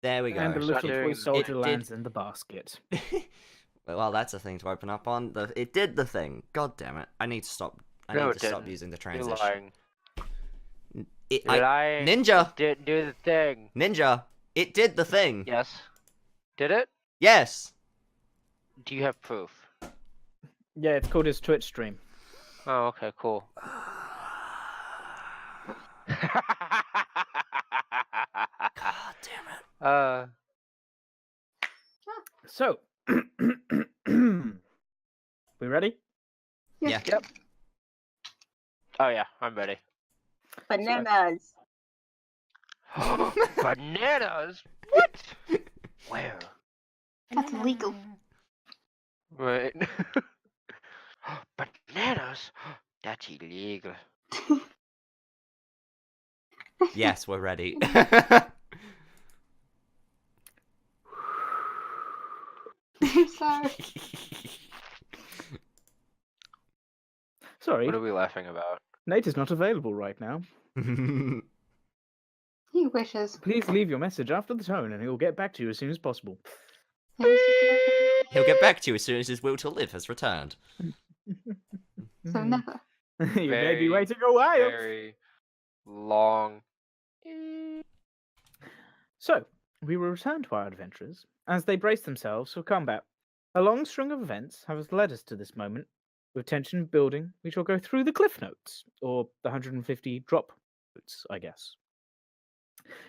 There we go. And the little toy soldier It lands in the basket. Well, that's a thing to open up on. It did the thing. God damn it! I need to stop. I need to stop using the transition. You're lying. You're lying. Ninja. It did do the thing. Ninja. It did the thing. Yes. Did it? Yes. Do you have proof? Yeah, it's called his Twitch stream. Oh, okay, cool. God damn it. So, we ready? Yeah. Yep. Oh yeah, I'm ready. Bananas. Bananas? What? Where? That's illegal. Right. Bananas? That's illegal. Yes, we're ready. Sorry. Sorry, What are we laughing about? Nate is not available right now. He wishes. Please leave your message after the tone and he will get back to you as soon as possible. He'll get back to you as soon as his will to live has returned. So never. You may be waiting a while. Very long. So, we will return to our adventurers as they brace themselves for combat. A long string of events have led us to this moment. With tension building, we shall go through the cliff notes, or the 150 drop notes, I guess.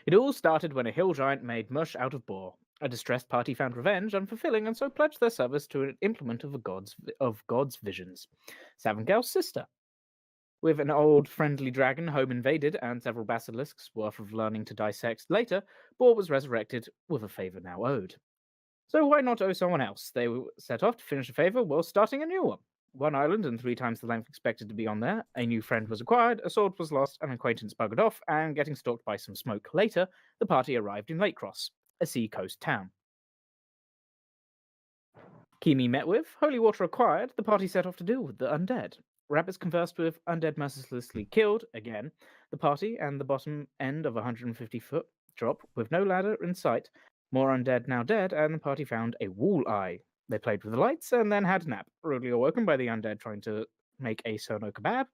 It all started when a hill giant made mush out of boar. A distressed party found revenge unfulfilling and so pledged their service to an implement of God's visions, Savangel's sister. With an old friendly dragon home invaded and several basilisks worth of learning to dissect later, Boar was resurrected with a favour now owed. So why not owe someone else? They set off to finish a favour while starting a new one. One island and 3 times the length expected to be on there, a new friend was acquired, a sword was lost, an acquaintance buggered off, and getting stalked by some smoke later, the party arrived in Lake Cross, a sea-coast town. Kimi met with, holy water acquired, the party set off to deal with the undead. Rabbits conversed with, undead mercilessly killed, again, the party and the bottom end of a 150-foot drop with no ladder in sight, more undead now dead, and the party found a wall eye. They played with the lights and then had a nap, rudely awoken by the undead trying to make a sono kebab.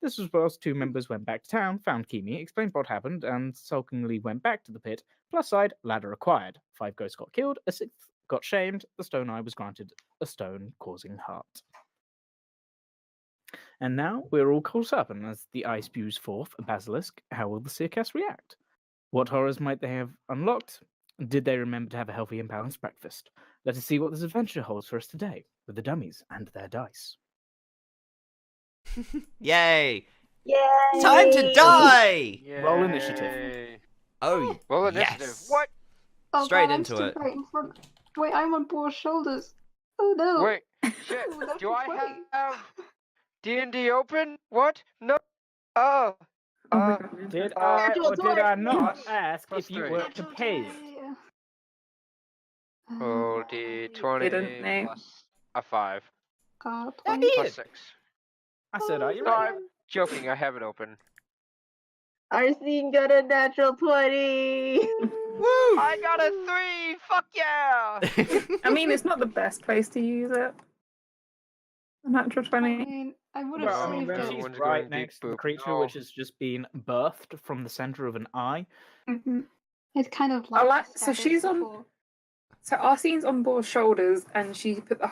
This was whilst 2 members went back to town, found Kimi, explained what happened, and sulkingly went back to the pit. Plus side, ladder acquired. 5 ghosts got killed, a 6th got shamed, the stone eye was granted a stone-causing heart. And now we're all caught up, and as the eye spews forth a basilisk, how will the Syrcas react? What horrors might they have unlocked? Did they remember to have a healthy and balanced breakfast? Let us see what this adventure holds for us today, with the dummies and their dice. Yay! Yay! Time to die! Yay. Roll initiative. Oh, Roll initiative. yes. What? Oh, Straight God, into I'm it. stood right in front. Wait, I'm on Boar's shoulders. Oh no. Wait. Shit. Oh, that's Do I right. have DnD open? What? No. Oh. Oh my God. Did I Natural or did I 20. not ask Plus if you 3. were prepared? Roll D20 Didn't they? plus a 5. God, Plus 6. I said, are you No, ready? I'm joking. I have it open. Arsene got a natural 20. Woo! I got a 3! Fuck yeah! I mean, it's not the best place to use it. A natural I 20. mean, I would have Well, I mean, saved when no, it. she's one's right going deep next to the boop. creature No. which has just been birthed from the center of an eye. Mm-hmm. It's kind of I like. like- so she's on- before. So Arsene's on Boar's shoulders, and she put the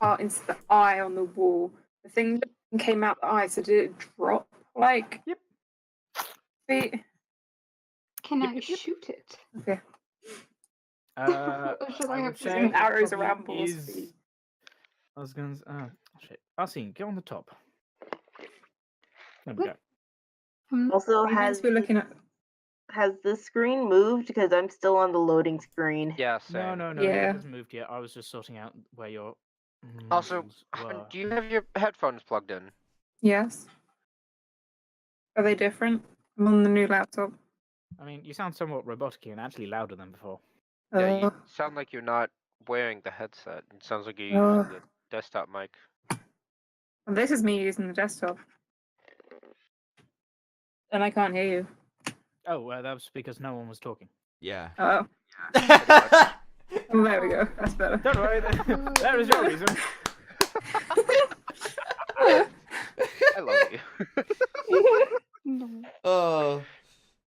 heart into the eye on the wall. The thing came out the eye, so did it drop? Like, Yep. See? Can I Yep. shoot it? Okay. Or should I I have would to say Some arrows probably around Boar's is- feet. I was going to. Shit. Arsene, get on the top. There we go. Also, As we're looking at. has the screen moved? Because I'm still on the loading screen. Yeah, No, same. no, no. Yeah. It hasn't moved yet. I was just sorting out where your. Also, models were. do you have your headphones plugged in? Yes. Are they different? I'm on the new laptop. I mean, you sound somewhat robotic and actually louder than before. Yeah, you Uh, sound like you're not wearing the headset. It sounds like you're using the desktop mic. this is me using the desktop. And I can't hear you. Oh, that was because no one was talking. Yeah. Oh, well, there we go. That's better. Don't worry, there is your reason. I love you. No. Oh.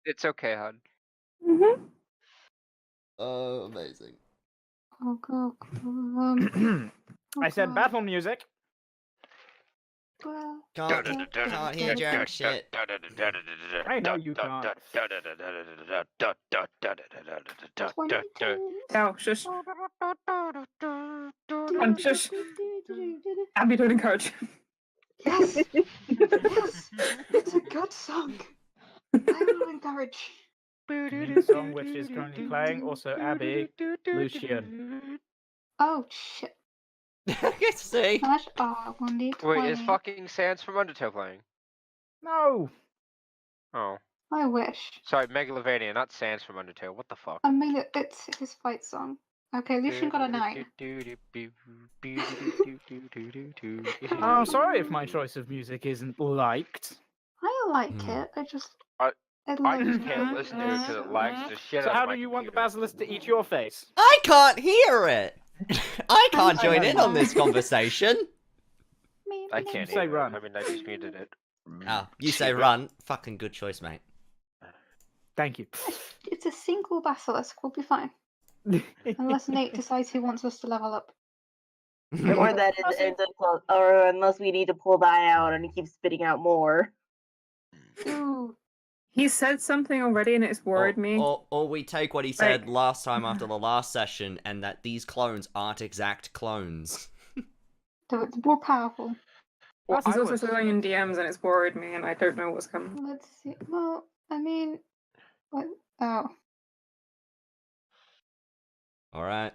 It's okay, hon. Mm-hmm. Oh, amazing. Oh, I said battle music. Can't hear jack shit. I know you can't. Oh, shush. And shush. Abby, don't encourage. Yes, yes, it's a good song. I will encourage. The song which is currently playing, also Abby, Lucian. Oh shit! See? How much? Oh, 1d20. Wait, is fucking Sans from Undertale playing? No! Oh. I wish. Sorry, Megalovania, not Sans from Undertale. What the fuck? I mean, it's his fight song. Okay, Lucian got a 9. Oh, sorry if my choice of music isn't liked. I like it. I just. I like just it. can't listen to it because it lags the shit So out how of my do you want the computer. basilisk to eat your face? I can't hear it. I can't I join don't in on know. this conversation. I can't Say either. run. I mean, I just muted it. Oh, you say run. Fucking good choice, mate. Thank you. It's a single basilisk. We'll be fine. Unless Nate decides he wants us to level up. Or that it ends up close, or unless we need to pull the eye out and it keeps spitting out more. Ooh. He said something already and it's worried me. Or we take what he said last time after the last session, and that these clones aren't exact clones. So it's more powerful. Well, He's I also was- saying in DMs and it's worried me and I don't know what's coming. Let's see. Well, I mean. What? Oh. Alright.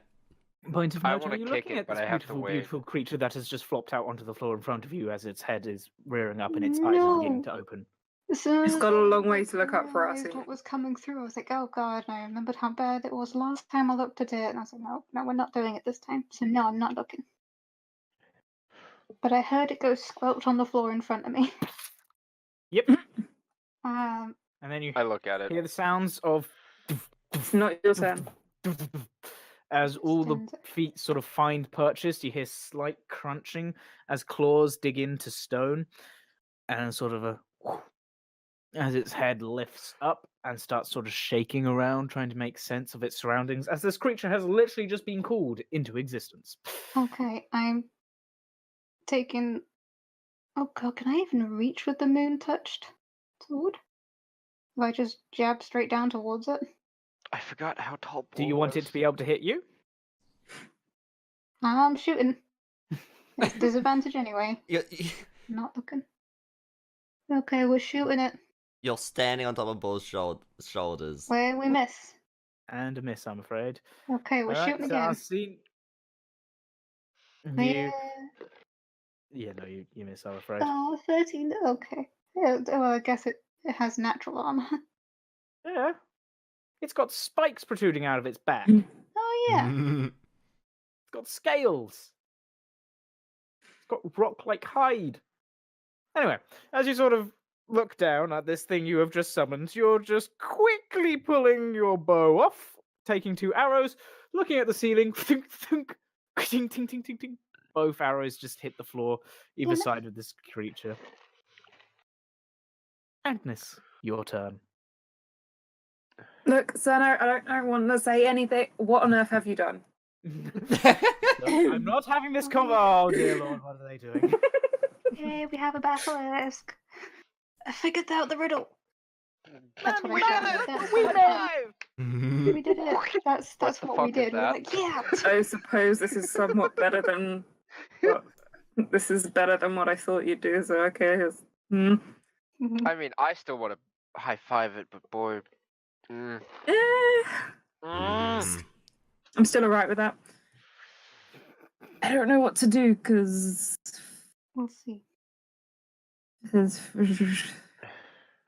Point of I note, wanna are you kick looking it, at but this I have to beautiful, wait. beautiful creature that has just flopped out onto the floor in front of you as its head is rearing up and its eyes are beginning to open? As soon It's as got a I long way to look up for us. realised what was coming through, I was like, oh god, and I remembered how bad it was last time I looked at it, and I was like, no, we're not doing it this time. So no, I'm not looking. But I heard it go squelch on the floor in front of me. Yep. Um, And then you I look at it. hear the sounds of It's not your turn. as all the Stand- feet sort of find purchase. You hear slight crunching as claws dig into stone, and sort of a as its head lifts up and starts sort of shaking around, trying to make sense of its surroundings, as this creature has literally just been called into existence. okay, I'm taking. Oh god, can I even reach with the moon touched sword? If I just jab straight down towards it? I forgot how tall. Do you want it to be able to hit you? I'm shooting. It's a disadvantage anyway. You're, Not looking. Okay, we're shooting it. you're standing on top of Bull's shoulders. Where we miss. And a miss, I'm afraid. Okay, we're Alright, shooting so I'll again. see. Yeah. Yeah, no, you miss, I'm afraid. Oh, 13. Okay. Yeah, well, I guess it has natural armor. Yeah. It's got spikes protruding out of its back. Mm. It's Oh, yeah. got scales. It's got rock-like hide. Anyway, as you sort of look down at this thing you have just summoned, you're just quickly pulling your bow off, taking 2 arrows, looking at the ceiling. Thunk, thunk, ting, ting, ting, ting, ting. Both arrows just hit the floor, either Yeah. side of this creature. Agnes, your turn. Look, son, I don't want to say anything. What on earth have you done? I'm not having this Oh, dear Lord, what are they doing? Yay, we have a basilisk. I figured out the riddle. That's what I said. We did it. That's the what fuck we is did. We're that? like, yeah. I suppose this is somewhat better than. Well, this is better than what I thought you'd do. So okay. I mean, I still want to high five it, but boy. Mm. I'm still alright with that. I don't know what to do because. We'll see.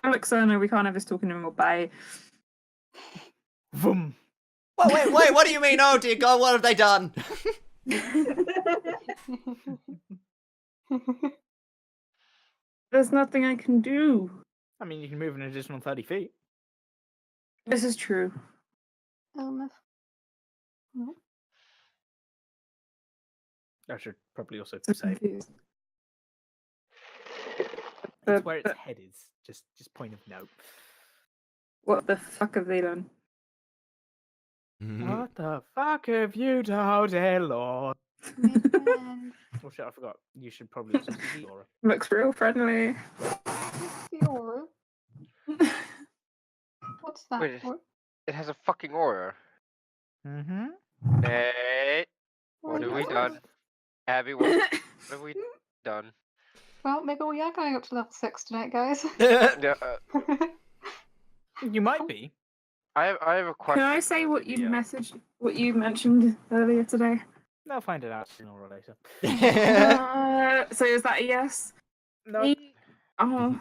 Alex, I know we can't have this talking anymore. Bye. Vroom. Wait, what do you mean? Oh dear God, what have they done? There's nothing I can do. I mean, you can move an additional 30 feet. This is true. I should probably also So say confused. it's where its head is. Just point of note. What the fuck have they done? What the fuck have you done, dear Lord? Minion. Oh shit, I forgot. You should probably also see Laura. Looks real friendly. Fiora. What's that Wait, for? It has a fucking aura. Mm-hmm. Hey, what Where have are we you done? going? Abby, what have we done? Well, maybe we are going up to level 6 tonight, guys. Yeah, You might be. I have a question. Can I say for what the you DM. mentioned earlier today? They'll find it out sooner or later. So is that a yes? No. Oh,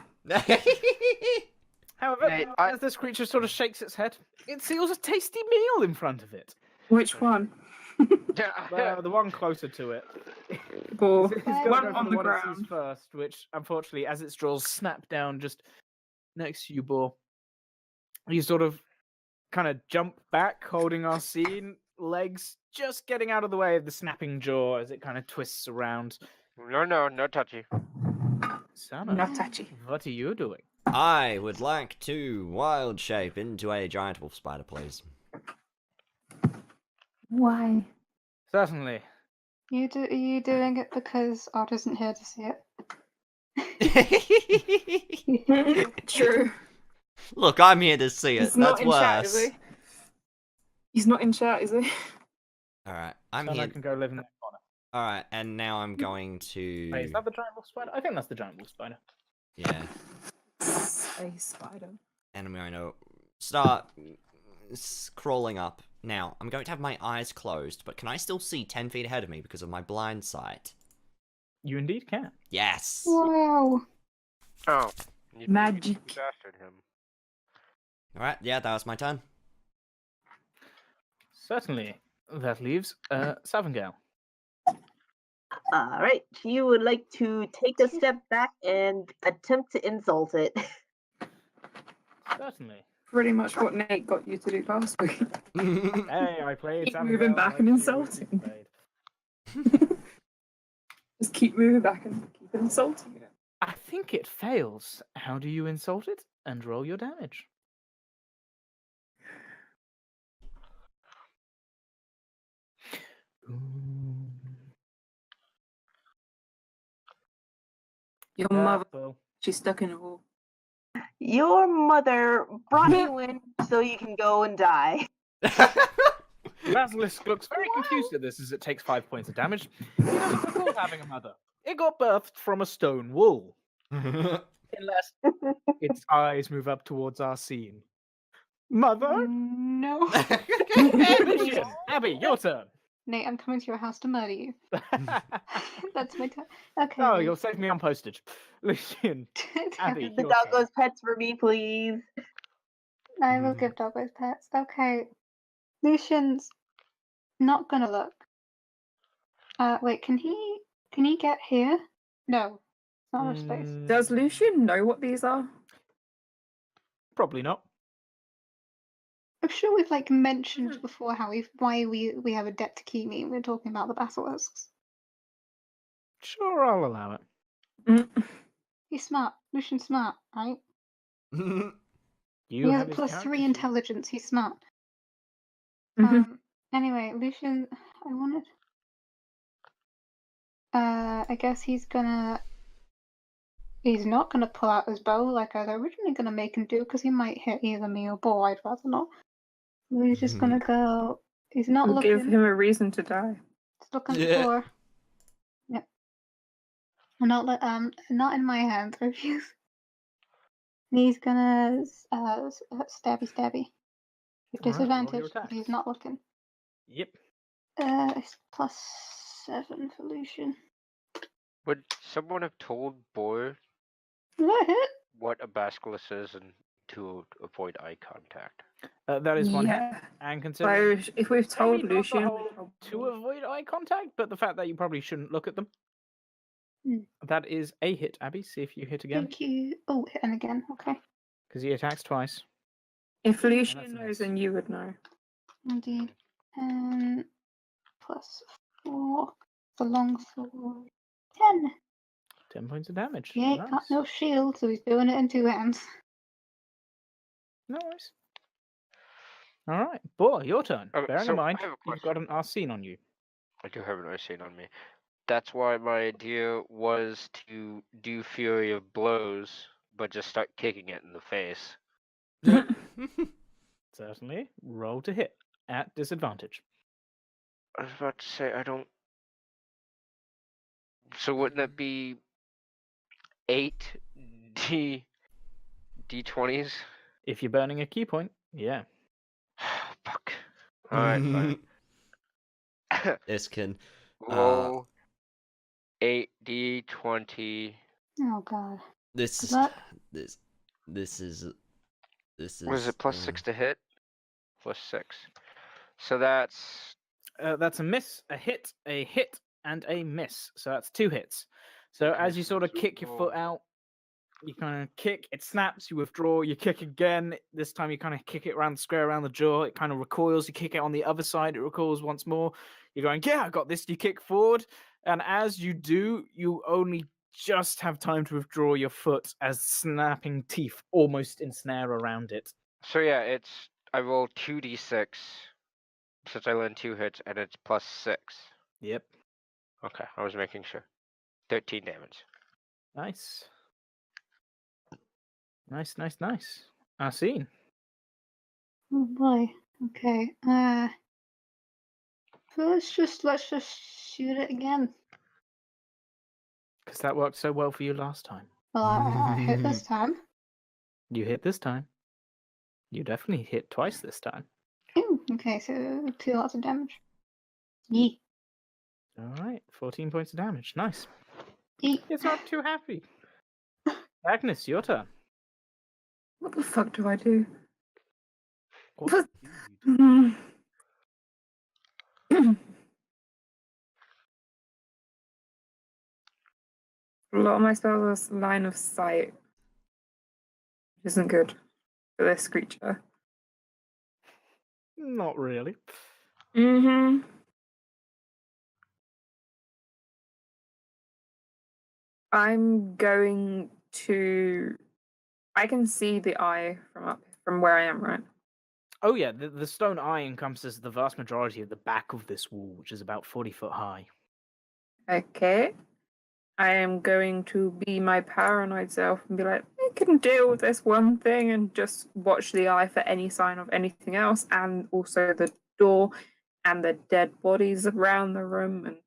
However, Hey, as this creature sort of shakes its head, it sees a tasty meal in front of it. which one? The one closer to it. Ball. It's gonna One go for on the the one it sees ground. first, which unfortunately, as its jaws snap down just next to you, Boar, you sort of kind of jump back, holding our scene, legs just getting out of the way of the snapping jaw as it kind of twists around. No touchy. Sana, Not touchy. what are you doing? I would like to wild shape into a giant wolf spider, please. Why? Certainly. Are you doing it because Art isn't here to see it? True. Look, I'm here to see it. He's not That's in chat, is worse. he? He's not in chat, is he? Alright, I'm Sana here. can go live in that corner. Alright, and now I'm going to. Wait, is that the giant wolf spider? I think that's the giant wolf spider. Yeah. A spider. And I'm going to start crawling up. Now, I'm going to have my eyes closed, but can I still see 10 feet ahead of me because of my blind sight? You indeed can. Yes! Wow. Oh, you Magic. bastard him. Alright, yeah, that was my turn. Certainly. That leaves Savengale. Alright, she would like to take a step back and attempt to insult it. Certainly. Pretty much what Nate got you to do last week. Hey, I played Keep Savengale moving back like and you insulting. played. Just keep moving back and keep insulting it. I think it fails. How do you insult it? And roll your damage. Your mother, Well, she's stuck in a wall. Your mother brought you in so you can go and die. Basilisk looks very confused at this as it takes 5 points of damage. He doesn't recall having a mother. It got birthed from a stone wall. Unless its eyes move up towards our scene. Mother? No. Lucian, Abby, your turn. Nate, I'm coming to your house to murder you. That's my turn. Okay. Oh, you'll save me on postage. Lucian, Abby, The your turn. doggo's pets for me, please. I will give doggos pets. Okay. Lucian's not gonna look. Wait, can he get here? No. It's not enough space. Does Lucian know what these are? Probably not. I'm sure we've mentioned before why we have a debt to Kimi. We're talking about the basilisks. Sure, I'll allow it. He's smart. Lucian's smart, right? You He has have his +3 character sheet. intelligence. He's smart. Mhm. Anyway, Lucian, I wanted. I guess he's not gonna pull out his bow like I was originally gonna make him do because he might hit either me or Bo. I'd rather not. So he's just gonna go. He's not We'll looking. give him a reason to die. He's looking Yeah. for. Yep. Not in my hands. Refuse. He's gonna stabby. With Alright, roll your disadvantage. attacks. He's not looking. Yep. It's +7 for Lucian. Would someone have told Boy Is that a hit? what a basilisk is and to avoid eye contact? That is one hit. Yeah. And So considering if we've told maybe not the Lucian whole to avoid eye contact, but the fact that you probably shouldn't look at them. Hmm. That is a hit, Abby. See if you hit again. Thank you. Oh, hit him again. Okay. Because he attacks twice. if that's Lucian a knows, miss. then you would know. Indeed. 10 plus 4. The longsword. 10. 10 points of damage. He ain't got no shield, so he's doing it in 2 hands. No worries. All right, Boar, your turn. Bearing so in mind, I have a you've question. got an Arsene on you. I do have an Arcane on me. That's why my idea was to do Fury of Blows, but just start kicking it in the face. Certainly. Roll to hit at disadvantage. I was about to say, I don't. So wouldn't that be 8 D20s? If you're burning a key point, yeah. Fuck. Alright, fine. This can. Roll 8 D20. Oh god. This Good is. luck. This is. Was it plus 6 to hit? Plus 6. So that's. That's a miss, a hit, and a miss. So that's 2 hits. So as you sort of kick your foot out, you kind of kick, it snaps, you withdraw, you kick again. This time you kind of kick it around the square around the jaw. It kind of recoils. You kick it on the other side, it recoils once more. You're going, yeah, I got this. You kick forward. And as you do, you only just have time to withdraw your foot as snapping teeth almost ensnare around it. So yeah, it's. I roll 2d6 since I land 2 hits, and it's plus 6. Yep. Okay, I was making sure. 13 damage. Nice. Nice. Arsene. Oh boy. Okay. So let's just shoot it again. Because that worked so well for you last time. Well, I hit this time. You hit this time. You definitely hit twice this time. Ooh, okay, so 2 lots of damage. Yeet. Alright, 14 points of damage. Nice. Yeet. It's not too happy. Agnes, your turn. What the fuck do I do? What What? do you do? A lot of my spells are line of sight, which isn't good for this creature. Not really. Mm-hmm. I'm going to. I can see the eye from where I am, right? Oh yeah, the stone eye encompasses the vast majority of the back of this wall, which is about 40 foot high. Okay. I am going to be my paranoid self and be like, I can deal with this one thing and just watch the eye for any sign of anything else, and also the door and the dead bodies around the room, and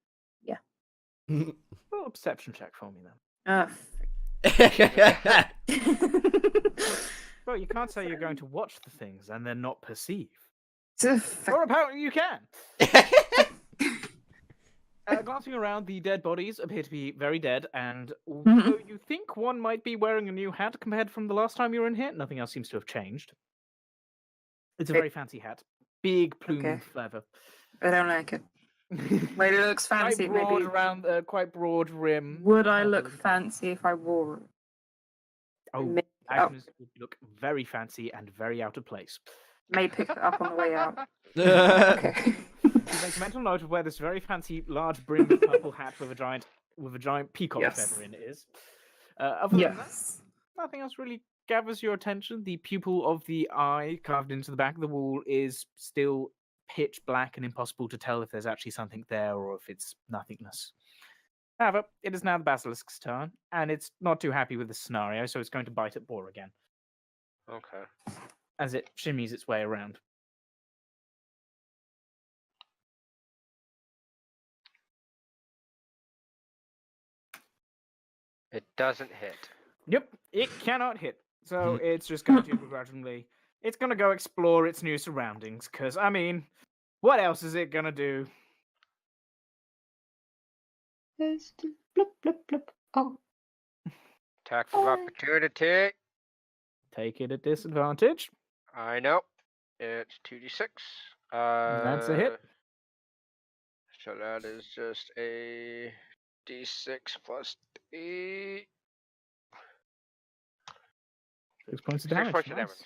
Roll a perception check for me then. Well, you can't say you're going to watch the things and then not perceive. Or apparently you can. Glancing around, the dead bodies appear to be very dead, and although you think one might be wearing a new hat compared from the last time you were in here, nothing else seems to have changed. It's a very fancy hat. Big plume feather. I don't like it. Well, it looks fancy, quite broad maybe. around, quite broad rim. Would I look fancy if I wore it? Oh, May- Agnes would look very fancy and very out of place. May pick it up on the way out. Okay. You make a mental note of where this very fancy, large brimmed purple hat with a giant peacock feather in it is. Other than that, nothing else really gathers your attention. The pupil of the eye carved into the back of the wall is still pitch black and impossible to tell if there's actually something there or if it's nothingness. However, it is now the Basilisk's turn, and it's not too happy with the scenario, so it's going to bite at Boar again. Okay. As it shimmies its way around. It doesn't hit. Yep, it cannot hit. So it's just going to begrudgingly... It's going to go explore its new surroundings, because, I mean, what else is it going to do? Just bloop, bloop, bloop. Oh. Attack of opportunity. Take it at disadvantage. I know. It's 2d6. That's a hit. So that is just a d6 plus 3. 6 points of 6 damage. points of Nice. damage.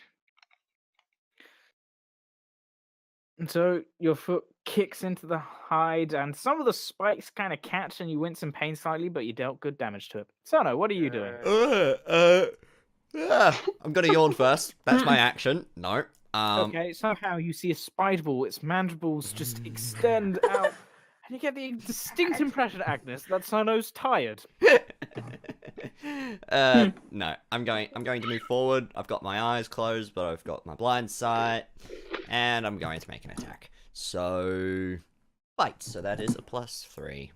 And so your foot kicks into the hide, and some of the spikes kind of catch, and you wince in pain slightly, but you dealt good damage to it. Sono, what are you doing? I'm gonna yawn first. That's my action. No. Okay, somehow you see a spider ball, its mandibles just extend out, and you get the distinct impression, Agnes, that Sono's tired. No. I'm going to move forward. I've got my eyes closed, but I've got my blind sight, and I'm going to make an attack. So, bite. So that is a +3.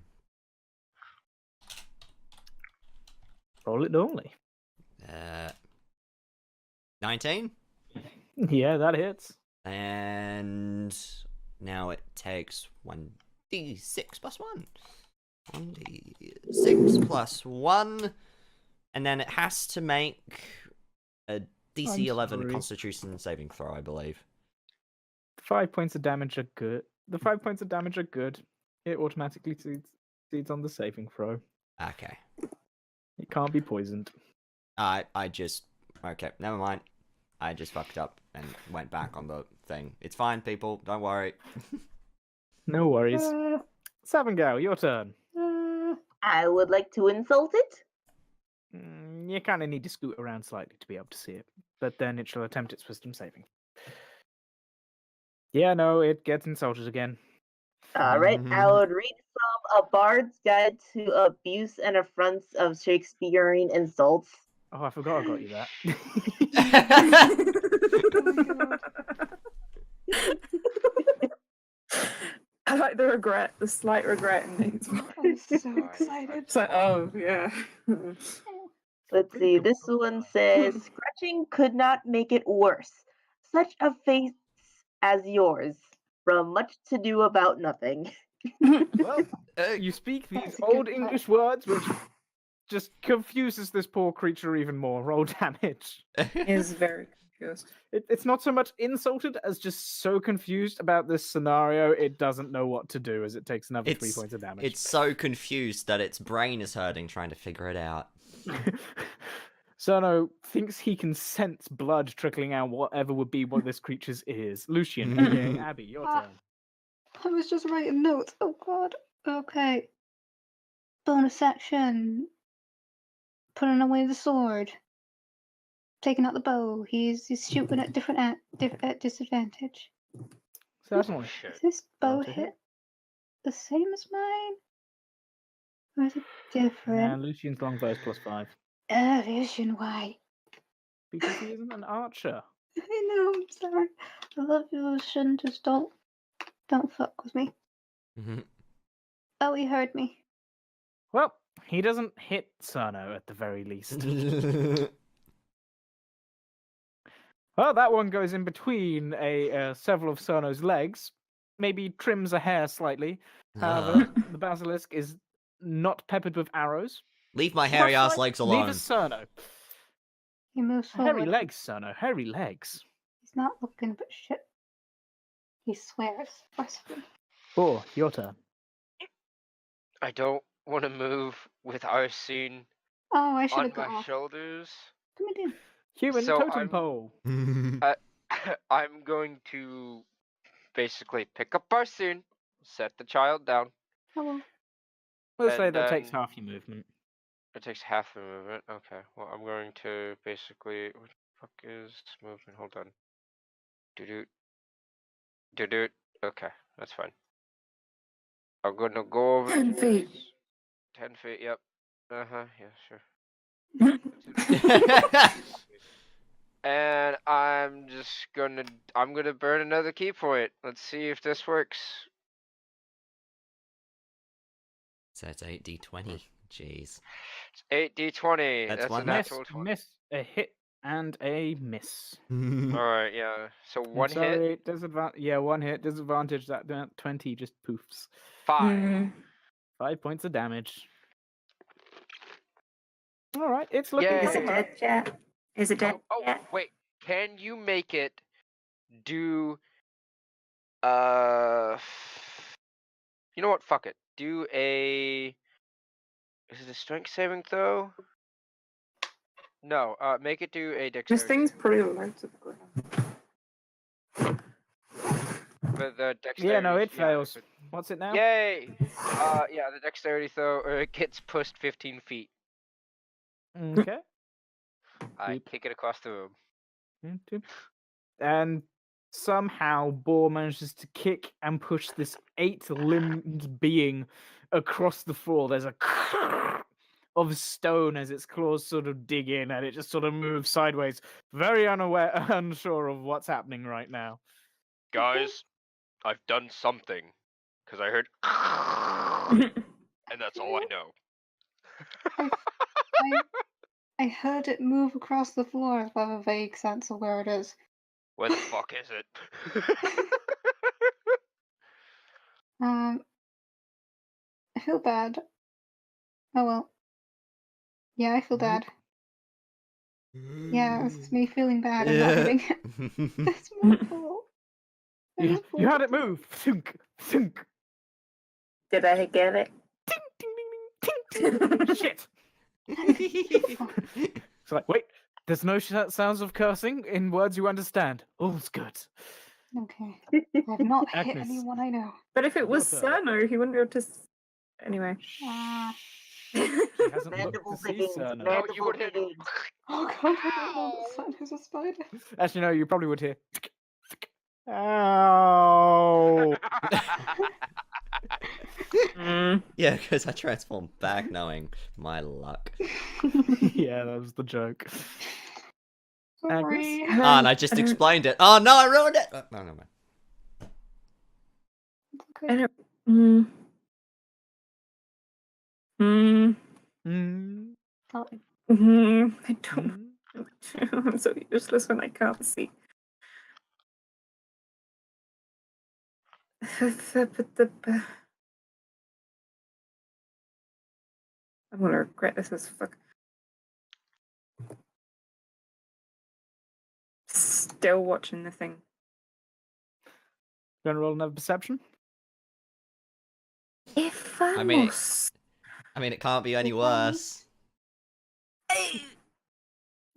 Roll it normally. 19. Yeah, that hits. And now it takes 1d6 plus 1. 1d6 plus 1. And then it has to make a DC 11 sorry. Constitution saving throw, I believe. 5 points of damage are good. The 5 points of damage are good. It automatically succeeds on the saving throw. Okay. It can't be poisoned. Okay, never mind. I just fucked up and went back on the thing. It's fine, people. Don't worry. No worries. Savangao, your turn. I would like to insult it. You kind of need to scoot around slightly to be able to see it, but then it shall attempt its wisdom saving. Yeah, no, it gets insulted again. All right, I would read from A Bard's Guide to Abuse and Affronts of Shakespearean Insults. Oh, I forgot I got you that. I like the slight regret in Nate's voice. I'm so excited. It's like, oh, yeah. Let's see, this one says, scratching could not make it worse. Such a face as yours, from much to do about nothing. Well, you speak these That's a good old English words, which just confuses this poor creature even more. Roll damage. Is very confused. It's not so much insulted as just so confused about this scenario, it doesn't know what to do as it takes another 3 points of damage. It's so confused that its brain is hurting trying to figure it out. Sono thinks he can sense blood trickling out whatever would be what this creature's ears. Lucian, aka Abby, your turn. I was just writing notes. Oh god. Okay. Bonus action. Putting away the sword. Taking out the bow. He's shooting at at disadvantage. Certainly. Shit. Is this bow Roll to hit the same as mine? Or is it different? And Lucian's longbow is +5. Lucian, why? Because he isn't an archer. I know, I'm sorry. I love you, Lucian. Just don't fuck with me. Oh, he heard me. Well, he doesn't hit Cerno at the very least. Well, that one goes in between several of Cerno's legs, maybe trims a hair slightly. However, the basilisk is not peppered with arrows. Leave my hairy ass legs alone. Neither Cerno. He moves forward. Hairy legs, Cerno. Hairy legs. He's not looking, but shit. He swears. Forcefully. Oh, your turn. I don't want to move with Arsene Oh, I should on have got my off. shoulders. Come in. Human So totem I'm- pole. I'm going to basically pick up Arsene, set the child down. Hello. We'll and say that takes then- half your movement. It takes half the movement. Okay. Well, I'm going to basically. What the fuck is movement? Hold on. Do. Okay, that's fine. I'm gonna go over 10 to feet. this- 10 feet. Yep. Yeah, sure. And I'm gonna burn another key point. Let's see if this works. So it's 8d20. Jeez. It's 8d20. That's That's one a miss. natural 20. Miss, a hit, and a miss. Alright, yeah. So one hit, Sorry, yeah, one hit, disadvantage. That 20 just poofs. 5. 5 points of damage. All right, it's looking. Yay. Is it dead yet? Is it dead Oh, yet? wait. Can you make it do you know what? Fuck it. Do a is it a strength saving throw? No, make it do a This dexterity. thing's pretty low to the ground. but the dexterity. Yeah, no, it fails. but- What's it now? Yay! Yeah, the dexterity throw gets pushed 15 feet. Okay. I Yep. kick it across the room. And somehow Boar manages to kick and push this 8-limbed being across the floor. There's a of stone as its claws sort of dig in, and it just sort of moves sideways, very unsure of what's happening right now. Guys, I've done something. Because I heard. And that's all I know. I heard it move across the floor, but I have a vague sense of where it is. Where the fuck is it? I feel bad. Oh well. Yeah, I feel bad. Yeah, this is me feeling bad and not hitting it. It's my fault. You had it move. Thunk, thunk. Did I get it? Shit. It's like, wait, there's no sounds of cursing in words you understand. All's good. Okay. I've not hit Agnes. anyone I know. But if it was Your turn. Cerno, he wouldn't be able to. Anyway. She hasn't looked Mandible to see pickings. Cerno. No, you Mandible would hit. pickings. Oh god, I don't know the sun is a spider. Actually, no, you probably would hear. Ow. Yeah, because I transformed back knowing my luck. Yeah, that was the joke. Sorry. Ah, and I just explained it. Oh no, I ruined it! Oh, no, no, no. I don't. Mm. Mm. Mm, Mm. I don't. mm. I'm so useless when I can't see. I'm gonna regret this as fuck. Still watching the thing. Gonna roll another perception? If I, I mean, was... it can't be any worse.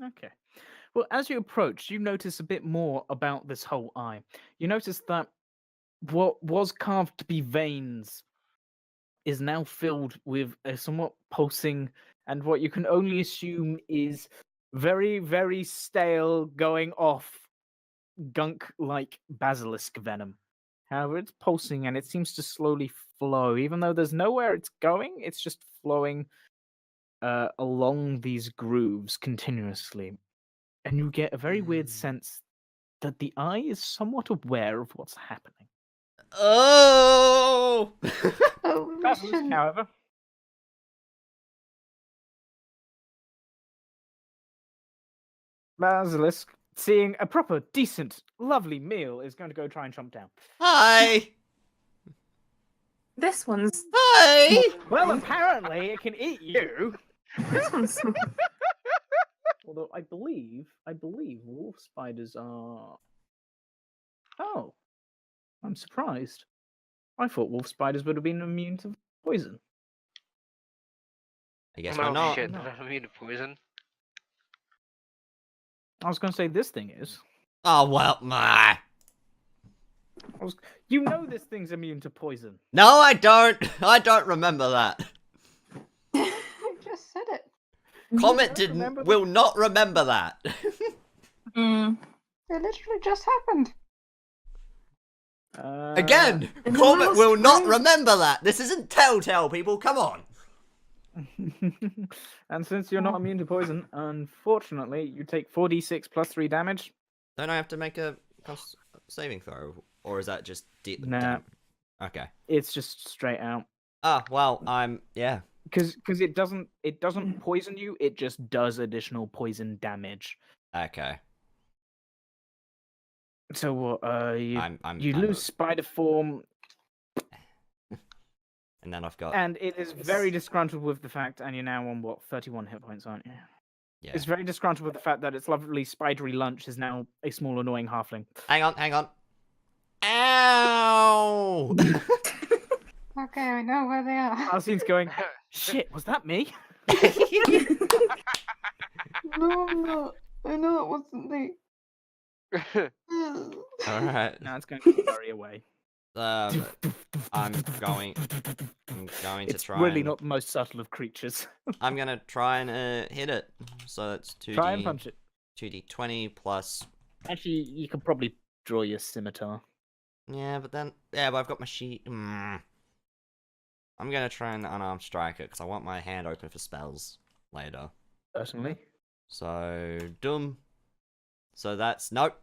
Okay. Well, as you approach, you notice a bit more about this whole eye. You notice that what was carved to be veins is now filled with a somewhat pulsing, and what you can only assume is very, very stale, going off gunk-like basilisk venom. However, it's pulsing and it seems to slowly flow. Even though there's nowhere it's going, it's just flowing along these grooves continuously. And you get a very weird sense that the eye is somewhat aware of what's happening. Oh! Oh, Basilisk, Lucian. however, Basilisk, seeing a proper, decent, lovely meal, is going to go try and chomp down. Hi! This one's. Hi! Well, apparently it can eat you. This one's. Although I believe wolf spiders are. Oh, I'm surprised. I thought wolf spiders would have been immune to poison. I guess Oh we're not. shit, No. they're not immune to poison. I was going to say this thing is. Oh, well, my. You know this thing's immune to poison. No, I don't. I don't remember that. I just said it. Comet remember that? will not remember that. Mm. It literally just happened. Again, And Comet last will not time- remember that. This isn't Telltale, people. Come on. And since you're not immune to poison, unfortunately, you take 4d6 plus 3 damage. Don't I have to make a saving throw, or is that just Nah. Okay. It's just straight out. Ah, well, yeah. Because it doesn't poison you, it just does additional poison damage. Okay. So what? You I'm lose spider form, and then I've got and it is very disgruntled with the fact, and you're now on what, 31 hit points, aren't you? yeah. It's very disgruntled with the fact that its lovely spidery lunch is now a small annoying halfling. Hang on. Ow! Okay, I know where they are. Arsene's going, shit, was that me? No, I'm not. I know it wasn't me. All right. Now it's going to scurry away. I'm going to It's try. really and, not the most subtle of creatures. I'm gonna try and hit it. So that's 2d. Try and punch it. 2d20 plus. Actually, you can probably draw your scimitar. Yeah, but I've got my sheet. I'm gonna try and unarmed strike it because I want my hand open for spells later. Certainly. So dumb. So that's nope.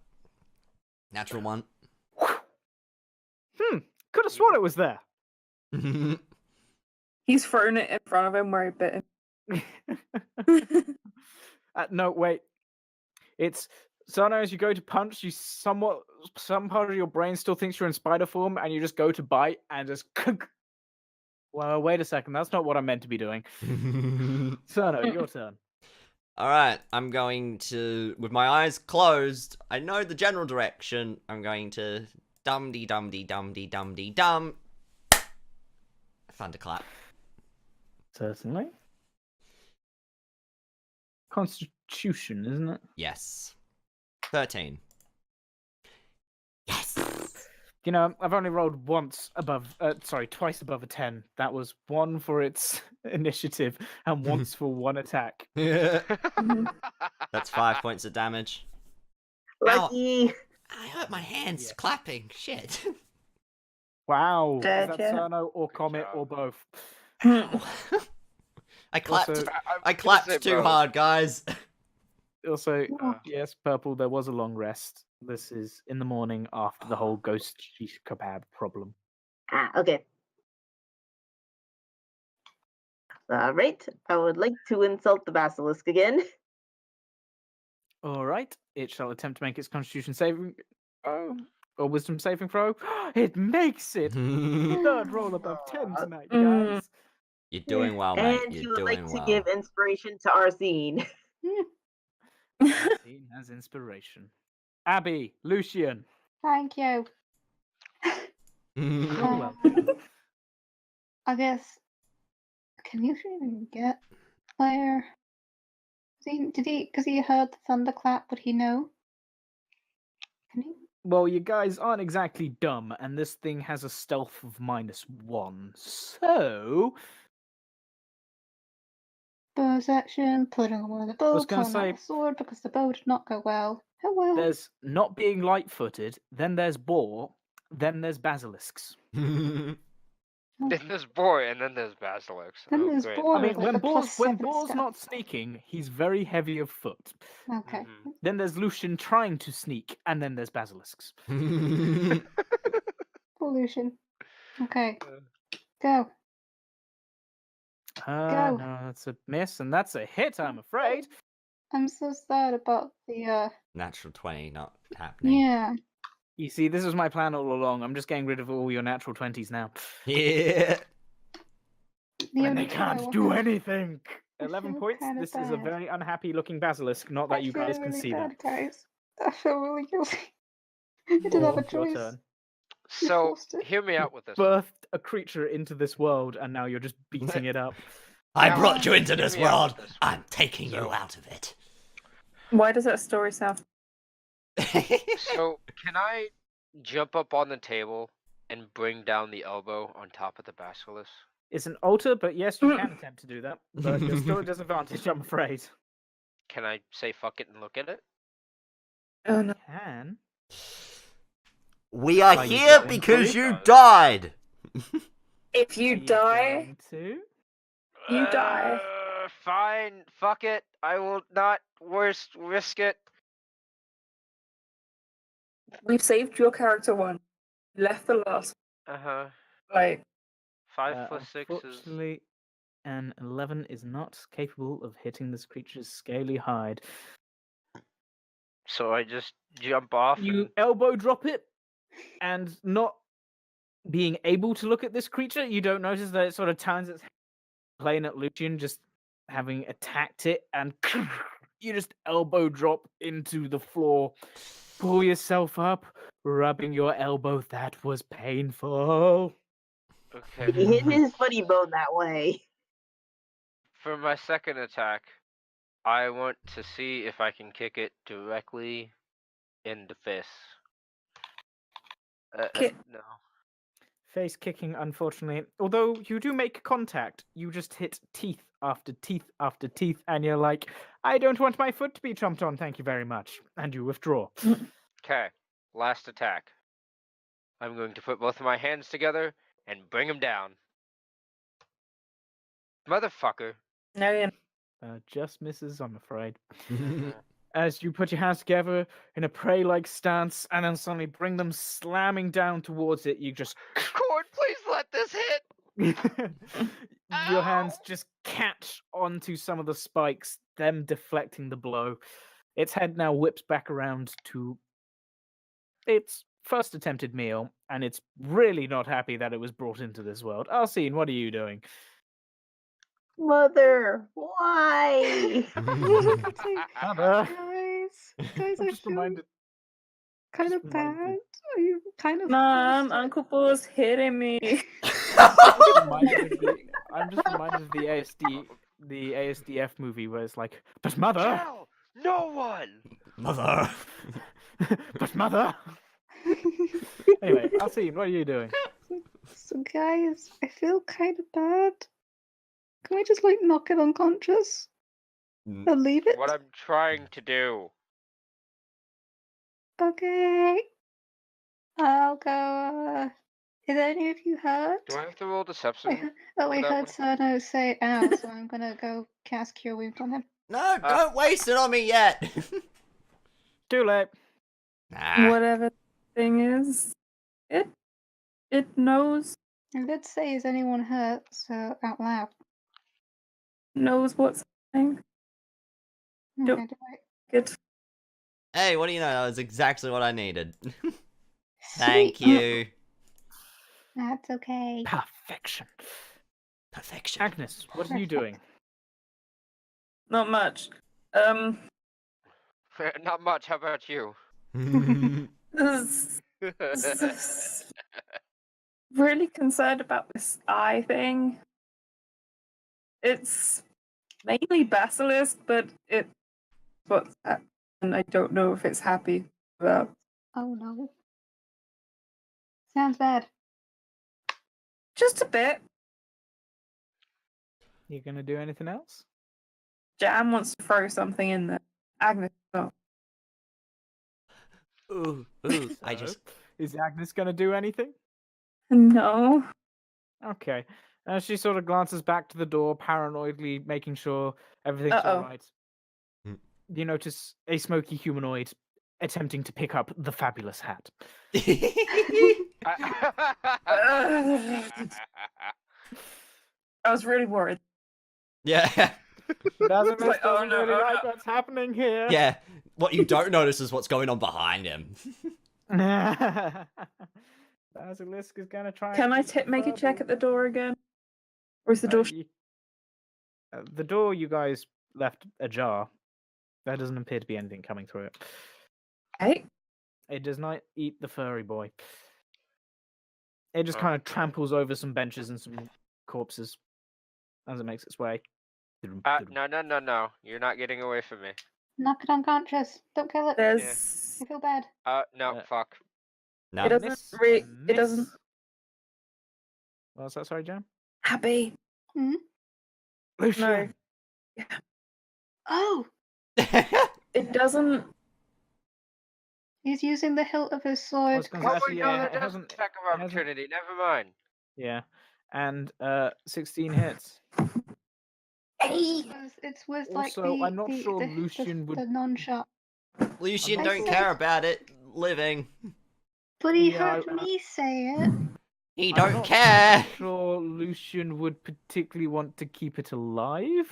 Natural 1. Could have sworn it was there. He's thrown it in front of him where he bit him. No, wait. It's so as you go to punch, some part of your brain still thinks you're in spider form, and you just go to bite and just. Well, wait a second. That's not what I'm meant to be doing. Cerno, your turn. Alright, I'm going to, with my eyes closed, I know the general direction. I'm going to dum-dee-dum-dee-dum-dee-dum-dee-dum. Thunderclap. Certainly. Constitution, isn't it? Yes. 13. Yes! You know, I've only rolled twice above a 10. That was 1 for its initiative and once for 1 attack. That's 5 points of damage. Lucky. I hurt my hands Yeah. clapping. Shit. Wow. Is Dead, that yeah. Cerno or Good Comet job. or both? I clapped. Also- I clapped too hard, guys. Also, Uh. yes, Purple, there was a long rest. This is in the morning after the whole ghost shish kebab problem. Okay. Right. I would like to insult the basilisk again. All right. It shall attempt to make its constitution saving or wisdom saving throw. It makes it! Third roll above 10 tonight, guys. You're doing well, mate. And he You're would like doing to well. give inspiration to Arsene. He has inspiration. Abby, Lucian. Thank you. You're Um, welcome. I guess. Can you even get there? Because he heard the thunderclap, would he know? Can he? Well, you guys aren't exactly dumb, and this thing has a stealth of -1. So, Bow's action, putting away the bow, was gonna pulling out say- the sword because the bow did not go well. Oh well. there's not being light-footed, then there's boar, then there's basilisks. Then there's boy, and then there's basilisk. Then Oh, there's great. boar. I mean, with when the boar's +7 not stealth. sneaking, he's very heavy of foot. Okay. Mhm. Then there's Lucian trying to sneak, and then there's basilisks. Pollution. Okay. Uh. Go. Go. No, that's a miss, and that's a hit, I'm afraid. I'm so sad about the Natural 20 not happening. yeah. You see, this was my plan all along. I'm just getting rid of all your natural 20s now. Yeah. The And only they thing I can't want do to- anything. I 11 feel points. kinda This is a bad. very unhappy looking basilisk. Not that I you feel guys can really see bad, that. guys. I feel really guilty. I didn't have a Your choice. turn. You So, forced it. hear me out with this. one. Birthed a creature into this world, and now you're just beating it up. I Now, brought you into hear this me out world. with this one. I'm taking you So- out of it. Why does that story sound? So, can I jump up on the table and bring down the elbow on top of the basilisk? It's an altar, but yes, you can attempt to do that. But you're still at disadvantage, I'm afraid. Can I say fuck it and look at it? Oh no. Can. We are Are you here going because to? you died. If Are you die, going to? you die. Fine, fuck it. I will not risk it. We saved your character one. You left the last. Uh-huh. Like, 5 plus 6 is... Unfortunately, an 11 is not capable of hitting this creature's scaly hide. So I just jump off You and... elbow drop it, and not being able to look at this creature, you don't notice that it sort of turns its head, playing at Lucian, just having attacked it, and you just elbow drop into the floor. Pull yourself up, rubbing your elbow. That was painful. He Okay. hit his funny bone that way. For my second attack, I want to see if I can kick it directly in the fist. Kick- No. Face kicking, unfortunately. Although you do make contact, you just hit teeth after teeth after teeth, and you're like, I don't want my foot to be chomped on, thank you very much. And you withdraw. Okay, last attack. I'm going to put both of my hands together and bring him down. Motherfucker. No, you're Just misses, I'm afraid. As you put your hands together in a prey-like stance, and then suddenly bring them slamming down towards it, you just Cord, please let this hit! your hands Ow! just catch onto some of the spikes, them deflecting the blow. Its head now whips back around to its first attempted meal, and it's really not happy that it was brought into this world. Arsene, what are you doing? Mother, why? Mother. Guys, I'm I just feel reminded. kind just of reminded- bad. Are you kind of Mom, Uncle Paul's hitting me. I'm just reminded of the ASDF movie where it's like, but mother, Tell no one! Mother. but mother. Anyway, Arsene, what are you doing? So guys, I feel kind of bad. Can we just like knock it unconscious Mm. and leave it? What I'm trying to do. Okay. I'll go. Is any of you hurt? Do I have to roll deception? Oh, I that heard one? Cerno say ow, so I'm gonna go cast Cure Wounds on him. No, don't waste it on me yet. Too late. Nah. Whatever the thing is, it knows I did say, is anyone hurt? So out loud. what's happening. Don't- Okay, do I? Good. Hey, what do you know? That was exactly what I needed. Thank Sweet. you. That's okay. Perfection. Perfection. Agnes, what are you doing? Not much. Not much, how about you? Really concerned about this eye thing. It's mainly Basilisk, but what's that? And I don't know if it's happy about. Oh no. Sounds bad. Just a bit. You gonna do anything else? Jam wants to throw something in there. Agnes, no. Ooh, I just. Is Agnes gonna do anything? No. Okay. She sort of glances back to the door, paranoidly making sure everything's Uh-oh. alright. You notice a smoky humanoid attempting to pick up the fabulous hat. I was really worried. Yeah. Doesn't Like, oh no, really oh like no. what's happening here. Yeah. What you don't notice is what's going on behind him. Basilisk is gonna try. Can and I make a check at the door again? Or is the door? The door you guys left ajar. There doesn't appear to be anything coming through it. Hey. It does not eat the furry boy. It just Oh. kind of tramples over some benches and some corpses as it makes its way. No. You're not getting away from me. Knock it unconscious. Don't kill it. There's. I feel bad. No, fuck. No. It doesn't. Miss, It doesn't. miss. What was that? Sorry, Jam? Happy. Lucian. Oh! It doesn't. He's using the hilt of his I sword. was gonna Oh, say, wait, actually, no, yeah, that it doesn't hasn't. attack of it hasn't- opportunity. Never mind. Yeah, and 16 hits. Hey. It's with like Also, the, I'm not the, sure the, Lucian would. the non-shot. Lucian I'm don't not care sure. about it living. But he Yeah, heard me say it. He I'm don't not care. Sure, Lucian would particularly want to keep it alive.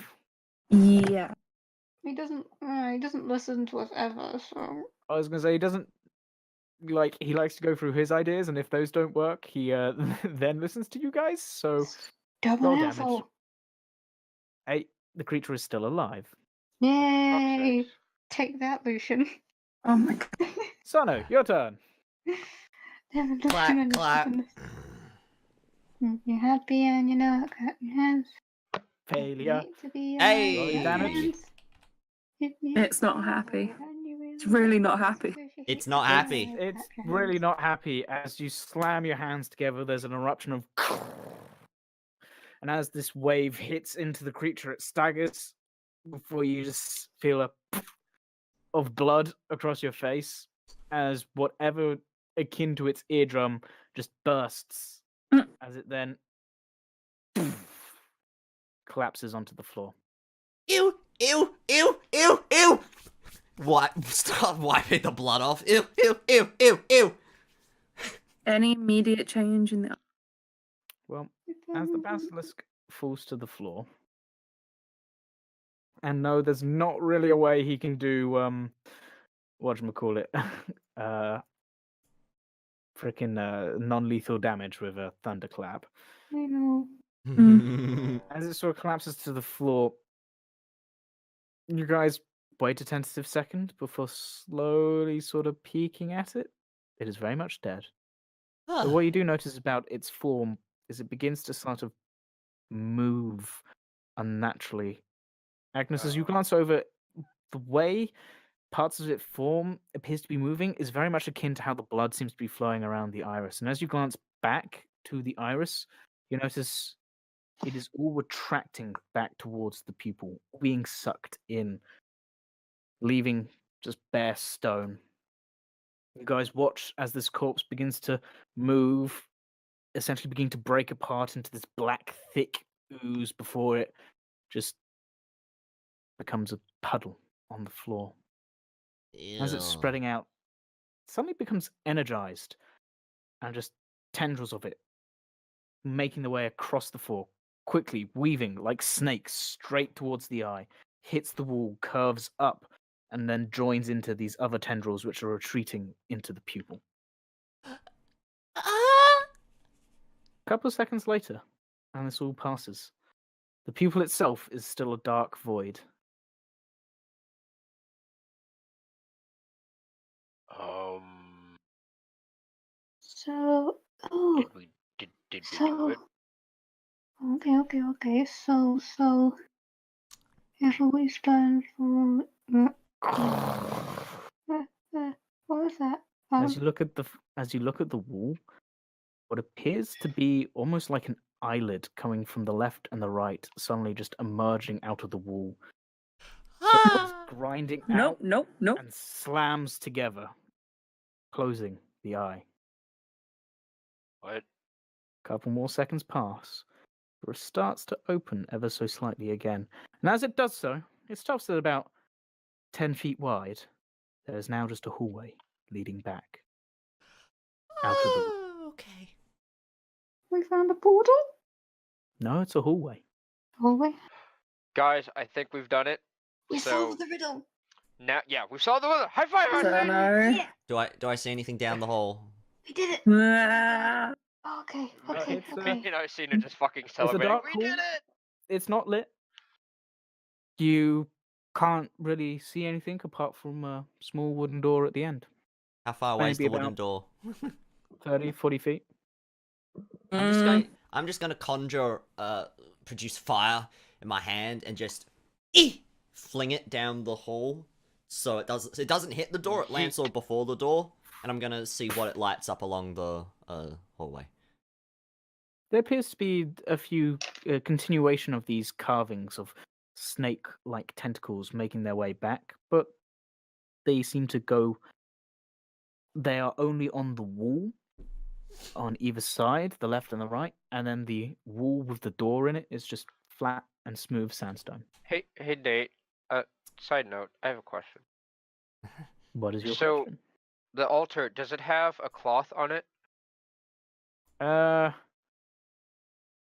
Yeah. He doesn't listen to us ever, so I was gonna say he doesn't like. He likes to go through his ideas, and if those don't work, he then listens to you guys. So double roll damage. asshole. Hey, the creature is still alive. Yay! sakes. Take that, Lucian. Oh my god. Sano, your turn. Never Clap, Lucian clap. You're happy and you know clap your hands. Failure. Hate to be Hey! alive, Roll your damage. hands. Hit me It's up not happy. and you It's really not happy. It's not happy. It's really not happy. As you slam your hands together, there's an eruption of. And as this wave hits into the creature, it staggers before you just feel a of blood across your face as whatever akin to its eardrum just bursts as it then collapses onto the floor. Ew, ew, ew, ew, ew. Stop wiping the blood off. Ew, ew, ew, ew, ew. Any immediate change in the. Well, as the basilisk falls to the floor, and no, there's not really a way he can do whatchamacallit, freaking non-lethal damage with a thunderclap. I know. As it sort of collapses to the floor, you guys wait a tentative second before slowly sort of peeking at it. It is very much dead. But what you do notice about its form is it begins to sort of move unnaturally. Agnes, as you glance over, the way parts of its form appears to be moving is very much akin to how the blood seems to be flowing around the iris. And as you glance back to the iris, you notice it is all retracting back towards the pupil, being sucked in, leaving just bare stone. You guys watch as this corpse begins to move, essentially begin to break apart into this black, thick ooze before it just becomes a puddle on the floor. As it's Ew. spreading out, it suddenly becomes energized, and just tendrils of it making their way across the floor, quickly weaving like snakes straight towards the eye, hits the wall, curves up, and then joins into these other tendrils which are retreating into the pupil. Ah! A couple of seconds later, and this all passes. The pupil itself is still a dark void. So, oh, Did we do so, it? okay. So, if we stand for, what was that? As you look at the wall, what appears to be almost like an eyelid coming from the left and the right, suddenly just emerging out of the wall, Ah! grinding Nope, out nope, nope. and slams together, closing the eye. What? Couple more seconds pass, but it starts to open ever so slightly again. And as it does so, it stops at about 10 feet wide. There is now just a hallway leading back out of the room. Oh, okay. We found a portal? No, it's a hallway. Hallway? Guys, I think we've done it. We So solved the riddle. now, yeah, we solved the riddle. High five! High So five! no. Yeah, Do I see anything down the hall? we did it. Ah. Okay. It's, Me and Orsina just fucking celebrating. dark We hall. did it! It's not lit. You can't really see anything apart from a small wooden door at the end. How far away is Maybe the wooden about- door? 30, 40 feet. I'm just gonna conjure, produce fire in my hand and just fling it down the hall, so it doesn't hit the door. It lands sort of before the door, and I'm gonna see what it lights up along the hallway. There appears to be a few continuation of these carvings of snake-like tentacles making their way back, but they seem to go. They are only on the wall, on either side, the left and the right, and then the wall with the door in it is just flat and smooth sandstone. Hey, Nate. Side note, I have a question. What is your So- question? The altar, does it have a cloth on it? Uh,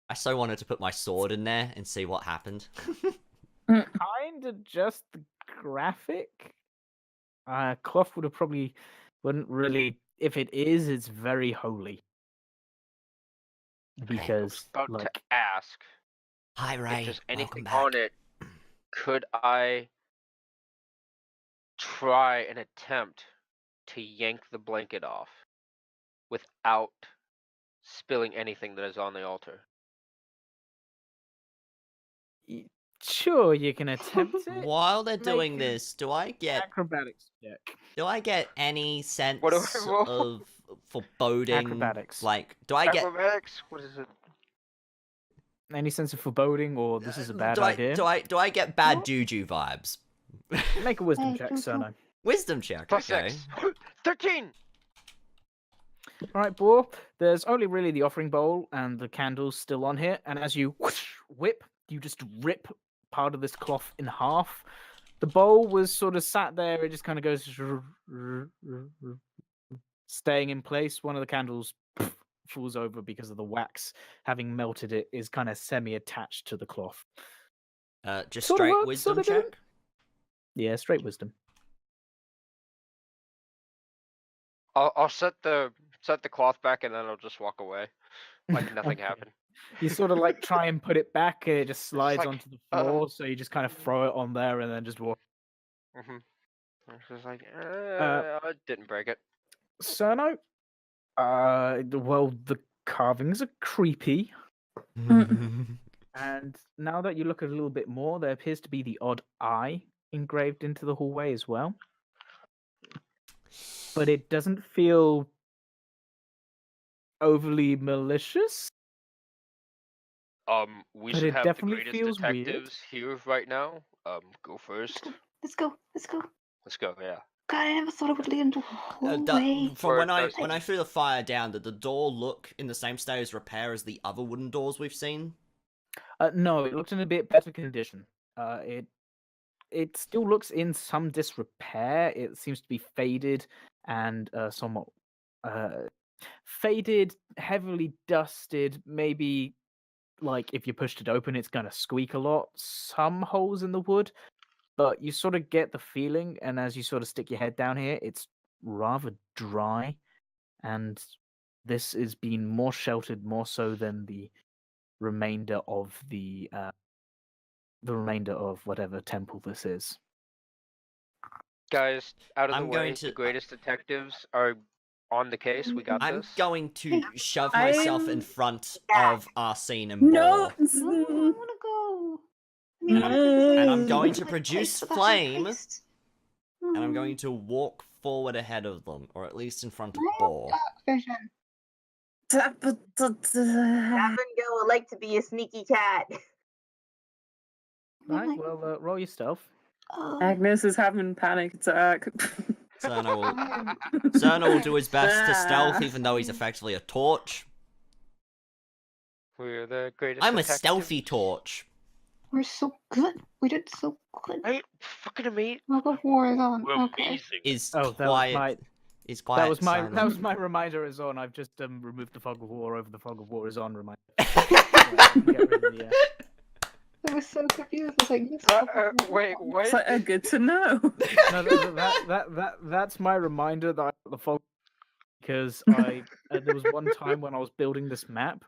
I so wanted to put my sword in there and see what happened. kind of just the graphic. Cloth wouldn't really. If it is, it's very holy. Because About like to ask Hi, if Ray. there's Welcome anything back. on it. Could I try and attempt to yank the blanket off without spilling anything that is on the altar? Sure, you can attempt it. While they're Make doing an this, do I get acrobatics any sense What do I roll? of foreboding? Acrobatics. Like, do I get Acrobatics? What is it? Any sense of foreboding, or this is a bad idea? do I get bad juju vibes? Make a wisdom Hey, check, Juju. Cerno. Wisdom check. Plus Okay. 6. 13! All right, Boar. There's only really the offering bowl and the candles still on here, and as you whip, you just rip part of this cloth in half. The bowl was sort of sat there; it just kind of goes, staying in place. One of the candles falls over because of the wax, having melted it, is kind of semi-attached to the cloth. Just Sorta straight works, wisdom sorta check. didn't. Yeah, straight wisdom. I'll set the cloth back and then I'll just walk away. Like nothing Okay. happened. You sort of like try and put it back, and it just slides like, onto the floor. So you just kind of throw it on there, and then just walk. Mm-hmm. It's just like, I didn't break it. Cerno, well, the carvings are creepy, and now that you look a little bit more, there appears to be the odd eye engraved into the hallway as well. But it doesn't feel overly malicious. We But should it have the definitely greatest feels weird. detectives here right now. Go first. Let's go. Let's go. Let's go. Yeah. God, I never thought it would lead into a hallway. From when Word, I threw the fire down, did the door look in the same state of repair as the other wooden doors we've seen? No, it looked in a bit better condition. It still looks in some disrepair. It seems to be faded and somewhat faded, heavily dusted. Maybe like if you pushed it open, it's gonna squeak a lot. Some holes in the wood, but you sort of get the feeling. And as you sort of stick your head down here, it's rather dry, and this is being more sheltered, more so than the remainder of the remainder of whatever temple this is. Guys, out of I'm the going way. to- The greatest detectives are on the case. We got I'm this. going to shove myself in I'm- front Yeah. of Arsene and No. Bor. No, I want to go. I mean, And I'm going to like, produce place for the flame, heist. and I'm Hmm. going to walk forward ahead of them, or at least in front of I have Bor. dark vision. Abigail would like to be a sneaky cat. Oh Right, my- well, roll your stealth. oh, Agnes is having a panic attack. Cerno will do his best to stealth, even though he's effectively a torch. We're the greatest. I'm a detectives. stealthy torch. we're so good. We did so good. Right? Fucking amazing. Fog of War is on. We're Okay. amazing. Is Oh, that was quiet. my- Is quiet. That was my silent. reminder is on. I've just removed the fog of war over the fog of war is on reminder. Get rid of the, I was so confused. I was like, yes, Fog of War. Wait, what? It's like, good to know. No, that's my reminder that I got the fog, because there was one time when I was building this map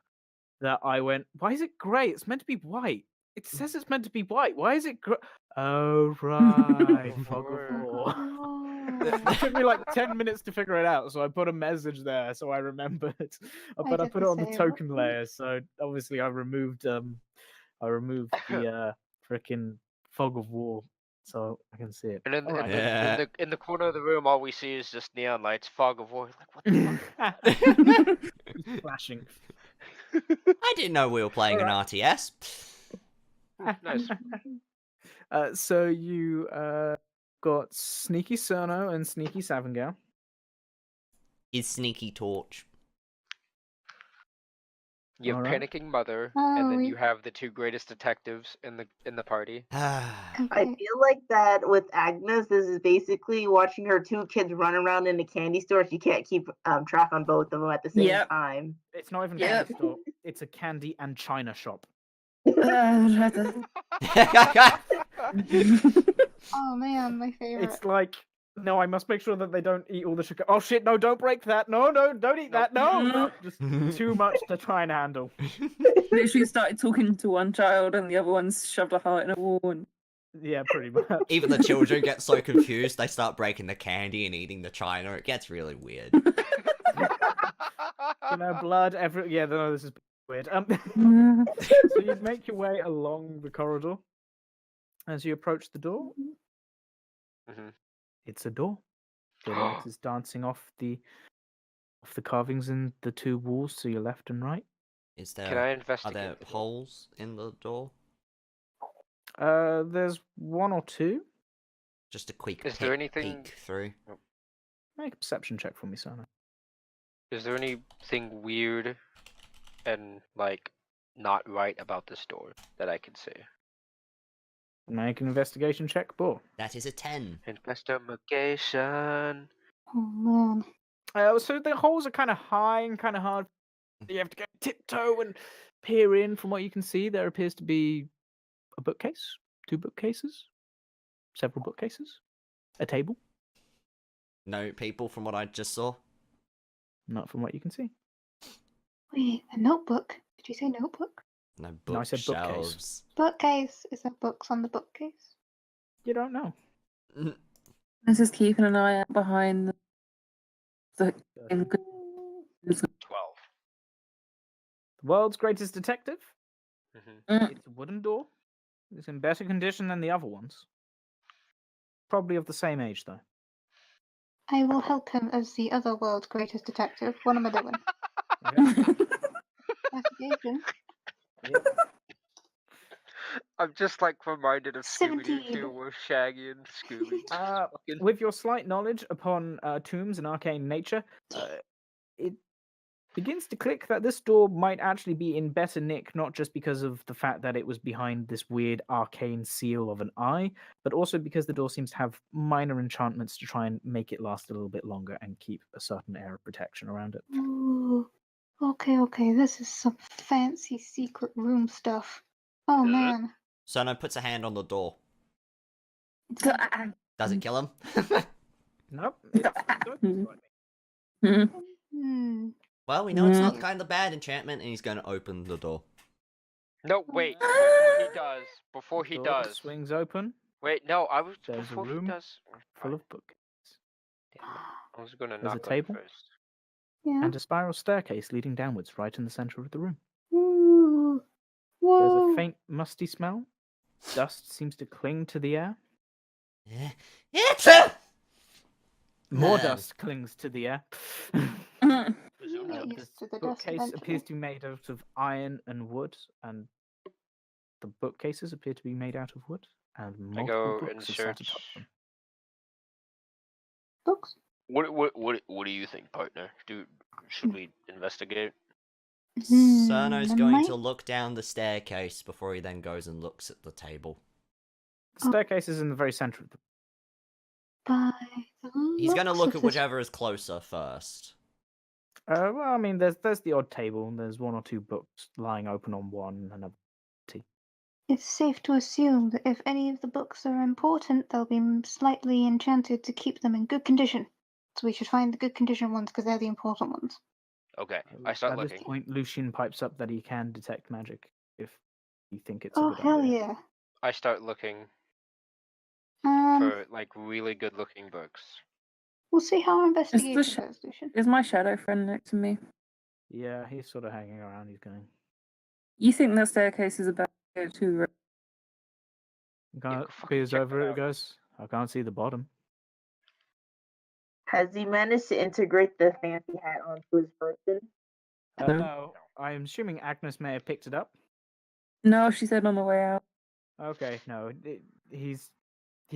that I went, why is it grey? It's meant to be white. It says it's meant to be white. Why is it grey? Oh right, fog of war. Oh. It took me like 10 minutes to figure it out, so I put a message there so I remembered. But I did put the it on the same. token layer, so obviously I removed the frickin' fog of war so I can see it. And in, Alright. Yeah. in the corner of the room, all we see is just neon lights, fog of war. Like, what the fuck? Flashing. I didn't know we were playing an RTS. Nice. So you got Sneaky Cerno and Sneaky Savengale. Is sneaky torch. You have Alright. panicking mother, Oh, and then we- you have the two greatest detectives in the party. I Okay. feel like that with Agnes, this is basically watching her two kids run around in a candy store. She can't keep track on both of them at the same Yep. time. It's not even a Yep. candy store. It's a candy and china shop. Oh man, my favorite. It's like, no, I must make sure that they don't eat all the sugar. Oh shit, no, don't break that. No, don't eat that. No. Just too much to try and handle. Literally started talking to one child and the other one's shoved a heart in a wall. And... Yeah, pretty much. Even the children get so confused, they start breaking the candy and eating the china. It gets really weird. You know, blood, yeah, no, this is weird. So you make your way along the corridor, As you approach the door, Hmm. it's a door. The light is dancing off the carvings in the two walls to your left and right. Is Can I there are investigate? there the door? holes in the door? There's one or two. Just a quick Is there anything- peek through. Make a perception check for me, Sana. Is there anything weird and like not right about this door that I can see? Make an investigation check, Boar. That is a 10. Investigation. Oh man. So the holes are kind of high and kind of hard. You have to go tiptoe and peer in. From what you can see, there appears to be a bookcase, two bookcases, several bookcases, a table. No people from what I just saw. Not from what you can see. Wait, a notebook? Did you say notebook? No No, I said bookcase. bookshelves. Bookcase. Is there books on the bookcase? You don't know. This is keeping an eye out behind the 12. The world's greatest detective. Hmm. It's a wooden door. It's in better condition than the other ones. Probably of the same age, though. I will help him as the other world's greatest detective. What am I doing? Investigation. I'm just like reminded of Scooby-Doo 17. too, where Shaggy and Scooby. just fucking- With your slight knowledge upon tombs and arcane nature, it begins to click that this door might actually be in better nick, not just because of the fact that it was behind this weird arcane seal of an eye, but also because the door seems to have minor enchantments to try and make it last a little bit longer and keep a certain air of protection around it. Ooh. Okay. This is some fancy secret room stuff. Oh man. Sono puts a hand on the door. Ah. Does it kill him? Nope. It's open. Well, we know it's not Mm. kind of bad enchantment, and he's going to open the door. No, wait. Before he does. Before he Door does. swings open, Wait, no. I was There's a before he room does. full of books, Damn it. I was gonna There's a knock on it table. first. Yeah. and a spiral staircase leading downwards right in the center of the room. Ooh. There's Whoa. a faint, musty smell. Dust seems to cling to the air. It's More Man. dust clings to the air. You get This used to the dust bookcase eventually. appears to be made out of iron and wood, and the bookcases appear to be made out of wood, and multiple go books and are sat search. atop them. Books. What do you think, partner? Should we investigate? Cerno's I going might- to look down the staircase before he then goes and looks at the table. The staircase is in the very center of the. By the He's going to looks look of at this- whichever is closer first. Well, I mean, there's the odd table, and there's one or two books lying open on one, and a It's safe to assume that if any of the books are important, they'll be slightly enchanted to keep them in good condition. So we should find the good condition ones because they're the important ones. Okay, I start At looking. this point, Lucian pipes up that he can detect magic if you think it's a Oh good hell idea. yeah! I start looking Um, for like really good looking books. we'll see how our investigation sh- goes, Lucian. Is my shadow friend next to me? Yeah, he's sort of hanging around. He's going. You think that staircase is about to go too, right? He kind Yeah, of fucking peers check over that it. out. Goes. I can't see the bottom. Has he managed to integrate the fancy hat onto his person? No. No, I'm assuming Agnes may have picked it up. No, she said on the way out. Okay, no, he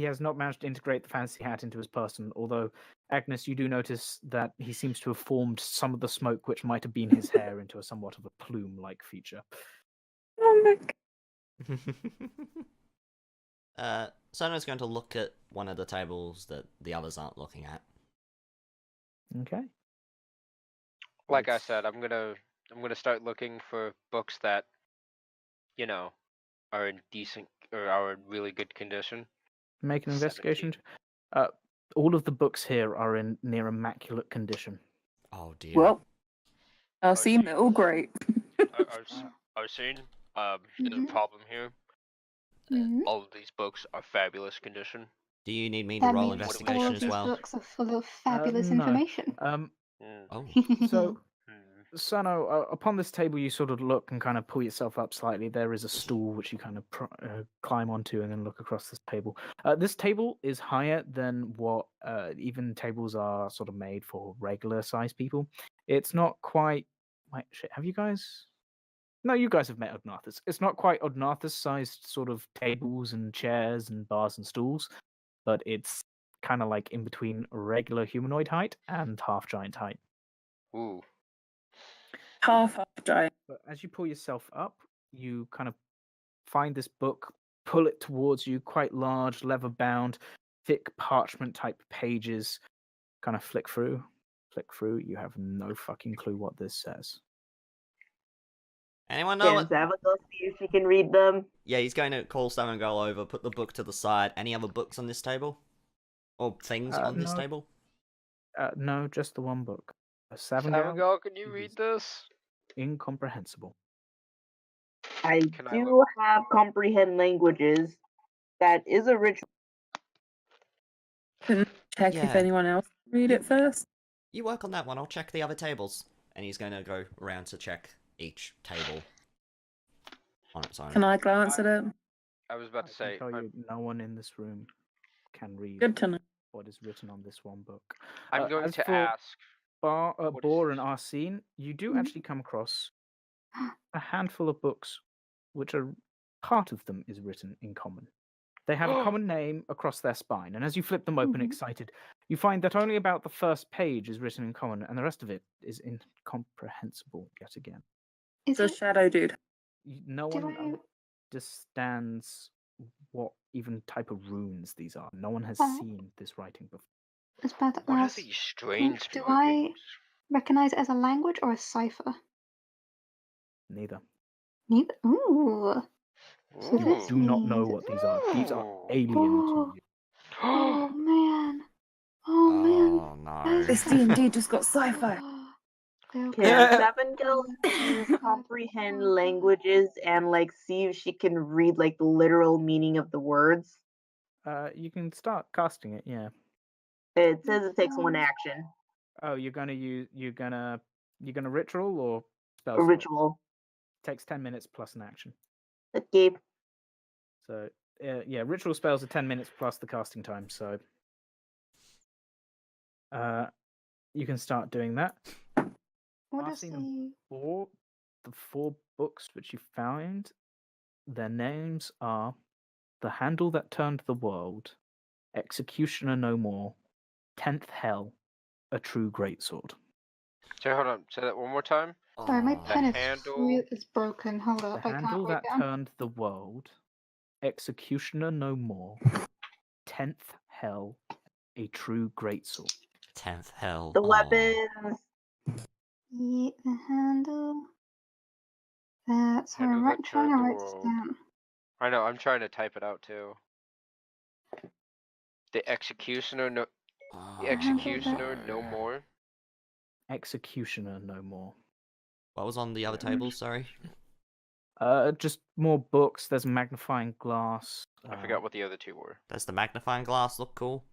has not managed to integrate the fancy hat into his person. Although, Agnes, you do notice that he seems to have formed some of the smoke which might have been his hair into a somewhat of a plume-like feature. Oh my god. Sono's going to look at one of the tables that the others aren't looking at. Okay. Like I It's- said, I'm gonna start looking for books that, you know, are in decent or are in really good condition. Make an investigation. 17. All of the books here are in near immaculate condition. Oh dear. Well, I'll see. see middle great. I've seen. There's a Mhm. problem here. Mhm. All of these books are fabulous condition. Do you need me to That roll means all investigation of as these well? books are full of fabulous no. information. Mm. Oh, So Hmm. Sano, upon this table, you sort of look and kind of pull yourself up slightly. There is a stool which you kind of climb onto and then look across this table. This table is higher than what even tables are sort of made for regular sized people. It's not quite. Wait, shit, have you guys? No, you guys have met Odnathus. It's not quite Odnathus sized sort of tables and chairs and bars and stools, but it's kind of like in between regular humanoid height and half giant height. Ooh. Half giant. But as you pull yourself up, you kind of find this book, pull it towards you, quite large, leather bound, thick parchment type pages, kind of flick through. You have no fucking clue what this says. Anyone know Can what? Zava go see if she can read them? Yeah, he's going to call Sam and go over, put the book to the side. Any other books on this table? Or things on this no. table? No, just the one book. Savagal, can you read is this? incomprehensible. I Can I do have comprehend languages. That is a ritual. Can check if Yeah. anyone else can read it first. You work on that one, I'll check the other tables. And he's going to go around to check each table on its own. Can I glance at it? I was about to I say. can tell you, no one in this room can read Good to know. what is written on this one book. I'm going as to for ask. Bor is and Arsene, you do Mhm. actually come across a handful of books which are part of them is written in common. They have a common name across their spine, and as you flip them open Mhm. excited, you find that only about the first page is written in common, and the rest of it is incomprehensible yet again. Is The it? shadow dude. No Do one I? understands what even type of runes these are. No one has Oh. seen this writing before. I was about to What are ask. these strange do markings? Recognize it as a language or a cipher? Neither. Neither. Ooh. So You this do not know means. what these are. These are Ooh. alien Oh. to you. Oh man. Oh man. Oh no. This D&D just got sci-fi. Okay. Can Savangel use comprehend languages and like see if she can read like the literal meaning of the words? You can start casting it. Yeah. It says it takes one action. Oh, you're gonna ritual or spell A slot? ritual. Takes 10 minutes plus an action. Okay. So yeah, ritual spells are 10 minutes plus the casting time. So you can start doing that. What I've is seen the? the four books which you found. Their names are The Handle That Turned the World, Executioner No More, 10th Hell, A True Greatsword. So hold on. Say that one more time. Sorry, my Oh. pen is handle- is broken. Hold The up, I can't Handle write That down. Turned the World, Executioner No More, 10th Hell, A True Greatsword. 10th hell. The Aw. weapons. Yeah, the handle. That's sorry, Handle I'm that trying to turned the write this world. down. I know. I'm trying to type it out too. The executioner no. Oh, The executioner no more. Executioner No More. What was on the other table? Sorry. Just more books. There's a magnifying glass. I forgot what the other two were. Does the magnifying glass look cool?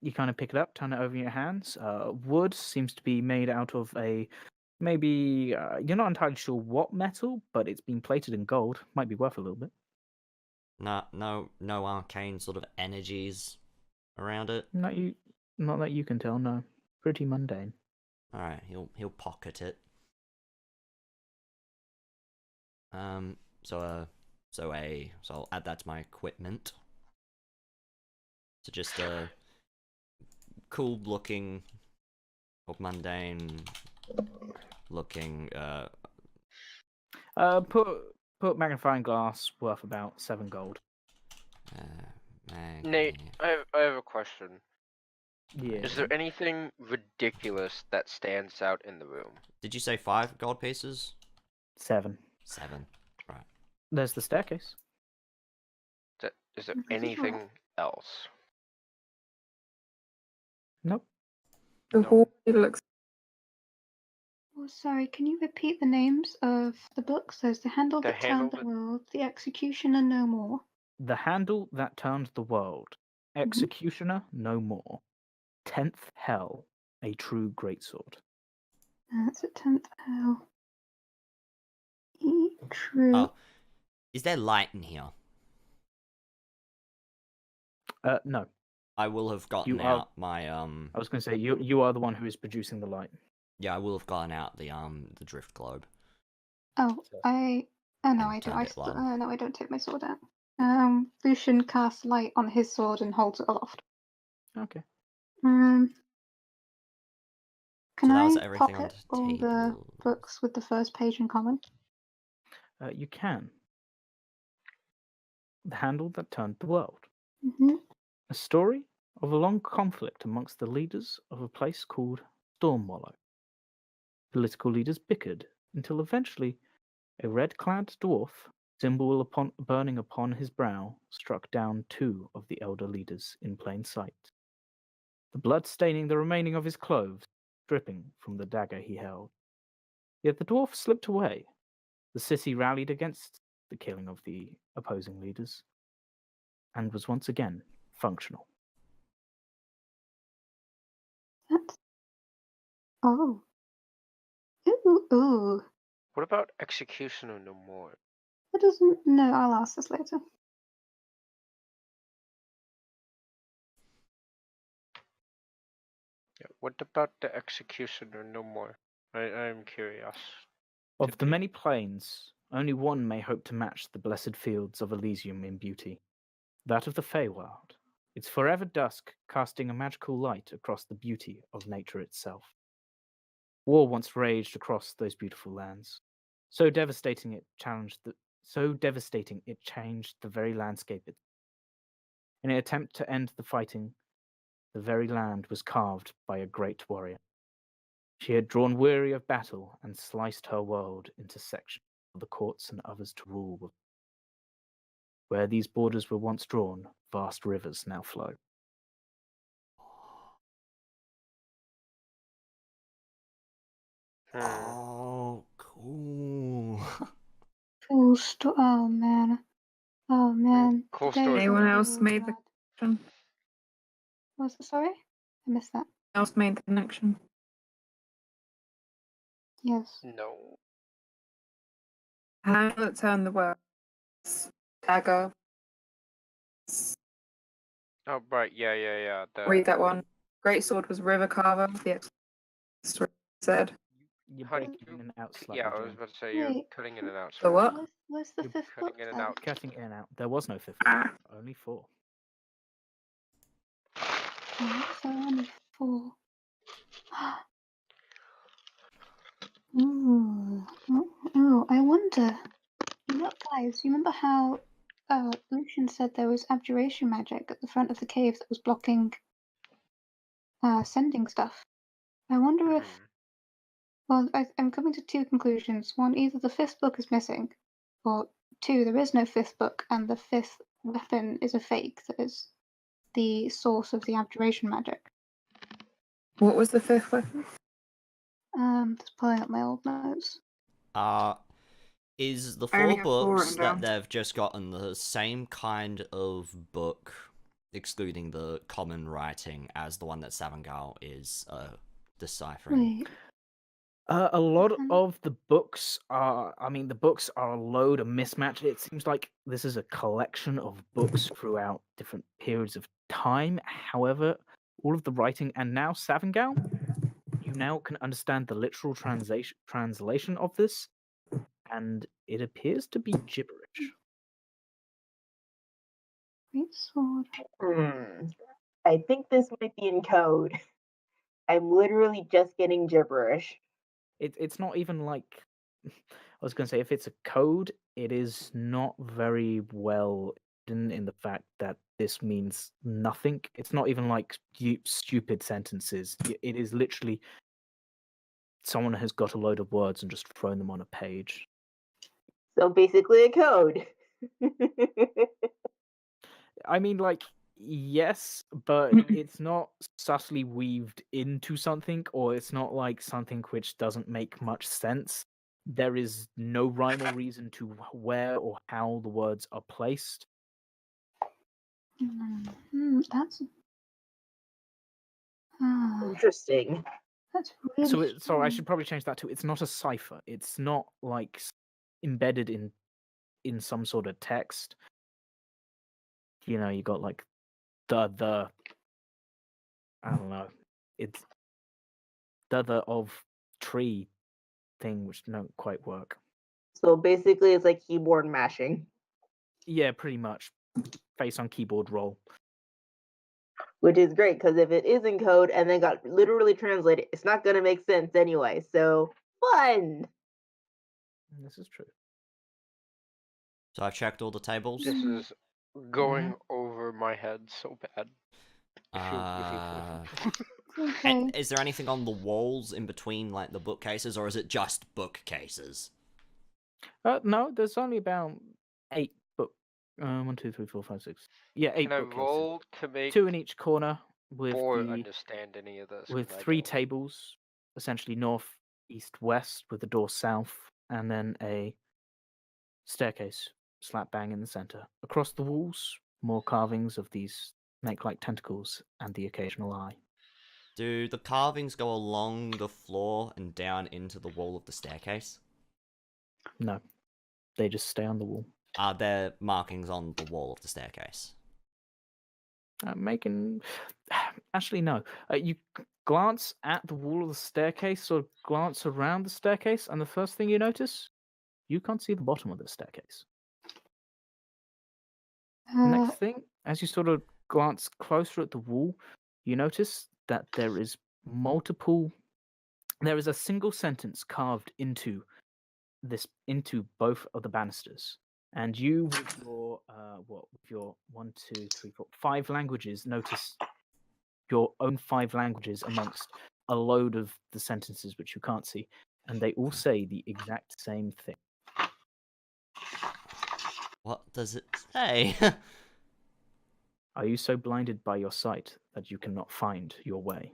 You kind of pick it up, turn it over in your hands. Wood seems to be made out of a maybe you're not entirely sure what metal, but it's been plated in gold. Might be worth a little bit. No arcane sort of energies around it. Not that you can tell. No, pretty mundane. All right, he'll pocket it. So I'll add that to my equipment. So just a cool looking or mundane looking Put magnifying glass worth about 7 gold. Nate, I have a question. Yeah. Is there anything ridiculous that stands out in the room? Did you say 5 gold pieces? 7. 7. Right. There's the staircase. Is there anything else? Nope. The No. hall looks. Oh, sorry, can you repeat the names of the books? There's The Handle The That Handle Turned the That- World, The Executioner No More. The Handle That Turned the World. Executioner No More. 10th Hell, A True Greatsword. That's a 10th L. True. Oh, is there light in here? No. I will have gotten You are- out my I was going to say you are the one who is producing the light. Yeah, I will have gotten out the drift globe. Oh, So- I. Oh no, And I don't. turned it low. No, I don't take my sword out. Lucian casts light on his sword and holds it aloft. Okay. Can So that was I everything on pocket the all the table. books with the first page in common? You can. The handle that turned the world. Mm-hmm. A story of a long conflict amongst the leaders of a place called Stormwallow. Political leaders bickered until eventually a red-clad dwarf, symbol burning upon his brow, struck down 2 of the elder leaders in plain sight. The blood staining the remaining of his clothes, dripping from the dagger he held. Yet the dwarf slipped away. The city rallied against the killing of the opposing leaders, and was once again functional. That's. Oh. Ooh. What about Executioner no more? That doesn't. No, I'll ask this later. Yeah. What about the Executioner no more? I'm curious. Of the many planes, only one may hope to match the blessed fields of Elysium in beauty. That of the Feywild, its forever dusk casting a magical light across the beauty of nature itself. War once raged across those beautiful lands, so devastating it changed the very landscape. In an attempt to end the fighting, the very land was carved by a great warrior. She had drawn weary of battle and sliced her world into sections for the courts and others to rule with. Where these borders were once drawn, vast rivers now flow. Oh, cool. Oh man. Oh man. Cool Today story. is Anyone gonna be else real made the bad. connection? Was it? Sorry? I missed that. Else made the connection. Yes. No. How that turned the world? Dagger. Oh right, yeah. Read that one. Great sword was River Carver. The story said. You're Honey, breaking in and out slightly. Yeah, I was Jen. about to say you're Wait. cutting in and out. The sorry. what? Where's the You're 5th book cutting in and then? out. Cutting in and out. There was no 5th Ah. book, only 4. Oh, so only 4. Ooh. Ooh, I wonder. Guys, you remember how Lucian said there was abjuration magic at the front of the cave that was blocking sending stuff? I wonder if. Mhm. Well, I'm coming to 2 conclusions. One, either the 5th book is missing, or 2, there is no 5th book, and the 5th weapon is a fake that is the source of the abjuration magic. What was the 5th weapon? Just pulling up my old notes. Is the I only 4 have 4 books written that down. they've just gotten the same kind of book, excluding the common writing, as the one that Savangal is deciphering? Wait. A lot Mhm. of the books are, the books are a load of mismatch. It seems like this is a collection of books throughout different periods of time. However, all of the writing, and now Savangal, you now can understand the literal translation of this, and it appears to be gibberish. Great sword. I think this might be in code. I'm literally just getting gibberish. It's not even like, I was going to say, if it's a code, it is not very well hidden in the fact that this means nothing. It's not even like stupid sentences. It is literally someone has got a load of words and just thrown them on a page. So basically a code. I mean, like, yes, but it's not subtly weaved into something, or it's not like something which doesn't make much sense. There is no rhyme or reason to where or how the words are placed. That's. Interesting. That's really So, I strange. should probably change that to it's not a cipher. It's not like embedded in some sort of text. You know, you got like the I don't know. It's the of tree thing, which don't quite work. So basically, it's like keyboard mashing, Yeah, pretty much. Face on keyboard roll. which is great because if it is in code and then got literally translated, it's not going to make sense anyway. So fun. This is true. So I've checked all the tables. This is going over my head so bad. Uh, Okay. and is there anything on the walls in between, like the bookcases, or is it just bookcases? No, there's only about 8 book. 1, 2, 3, 4, 5, 6. Yeah, 8 Can I bookcases. roll to make 2 in each corner with or the understand any of this? with 'Cause I 3 don't. tables, essentially north, east, west, with the door south, and then a staircase slap bang in the center. Across the walls, more carvings of these snake-like tentacles and the occasional eye. Do the carvings go along the floor and down into the wall of the staircase? No, they just stay on the wall. Are there markings on the wall of the staircase? Making actually no. You glance at the wall of the staircase, or glance around the staircase, and the first thing you notice, you can't see the bottom of the staircase. Next thing, as you sort of glance closer at the wall, you notice that there is a single sentence carved into both of the banisters. And you, with your with your 1, 2, 3, 4, 5 languages, notice your own 5 languages amongst a load of the sentences which you can't see, and they all say the exact same thing. What does it say? Are you so blinded by your sight that you cannot find your way?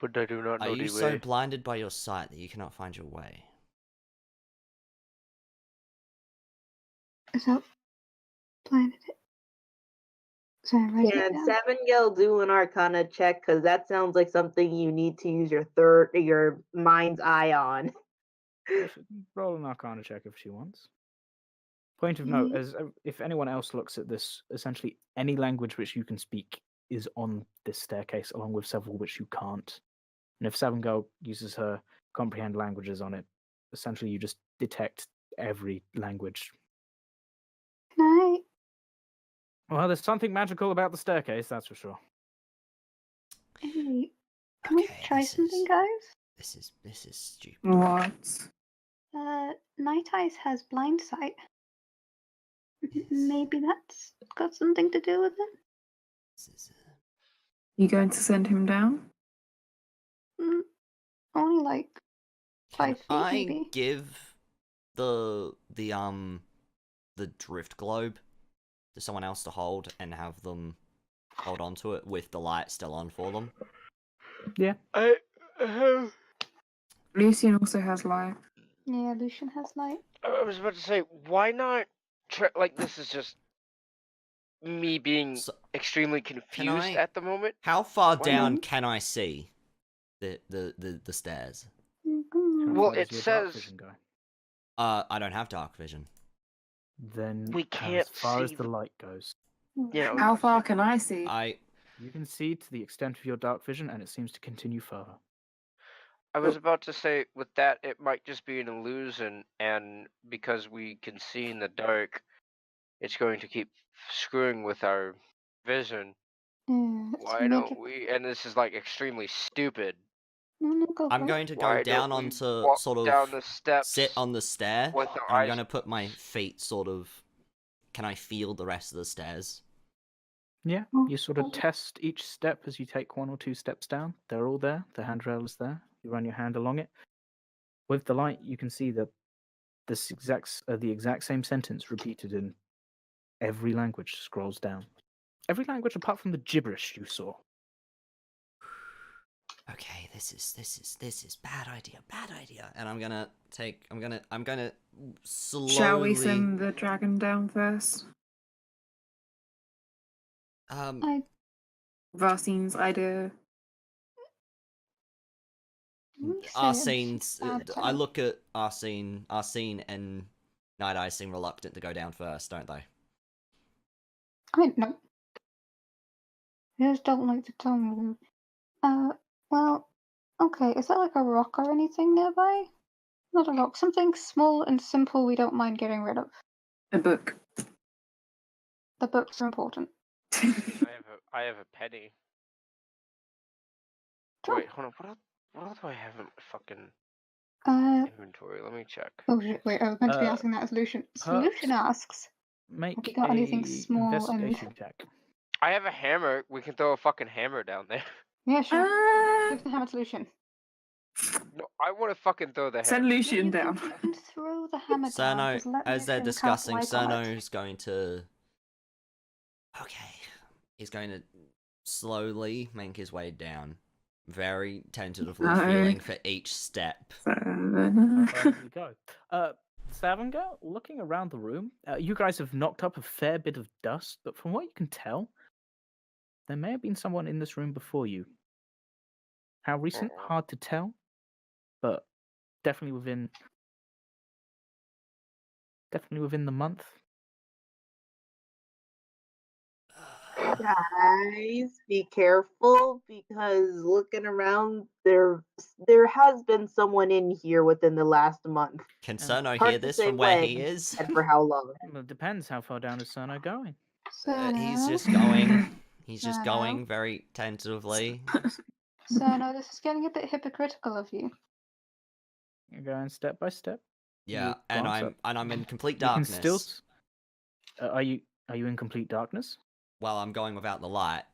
But I do not Are know you the so way. blinded by your sight that you cannot find your way? So, blinded it. Sorry, I'm writing it Can down. Savangel do an Arcana check? Because that sounds like something you need to use your mind's eye on. She can roll an Arcana check if she wants. Point of note, as if anyone else looks at this, essentially any language which you can speak is on this staircase, along with several which you can't. And if Savangel uses her comprehend languages on it, essentially you just detect every language. Can I? Well, there's something magical about the staircase, that's for sure. Hey, can we Okay, try this something, is- guys? This is stupid. What? Night Eyes has blind sight. Yes. Maybe that's got something to do with it. This is, You going to send him down? Only like Can 5 feet, I maybe. give the drift globe to someone else to hold and have them hold on to it with the light still on for them? Yeah. I have. Lucian also has light. Yeah, Lucian has light. I was about to say, why not try? Like, this is just me being So, extremely confused at the moment. how far Why down not? can I see the stairs? How Well, far it does your dark says- vision go? I don't have dark vision. Then We as can't far as see the the- light goes, Yeah. How far can I see? you can see to the extent of your dark vision, and it seems to continue further. I was about to say, with that, it might just be an illusion, and because we can see in the dark, it's going to keep screwing with our vision. Yeah, let's Why make don't it. we? And this is like extremely stupid. No, go I'm for going to go Why down don't we onto walk sort down of the steps sit on the stair, with our and I'm eyes going to put my closed? feet sort of. Can I feel the rest of the stairs? Yeah, Oh, you sort of oh. test each step as you take 1 or 2 steps down. They're all there. The handrail is there. You run your hand along it. With the light, you can see that the exact same sentence repeated in every language scrolls down. Every language apart from the gibberish you saw. Okay, this is bad idea. And I'm gonna slowly. Shall we send the dragon down first? Um, I Varsine's idea. You say it, Arsene's. she's bad I too. look at Arsene. Arsene and Night Eye seem reluctant to go down first, don't they? I no. I just don't like to tell them. Well, okay. Is there like a rock or anything nearby? Not a rock. Something small and simple we don't mind getting rid of. A book. The books are important. I have a penny. Sure. Wait, hold on. What else do I have in my fucking inventory? Let me check. Oh shit, wait, I was meant to be Uh, asking that as Lucian. So perhaps Lucian asks, Make have you got anything a small and... investigation check. I have a hammer. We can throw a fucking hammer down there. Yeah, sure. Ah, Give the hammer to Lucian. No, I want to fucking throw the send hammer. Lucian You down. can throw the hammer down. Cerno, Just let as they're Lucian discussing, cast light on it. Cerno's going to. Okay. He's going to slowly make his way down. Very tentatively No. feeling for each step. There we go. Savanger, looking around the room, you guys have knocked up a fair bit of dust, but from what you can tell, there may have been someone in this room before you. How recent? Hard to tell, but definitely within the month. Guys, be careful because looking around, there has been someone in here within the last month. Can Oh. Cerno Hard hear to this say from where when he is? and for how long. Well, it depends how far down is Cerno going. He's Cerno? just going. He's just Cerno? going very tentatively. Cerno, this is getting a bit hypocritical of you. You're going step by step. Yeah, You and glance up. I'm in complete You can darkness. still. Are you in complete darkness? Well, I'm going without the light.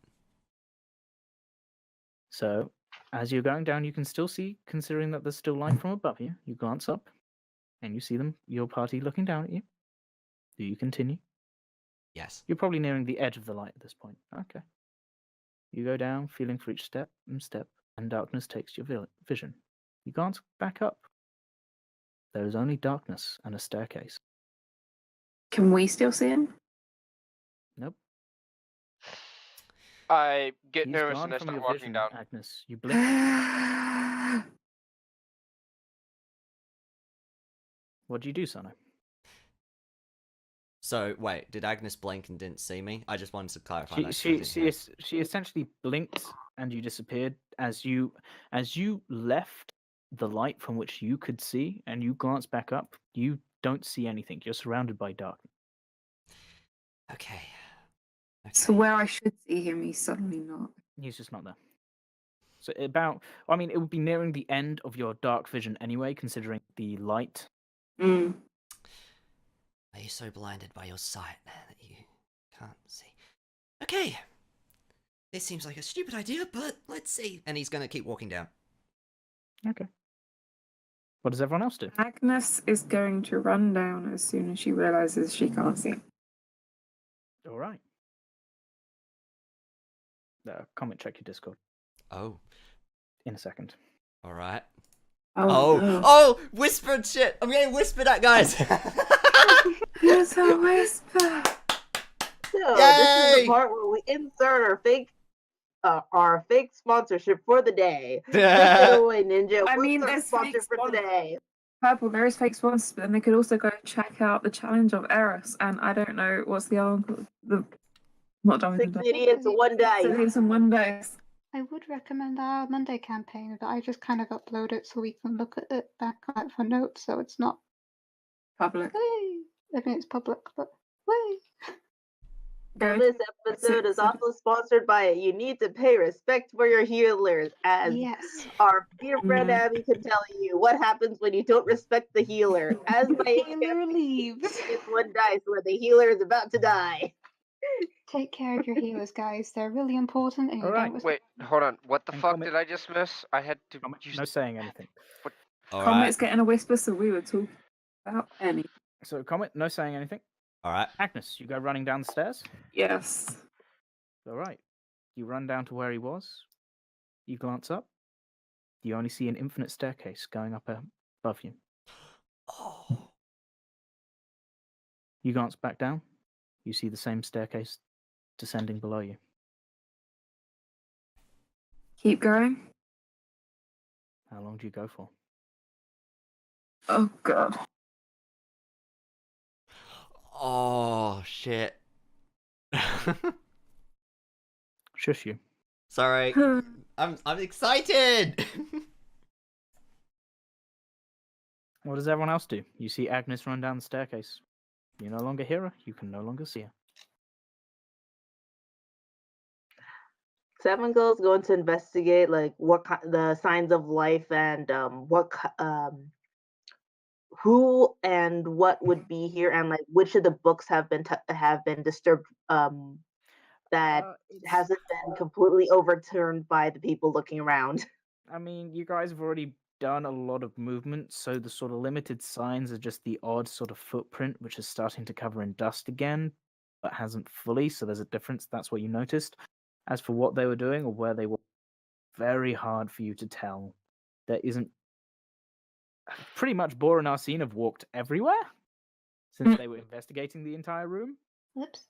So, as you're going down, you can still see, considering that there's still light from above you. You glance up, and you see them, your party, looking down at you. Do you continue? Yes. You're probably nearing the edge of the light at this point. Okay. You go down, feeling for each step, and darkness takes your vision. You glance back up. There is only darkness and a staircase. Can we still see him? Nope. I get He's nervous gone and I from start your walking vision, down. Agnes. You blink. What do you do, Sono? So wait, did Agnes blink and didn't see me? I just wanted to clarify that. She essentially blinked and you disappeared as you left the light from which you could see, and you glance back up. You don't see anything. You're surrounded by darkness. Okay. So where I should see him, he's suddenly not. He's just not there. So it would be nearing the end of your dark vision anyway, considering the light. Mm. Are you so blinded by your sight that you can't see? Okay. This seems like a stupid idea, but let's see. And he's gonna keep walking down. Okay. What does everyone else do? Agnes is going to run down as soon as she realizes she can't see him. All right. Comet, check your Discord Oh. in a second. All right. Oh, no. Oh! Whispered shit! I'm getting whispered at, guys! There's a whisper. So this is Yay! the part where we insert our fake sponsorship for the day. Take it away, Ninja. I What's mean, our there's sponsor fake for sponsor- today? Purple, there is fake sponsors, but then they could also go check out the challenge of Eros, and I don't know what's the other one called. Not Dummies and 6 Dummies. idiots, one dice. So here's some one days. I would recommend our Monday campaign, but I just kind of upload it so we can look at it back on it for notes, so it's not. Public. Hey! I mean, it's public, but wait. And this episode is also sponsored by You Need to Pay Respect for Your Healers, as Yes. our dear friend Abby can tell you what happens when you don't respect the healer. As The my healer leaves. it's one dice where the healer is about to die. Take care of your healers, guys. They're really important, and you Alright. don't respect Wait, hold on. What the And fuck Comet- did I just miss? I had to Comet, use. no saying anything. All right. Comet's getting a whisper, so we were talking about any. So, Comet, no saying anything. All right. Agnes, you go running down the stairs. Yes. All right. You run down to where he was. You glance up. You only see an infinite staircase going up above you. Oh. You glance back down. You see the same staircase descending below you. Keep going. How long do you go for? Oh god. Oh shit. Shush you. Sorry. I'm excited. What does everyone else do? You see Agnes run down the staircase. You no longer hear her. You can no longer see her. Seven Girl's going to investigate like the signs of life and who and what would be here and like which of the books have been disturbed that hasn't been completely overturned by the people looking around. I mean, you guys have already done a lot of movement, so the sort of limited signs are just the odd sort of footprint, which is starting to cover in dust again, but hasn't fully, so there's a difference. That's what you noticed. As for what they were doing or where they were, very hard for you to tell. There isn't... Pretty much Bor and Arsene have walked everywhere since they were investigating the entire room. Whoops.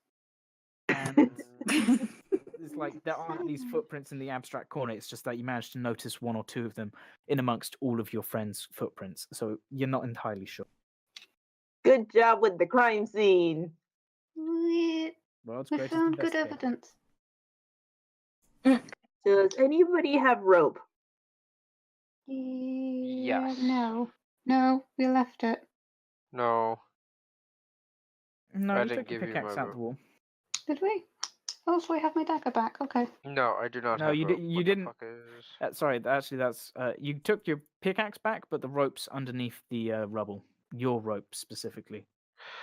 And it's like there aren't these footprints in the abstract corner. It's just that you managed to notice one or two of them in amongst all of your friends' footprints. So you're not entirely sure. Good job with the crime scene. World's We greatest found good investigator. evidence. Does anybody have rope? Yeah, Yes. no, we left it. No. No, I you didn't took your give you pickaxe my out the rope. wall. Did we? Oh, so I have my dagger back. Okay. No, I do not No, have you rope. you What didn't- The fuck is... Sorry, actually, that's you took your pickaxe back, but the rope's underneath the rubble. Your rope specifically.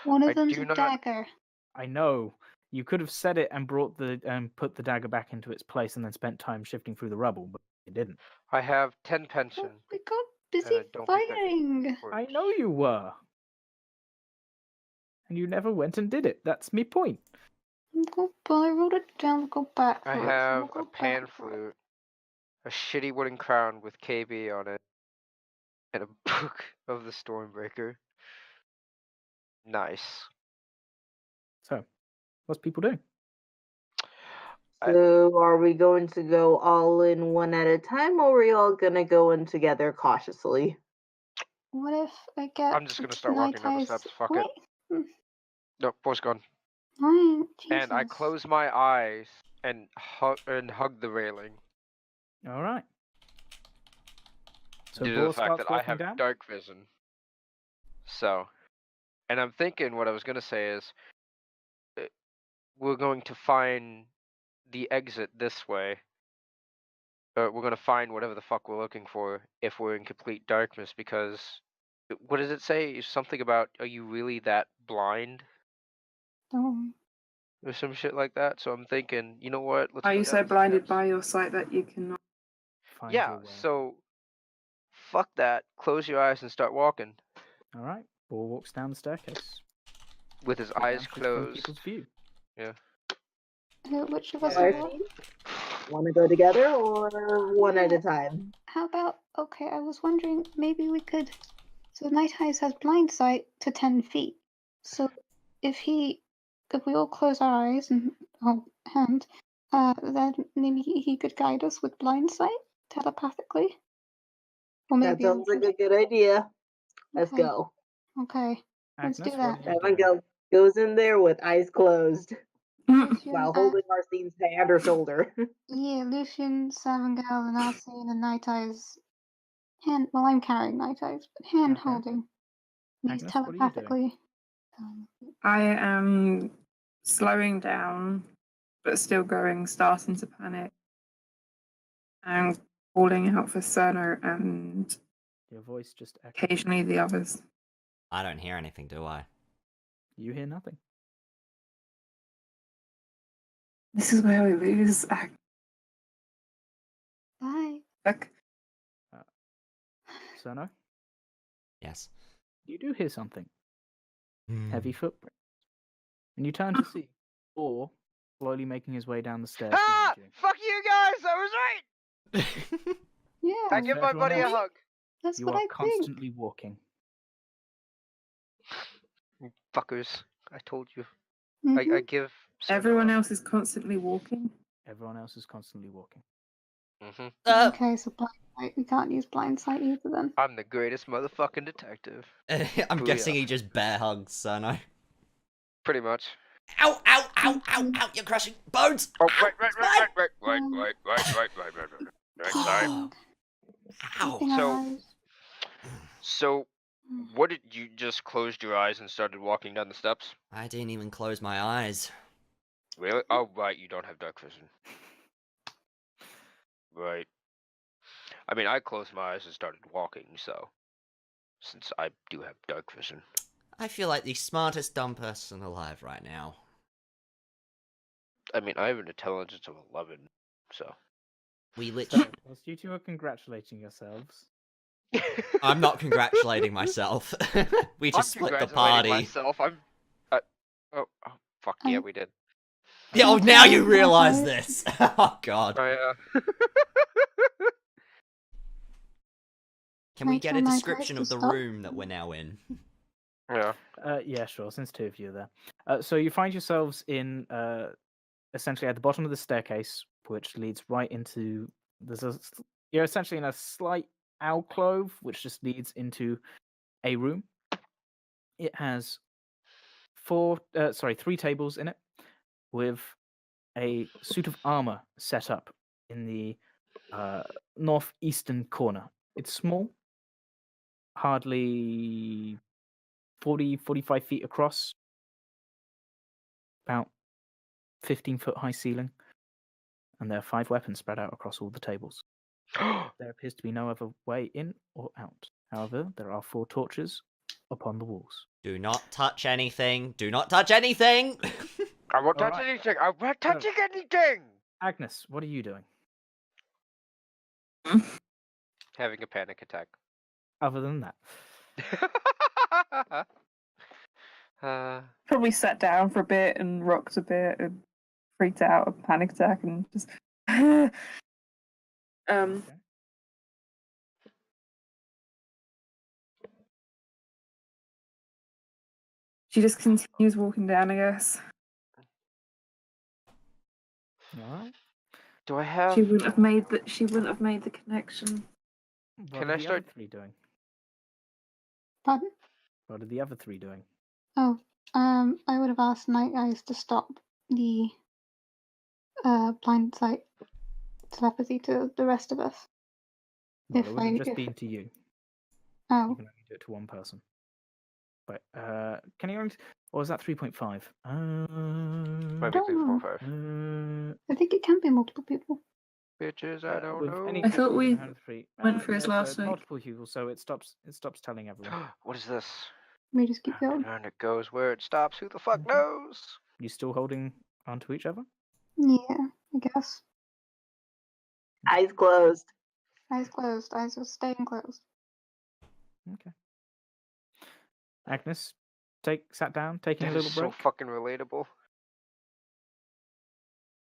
One I of them's do a not- dagger. I know. You could have set it and brought the put the dagger back into its place, and then spent time shifting through the rubble, but you didn't. I have 10 Oh, pension. we got busy I don't think that fighting. I know you were, and you never went and did it. That's me point. I wrote it down. We'll go back I for it. have We'll a go pan back for it. flute, a shitty wooden crown with KB on it, and a book of the Stormbreaker. Nice. So, what's people doing? So are we going to go all in one at a time, or are we all gonna go in together cautiously? What if I get I'm just gonna start walking down the Night steps. Eyes? Fuck it. Wait. Nope, boy's gone. Fine. And I Jesus. close my eyes and hug the railing All right. So due to Bor the fact starts that I walking have down. dark vision. So, and I'm thinking what I was gonna say is, we're going to find the exit this way. We're gonna find whatever the fuck we're looking for if we're in complete darkness, because what does it say? Something about, are you really that blind Oh. or some shit like that? So I'm thinking, you know what? Let's Are go you down so the blinded steps. by your sight that you cannot? Find Yeah. your way. So, fuck that. Close your eyes and start walking All right. Bor walks down the staircase. with his eyes vanishes from closed. people's view. Which of us Yeah. are Alright. what? Want to go together or one at a time? How about, okay, I was wondering, maybe we could, so Night Eyes has blind sight to 10 feet. So if we all close our eyes and hold hand, then maybe he could guide us with blind sight telepathically. Or That maybe sounds like a good idea. Let's Okay. go. Okay. Let's do Agnes, that. what are you Evan doing? goes in there with eyes closed Lucian, while holding Arsene's hand or shoulder. yeah, Lucian, Savangal, and Arsene and Night Eyes. Well, I'm carrying Night Eyes, but hand Okay. holding these Agnes, what are you doing? telepathically. I am slowing down, but still going, starting to panic, and calling out for Cerno and Your voice just echoes. occasionally the others. I don't hear anything, do I? You hear nothing. This is where we lose. Bye. Fuck. Sono, Yes. you do hear something. Hmm. Heavy footprints. And you turn to see Bor slowly making his way down the stairs. Ah! behind you. Fuck you guys! I was right! Yeah, I As give for my everyone buddy a else, hug. that's You what are I think. constantly walking. Fuckers. I told you. Mhm. I give Cerno Everyone a- else is constantly walking. Everyone else is constantly walking. Mhm. Uh, Okay, so Right, we can't use blind sight either then. I'm the greatest motherfucking detective. I'm Booyah. guessing he just bear hugs Sano. Pretty much. Ow, ow, ow, ow, ow, you're crushing bones! Oh, Ow, right. Sorry. Ow. Keeping our So- eyes. So, Mm. what did you just closed your eyes and started walking down the steps? I didn't even close my eyes. Really? Oh, right, you don't have dark vision. Right. I mean, I closed my eyes and started walking, so. Since I do have dark vision. I feel like the smartest dumb person alive right now. I mean, I have an intelligence of 11, so. We So, literally. whilst you two are congratulating yourselves, I'm not congratulating myself. We just I'm split the congratulating party. myself. I'm. Oh, fuck yeah, we did. Yeah, oh, now you realize this. Oh god. Oh Can we Make get your a night description lights of to the stop. room that we're now in? yeah. Yeah. yeah, sure. Since two of you are there, so you find yourselves in essentially at the bottom of the staircase, which leads right into. You're essentially in a slight alcove, which just leads into a room. It has three tables in it, with a suit of armor set up in the northeastern corner. It's small, hardly 45 feet across, about 15-foot high ceiling, and there are 5 weapons spread out across all the tables. There appears to be no other way in or out. However, there are 4 torches upon the walls. Do not touch anything. Do not touch anything! I won't touch Alright. anything. I'm not touching anything. Agnes, what are you doing? Having a panic attack. Other than that, Probably sat down for a bit and rocked a bit and freaked out, a panic attack, and just. okay. She just continues walking down, I guess. All right. Do I have? She wouldn't have made the. She wouldn't have made the connection. What Can are I the start- other 3 doing? Pardon? What are the other 3 doing? Oh, I would have asked Night Eyes to stop the blind sight telepathy to the rest of us. Well, If it would have I- just if- been to you. You Oh, can only do it to one person. But can you? Or is that 3.5? Might be don't know. 3.5. I think it can be multiple people. Bitches, I don't with know. any I thought people, you we can have 3. went for his yeah, last it's week. multiple people, so it stops. It stops telling everyone. What is this? We just keep going. And it goes where it stops. Who the fuck Okay. knows? You still holding onto each other? Yeah, I guess. Eyes closed. Eyes closed. Eyes are staying closed. Okay. Agnes, sat down, taking That a is little so break. fucking relatable.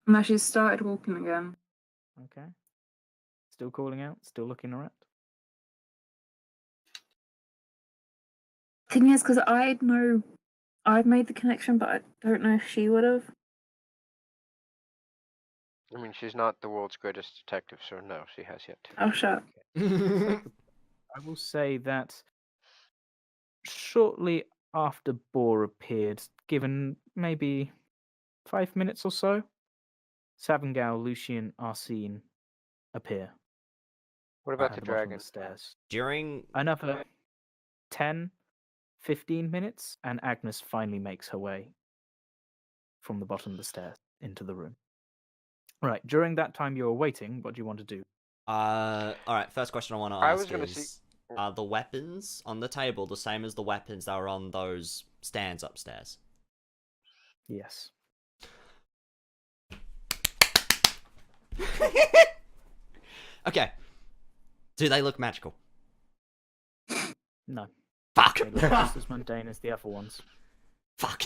Now she's started walking again. Okay. Still calling out. Still looking around. Thing is, because I'd made the connection, but I don't know if she would have. I mean, she's not the world's greatest detective, so no, she has yet to. Oh, shut. I will say that shortly after Boar appeared, given maybe 5 minutes or so, Savangal, Lucian, Arsene appear. What about at the the bottom of dragon? the stairs. During Another 10, 15 minutes, and Agnes finally makes her way from the bottom of the stairs into the room. Right, during that time you're waiting, what do you want to do? alright, first question I want to I ask was gonna is, see- are the weapons on the table the same as the weapons that are on those stands upstairs? Yes. Okay. Do they look magical? No. Fuck! They look just as mundane as the other ones. Fuck.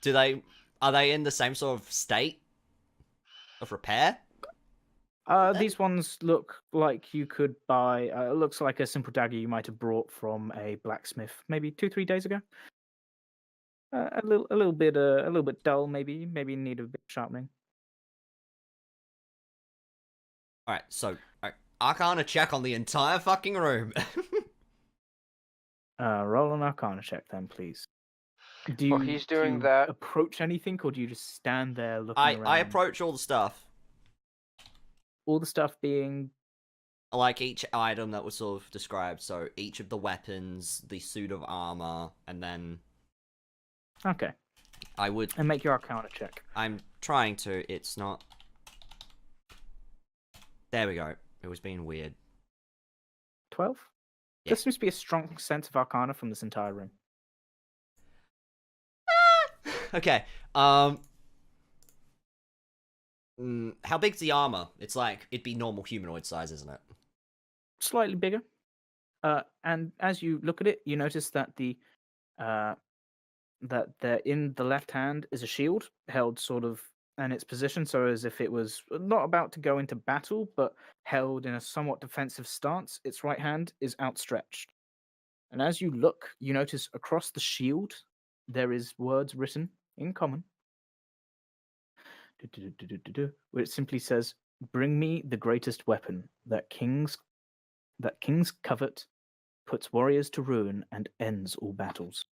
Are they in the same sort of state of repair? These ones look like you could buy. It looks like a simple dagger you might have brought from a blacksmith maybe 2-3 days ago. A little bit dull, maybe in need of a bit of sharpening. Alright, so Arcana check on the entire fucking room. Roll an Arcana check then, please. Do While you, he's do doing you that- approach anything, or do you just stand there looking around? I approach all the stuff. All the stuff being... Like each item that was sort of described. So each of the weapons, the suit of armor, and then Okay. I would... And make your Arcana check. I'm trying to. It's not... There we go. It was being weird. 12? Yeah. There seems to be a strong sense of Arcana from this entire room. Okay. How big's the armor? It's like, it'd be normal humanoid size, isn't it? Slightly bigger. And as you look at it, you notice that in the left hand is a shield held sort of in its position, so as if it was not about to go into battle, but held in a somewhat defensive stance. Its right hand is outstretched. And as you look, you notice across the shield there is words written in common, where it simply says, "Bring me the greatest weapon that kings covet, puts warriors to ruin, and ends all battles."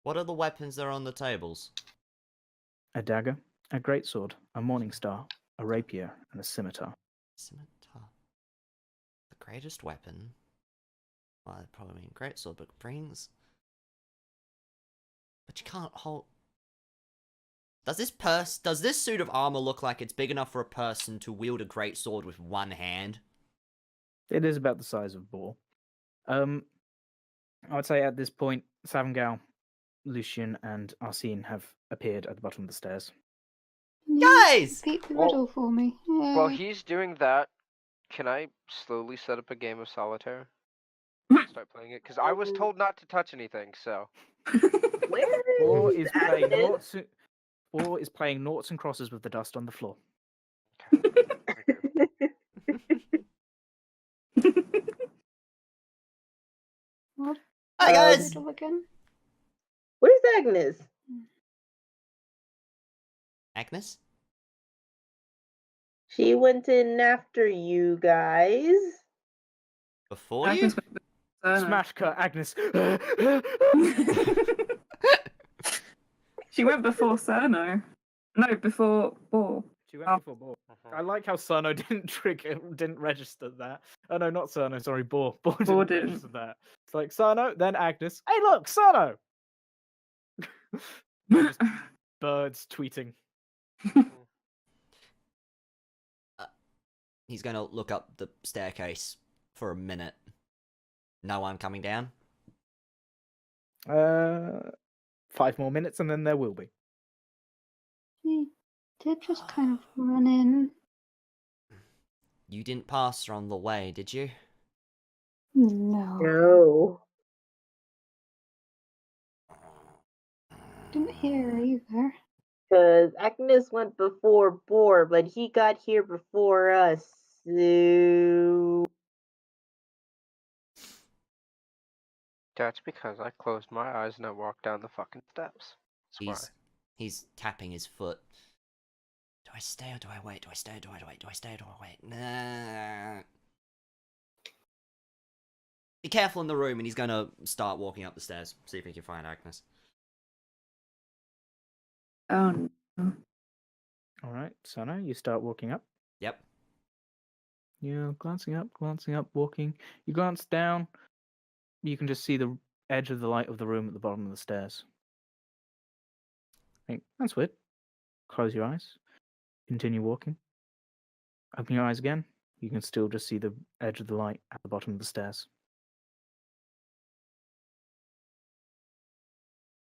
What are the weapons that are on the tables? A dagger, a greatsword, a morning star, a rapier, and a scimitar. Scimitar. The greatest weapon. Well, that'd probably mean greatsword, but brings. But you can't hold. Does this suit of armor look like it's big enough for a person to wield a greatsword with one hand? It is about the size of Boar. I would say at this point, Savangal, Lucian, and Arsene have appeared at the bottom of the stairs. Guys! Repeat the Well- riddle for me. While he's doing that, can I slowly set up a game of solitaire? Start playing it? Because I was told not to touch anything, so. Where Boar is is playing Agnes? noughts. Boar is playing noughts and crosses with the dust on the floor. What? Hi guys! Riddle again? Where's Agnes? Agnes? She went in after you guys. Before you? Agnes went before Cerno. Smash cut, Agnes. She went before Cerno. No, before Boar. She went Oh. before Boar. I like how Cerno didn't register that. Oh no, not Cerno. Sorry, Boar. Boar Boar didn't didn't. register that. It's like Cerno, then Agnes. Hey, look, Cerno. Just birds tweeting. He's gonna look up the staircase for a minute. No one coming down? 5 more minutes, and then there will be. He did just kind of run in. You didn't pass her on the way, did you? No. No. Didn't hear either. Because Agnes went before Boar, but he got here before us. So... That's because I closed my eyes and I walked down the fucking steps. That's why. He's tapping his foot. Do I stay or do I wait? Do I stay or do I wait? Do I stay or do I wait? Nah. Be careful in the room, and he's gonna start walking up the stairs. See if he can find Agnes. Oh no. All right, Cerno, you start walking up. Yep. You're glancing up, walking. You glance down. You can just see the edge of the light of the room at the bottom of the stairs. Think, that's weird. Close your eyes. Continue walking. Open your eyes again. You can still just see the edge of the light at the bottom of the stairs.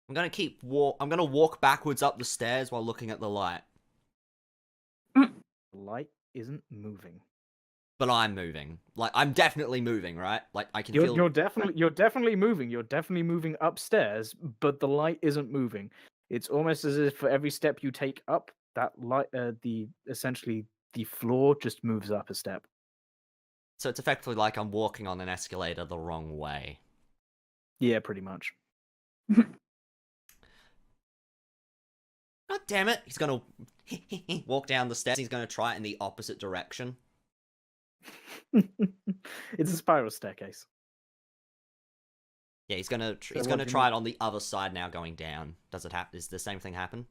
I'm gonna walk backwards up the stairs while looking at the light. The light isn't moving. But I'm moving. Like, I'm definitely moving, right? Like, I can feel... You're definitely moving. You're definitely moving upstairs, but the light isn't moving. It's almost as if for every step you take up, that light, essentially the floor just moves up a step. So it's effectively like I'm walking on an escalator the wrong way. Yeah, pretty much. God damn it. He's gonna walk down the stairs. He's gonna try it in the opposite direction. It's a spiral staircase. Yeah, he's gonna So he's what gonna do you try mean? it on the other side now, going down. Does it happen? Is the same thing happen?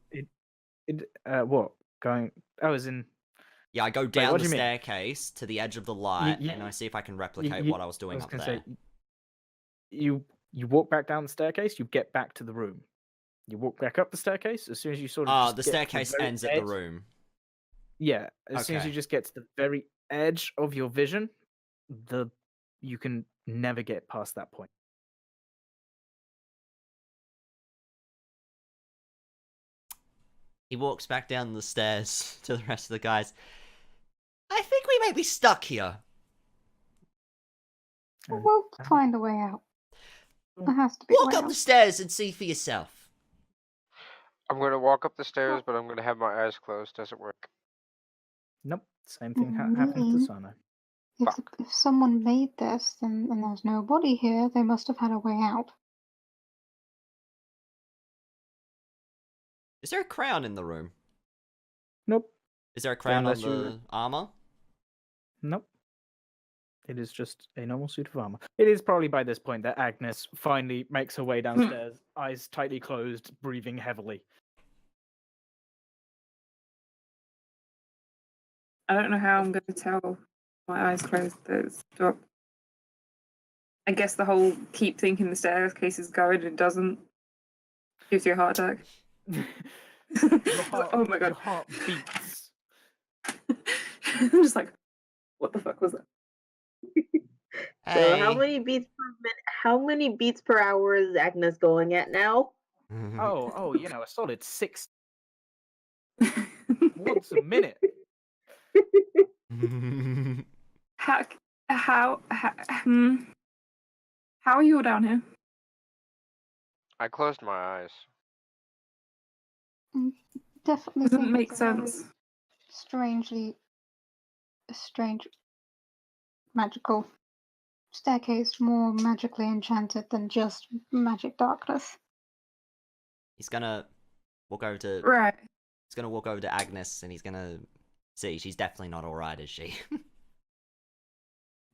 What? Going? Oh, as in. Yeah, I go down what the do you mean? staircase to the edge of the light, you- and I see if I can replicate you- what I was doing I was up gonna there. say, you walk back down the staircase, you get back to the room. You walk back up the staircase, as soon as you sort of. just The get to staircase very ends at the edge- room. Yeah, as soon as you Okay. just get to the very edge of your vision, you can never get past that point. He walks back down the stairs to the rest of the guys. I think we may be stuck here. We'll find a way out. There has to be Walk a way up out. the stairs and see for yourself. I'm gonna walk up the stairs, but I'm gonna have my eyes closed. Does it work? Nope, same thing happened to Mm. Sano. If someone made this and there's nobody here, they must have had a way out. Is there a crown in the room? Nope, Is there a crown on unless you- the armor? nope. It is just a normal suit of armor. It is probably by this point that Agnes finally makes her way downstairs, eyes tightly closed, breathing heavily. I don't know how I'm going to tell my eyes closed that it's dropped. I guess the whole keep thinking the staircase is going and it doesn't gives you a heart attack. Oh my god. Your heart beats. I'm just like, what the fuck was that? So how Hey. many beats per minute? How many beats per hour is Agnes going at now? Oh, a solid 6 once a minute. How are you all down here? I closed my eyes. Definitely Doesn't think make it's a very sense. strange magical staircase, more magically enchanted than just magic darkness. He's gonna walk over to Right. He's gonna walk over to Agnes and he's gonna see she's definitely not alright, is she?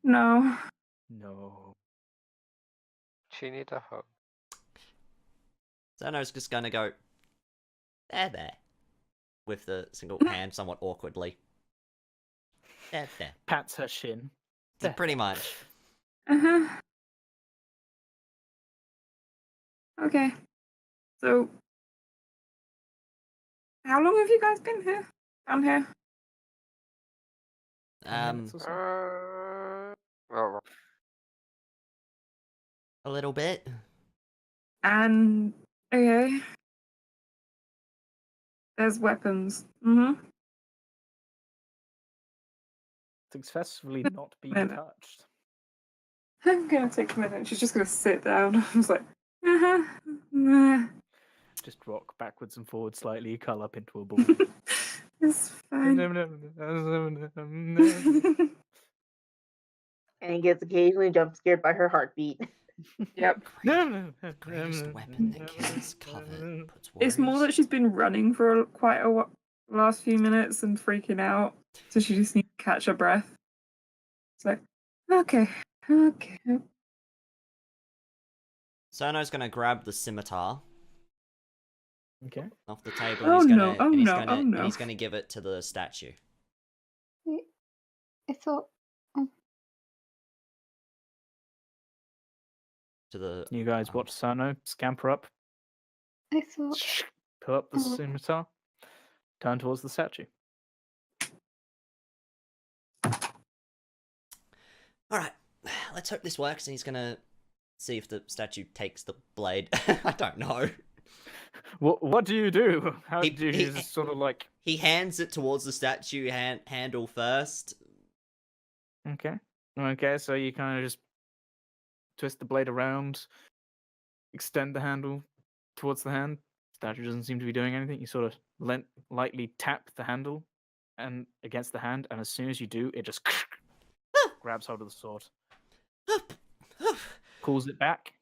No. No. She needs a hug. Zeno's just gonna go there. With the single hand somewhat awkwardly. There. Pats her shin. There. Pretty much. Uh-huh. Okay. So how long have you guys been here? Down here? 10 minutes or so. Well, A little bit. And okay. There's weapons. Mm-hmm. Successfully not being Minute. touched. I'm gonna take a minute. She's just gonna sit down. I was like, nah. Just rock backwards and forwards slightly, curl up into a ball. It's fine. And gets occasionally jump scared by her heartbeat. Yep. Greatest weapon that kills cover. Puts It's more that worries. she's been running for quite a last few minutes and freaking out, so she just needs to catch her breath. It's like, okay. Sono's gonna grab the scimitar Okay. off the table Oh, and no, oh, no, oh, and no. he's gonna give it to the statue. I thought To the You guys watch Sano scamper up, pull up the Oh. scimitar, turn towards the statue. Alright, let's hope this works and he's gonna see if the statue takes the blade. I don't know. What do you do? How He- do you he- just sort of like? He hands it towards the statue handle first. Okay, so you kind of just twist the blade around, extend the handle towards the hand. Statue doesn't seem to be doing anything. You sort of lightly tap the handle and against the hand, and as soon as you do, it just grabs hold of the sword, pulls it back.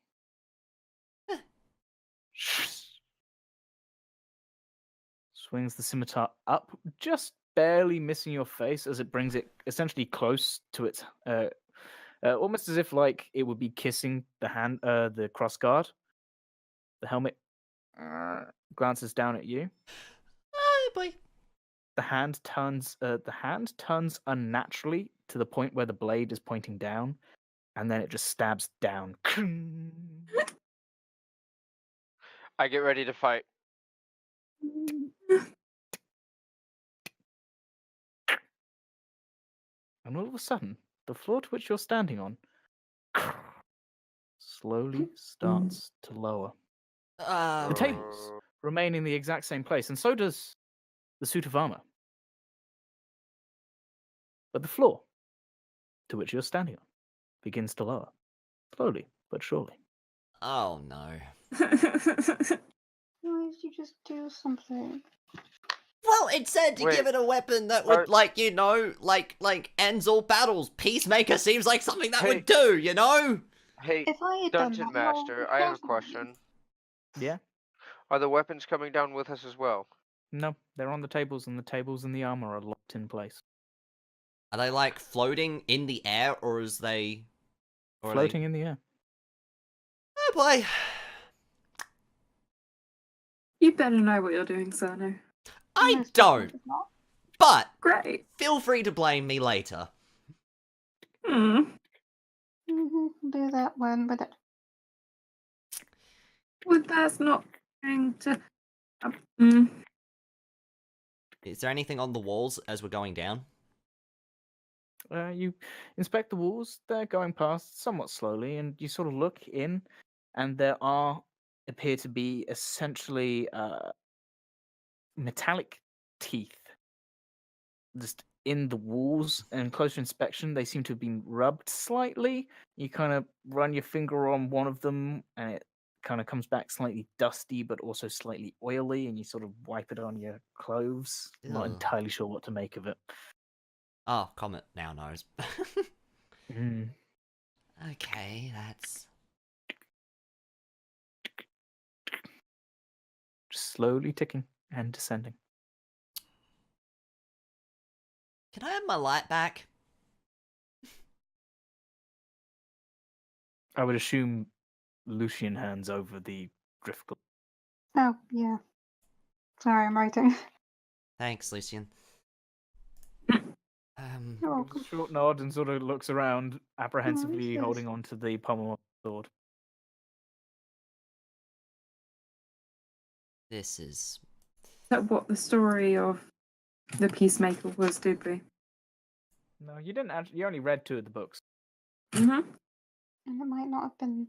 swings the scimitar up, just barely missing your face as it brings it essentially close to its, almost as if like it would be kissing the hand, the crossguard. The helmet glances down at you. Oh boy. The hand turns unnaturally to the point where the blade is pointing down, and then it just stabs down. I get ready to fight. And all of a sudden, the floor to which you're standing on slowly starts to lower. The tables remain in the exact same place, and so does the suit of armor. But the floor to which you're standing on begins to lower, slowly but surely. Oh no. Why did you just do something? Well, it said to Wait, give it a weapon that would, are- like, you know, like ends all battles. Peacemaker seems like something that Hey. would do, you know? Hey, If I had done Dungeon that, how Master, would I have a that be? question. Yeah? Are the weapons coming down with us as well? No, they're on the tables, and the tables and the armor are locked in place. Are they, like, floating in the air, or is they... Or are Floating they... in the air. Oh boy. You better know what you're doing, Sano. I Most don't, definitely not. but Great. feel free to blame me later. Hmm. Do that when, but Well, that's not going to. Mm. Is there anything on the walls as we're going down? You inspect the walls, they're going past somewhat slowly, and you sort of look in, and there appear to be essentially metallic teeth just in the walls, and closer inspection, they seem to have been rubbed slightly. You kind of run your finger on one of them, and it kind of comes back slightly dusty, but also slightly oily, and you sort of wipe it on your clothes. Not Ew. entirely sure what to make of it. Oh, Comet now knows. Mm. Okay, that's... Just slowly ticking and descending. Can I have my light back? I would assume Lucian hands over the drift glove. oh yeah. Sorry, I'm writing. Thanks, Lucian. You're welcome. Short nod and sort of looks around, apprehensively yes. holding on to the pommel of the sword. This is... Is that what the story of the Peacemaker was, did we? No, you didn't actually. You only read 2 of the books. Mm-hmm. And it might not have been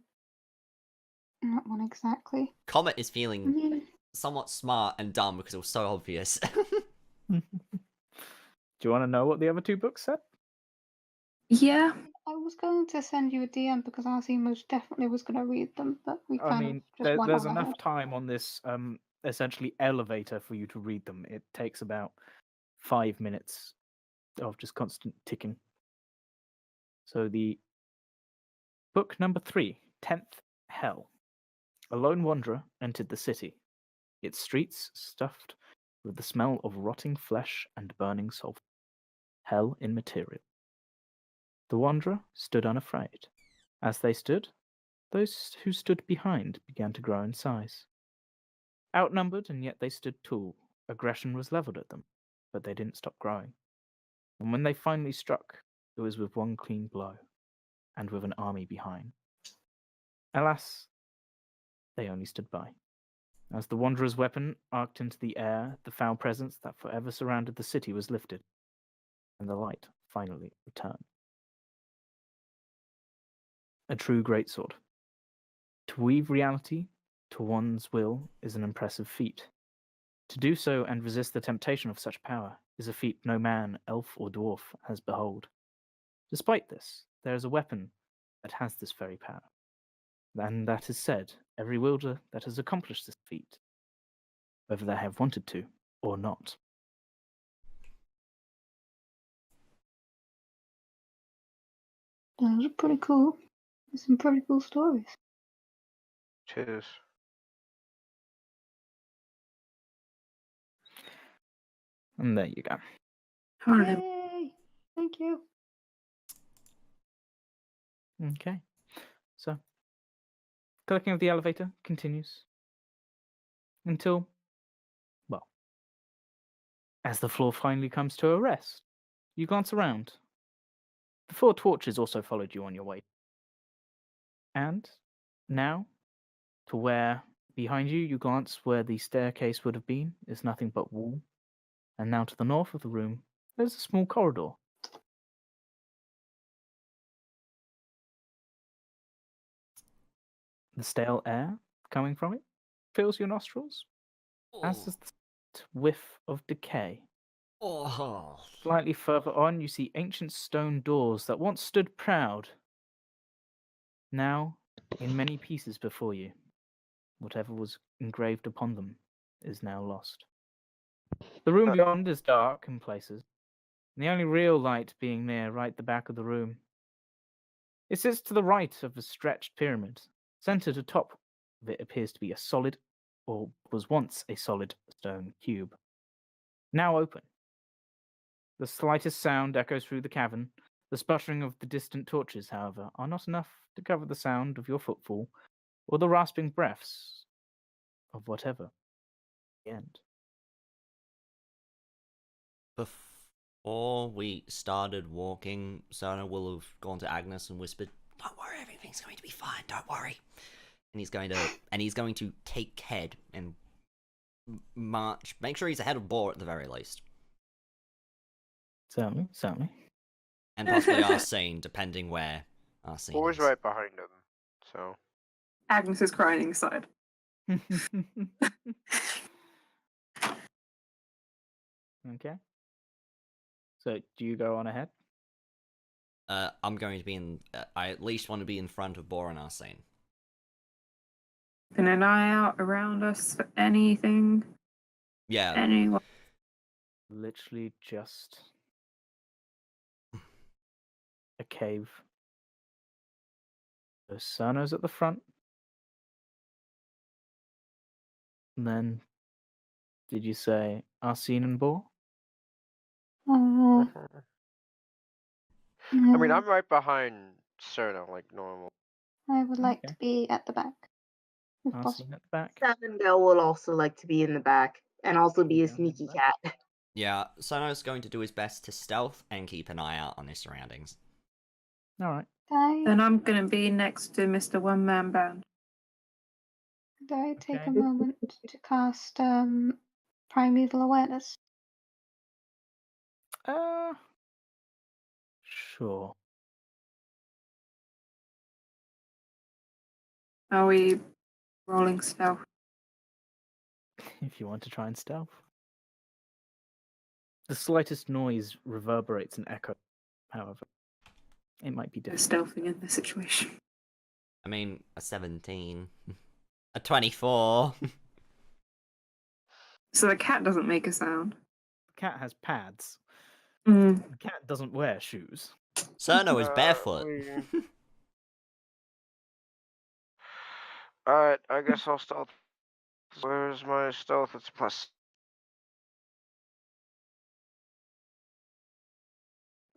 that one exactly. Comet is feeling Mm, somewhat smart and dumb because it was so obvious. Do you want to know what the other 2 books said? Yeah. I was going to send you a DM because Arsie most definitely was going to read them, but we I kind mean, of just went there's on enough ahead. time on this essentially elevator for you to read them. It takes about 5 minutes of just constant ticking. So the book number 3, 10th Hell. A lone wanderer entered the city, its streets stuffed with the smell of rotting flesh and burning sulphur. Hell in material. The wanderer stood unafraid. As they stood, those who stood behind began to grow in size. Outnumbered, and yet they stood tall. Aggression was leveled at them, but they didn't stop growing. And when they finally struck, it was with one clean blow, and with an army behind. Alas, they only stood by. As the wanderer's weapon arced into the air, the foul presence that forever surrounded the city was lifted, and the light finally returned. A true greatsword. To weave reality to one's will is an impressive feat. To do so and resist the temptation of such power is a feat no man, elf, or dwarf has behold. Despite this, there is a weapon that has this very power, and that is said every wielder that has accomplished this feat, whether they have wanted to or not. Those are pretty cool. There's some pretty cool stories. Cheers. And there you go. Alright. Yay! Thank you. Okay. So, clicking of the elevator continues until, well, as the floor finally comes to a rest, you glance around. The 4 torches also followed you on your way. And now, to where behind you, you glance where the staircase would have been, is nothing but wall. And now to the north of the room, there's a small corridor. The stale air coming from it fills your nostrils, as does the whiff of decay. Oh. Slightly further on, you see ancient stone doors that once stood proud, now in many pieces before you. Whatever was engraved upon them is now lost. The room beyond is dark in places, and the only real light being near right at the back of the room. It sits to the right of a stretched pyramid. Centered atop of it appears to be a solid, or was once a solid, stone cube. Now open. The slightest sound echoes through the cavern. The sputtering of the distant torches, however, are not enough to cover the sound of your footfall or the rasping breaths of whatever. The end. Before we started walking, Sona will have gone to Agnes and whispered, "Don't worry, everything's going to be fine. Don't worry." And he's going to take Head and march. Make sure he's ahead of Boar at the very least, Certainly. and possibly Arsene, depending where Arsene Always is. right behind him. So Agnes is crying inside. Okay. So, do you go on ahead? I'm going to be in. I at least want to be in front of Boar and Arsene. Keeping an eye out around us for anything. Yeah. Anyone. Literally just a cave. The Cerno's at the front. And then, did you say Arsene and Boar? Uh, I mean, no, I'm right behind Cerna, like normal. I would like Okay. to be at the back, if possible. Arsene at the back. Savengel will also like to be in the back and also be a Savengel in the sneaky back. cat. Yeah, Sono's going to do his best to stealth and keep an eye out on his surroundings. Alright. Then I'm going to be next to Mr. One Man Band. Could I take Okay. a moment to cast Primeval Awareness? Sure. Are we rolling stealth? If you want to try and stealth. The slightest noise reverberates and echoes, however. It might be No difficult. stealthing in this situation. I mean, a 17. A 24. So the cat doesn't make a sound. The cat has pads. Mm. The cat doesn't wear shoes. Cerno is barefoot. Alright, I guess I'll stealth. Where's my stealth? It's plus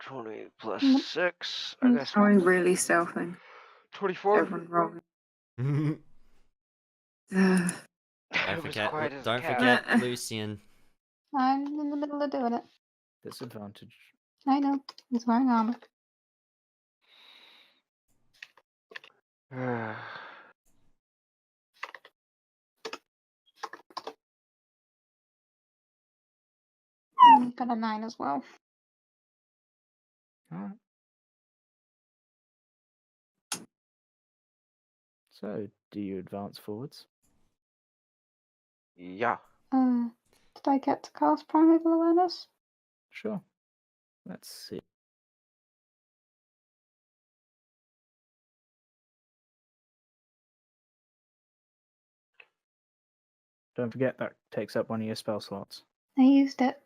20 plus 6. I guess Are we really stealthing? 24. Everyone rolling. don't Ugh. It was quiet as a don't cat. forget Lucian. I'm in the middle of doing it. Disadvantage. I know. He's wearing armor. He's got a 9 as well. Alright. So, do you advance forwards? Yeah. Did I get to cast Primeval Awareness? Sure. Let's see. Don't forget that takes up one of your spell slots. I used it.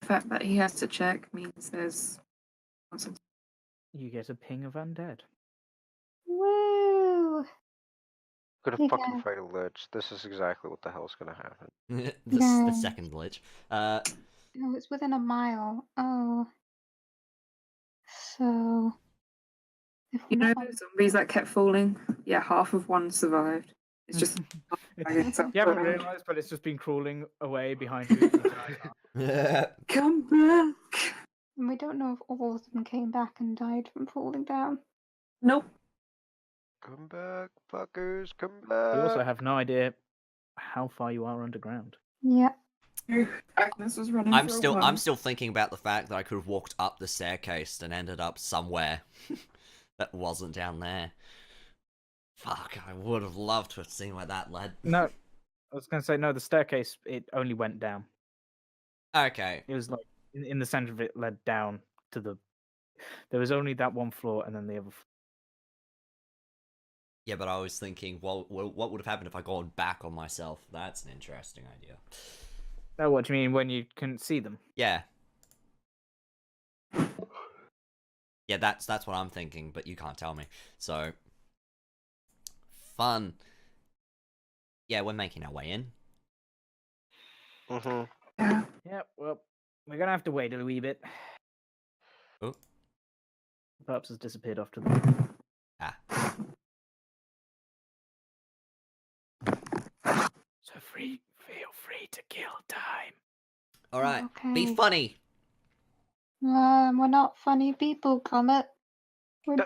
The fact that he has to check means there's You get a ping of undead. Woo! Gonna You fucking guys- fight a lich. This is exactly what the hell's gonna happen. the Guys. second glitch. No, it's within a mile. Oh. So. If You we're know not those zombies that kept falling? Yeah, half of one survived. It's just dragging itself You haven't around. realised, but it's just been crawling away behind you. the entire time. Come back. and we don't know if all of them came back and died from falling down. Nope. Come back, fuckers, come back. You also have no idea how far you are underground. Yeah. Agnes was running. I'm for a still while. I'm still thinking about the fact that I could have walked up the staircase and ended up somewhere that wasn't down there. Fuck, I would have loved to have seen where that led. No, I was going to say, no, the staircase, it only went down. Okay. It was like, in the center of it led down to the... There was only that one floor and then the other floor. Yeah, but I was thinking, well, what would have happened if I gone back on myself? That's an interesting idea. Oh, what do you mean when you couldn't see them? Yeah. Yeah, that's what I'm thinking, but you can't tell me. So, fun. Yeah, we're making our way in. Mm-hmm. Yeah. Yeah, well, we're going to have to wait a wee bit. Oh. Perhaps has disappeared off to the... Ah. So feel free to kill time. All right, be Okay. funny. We're not funny people, Comet. We're The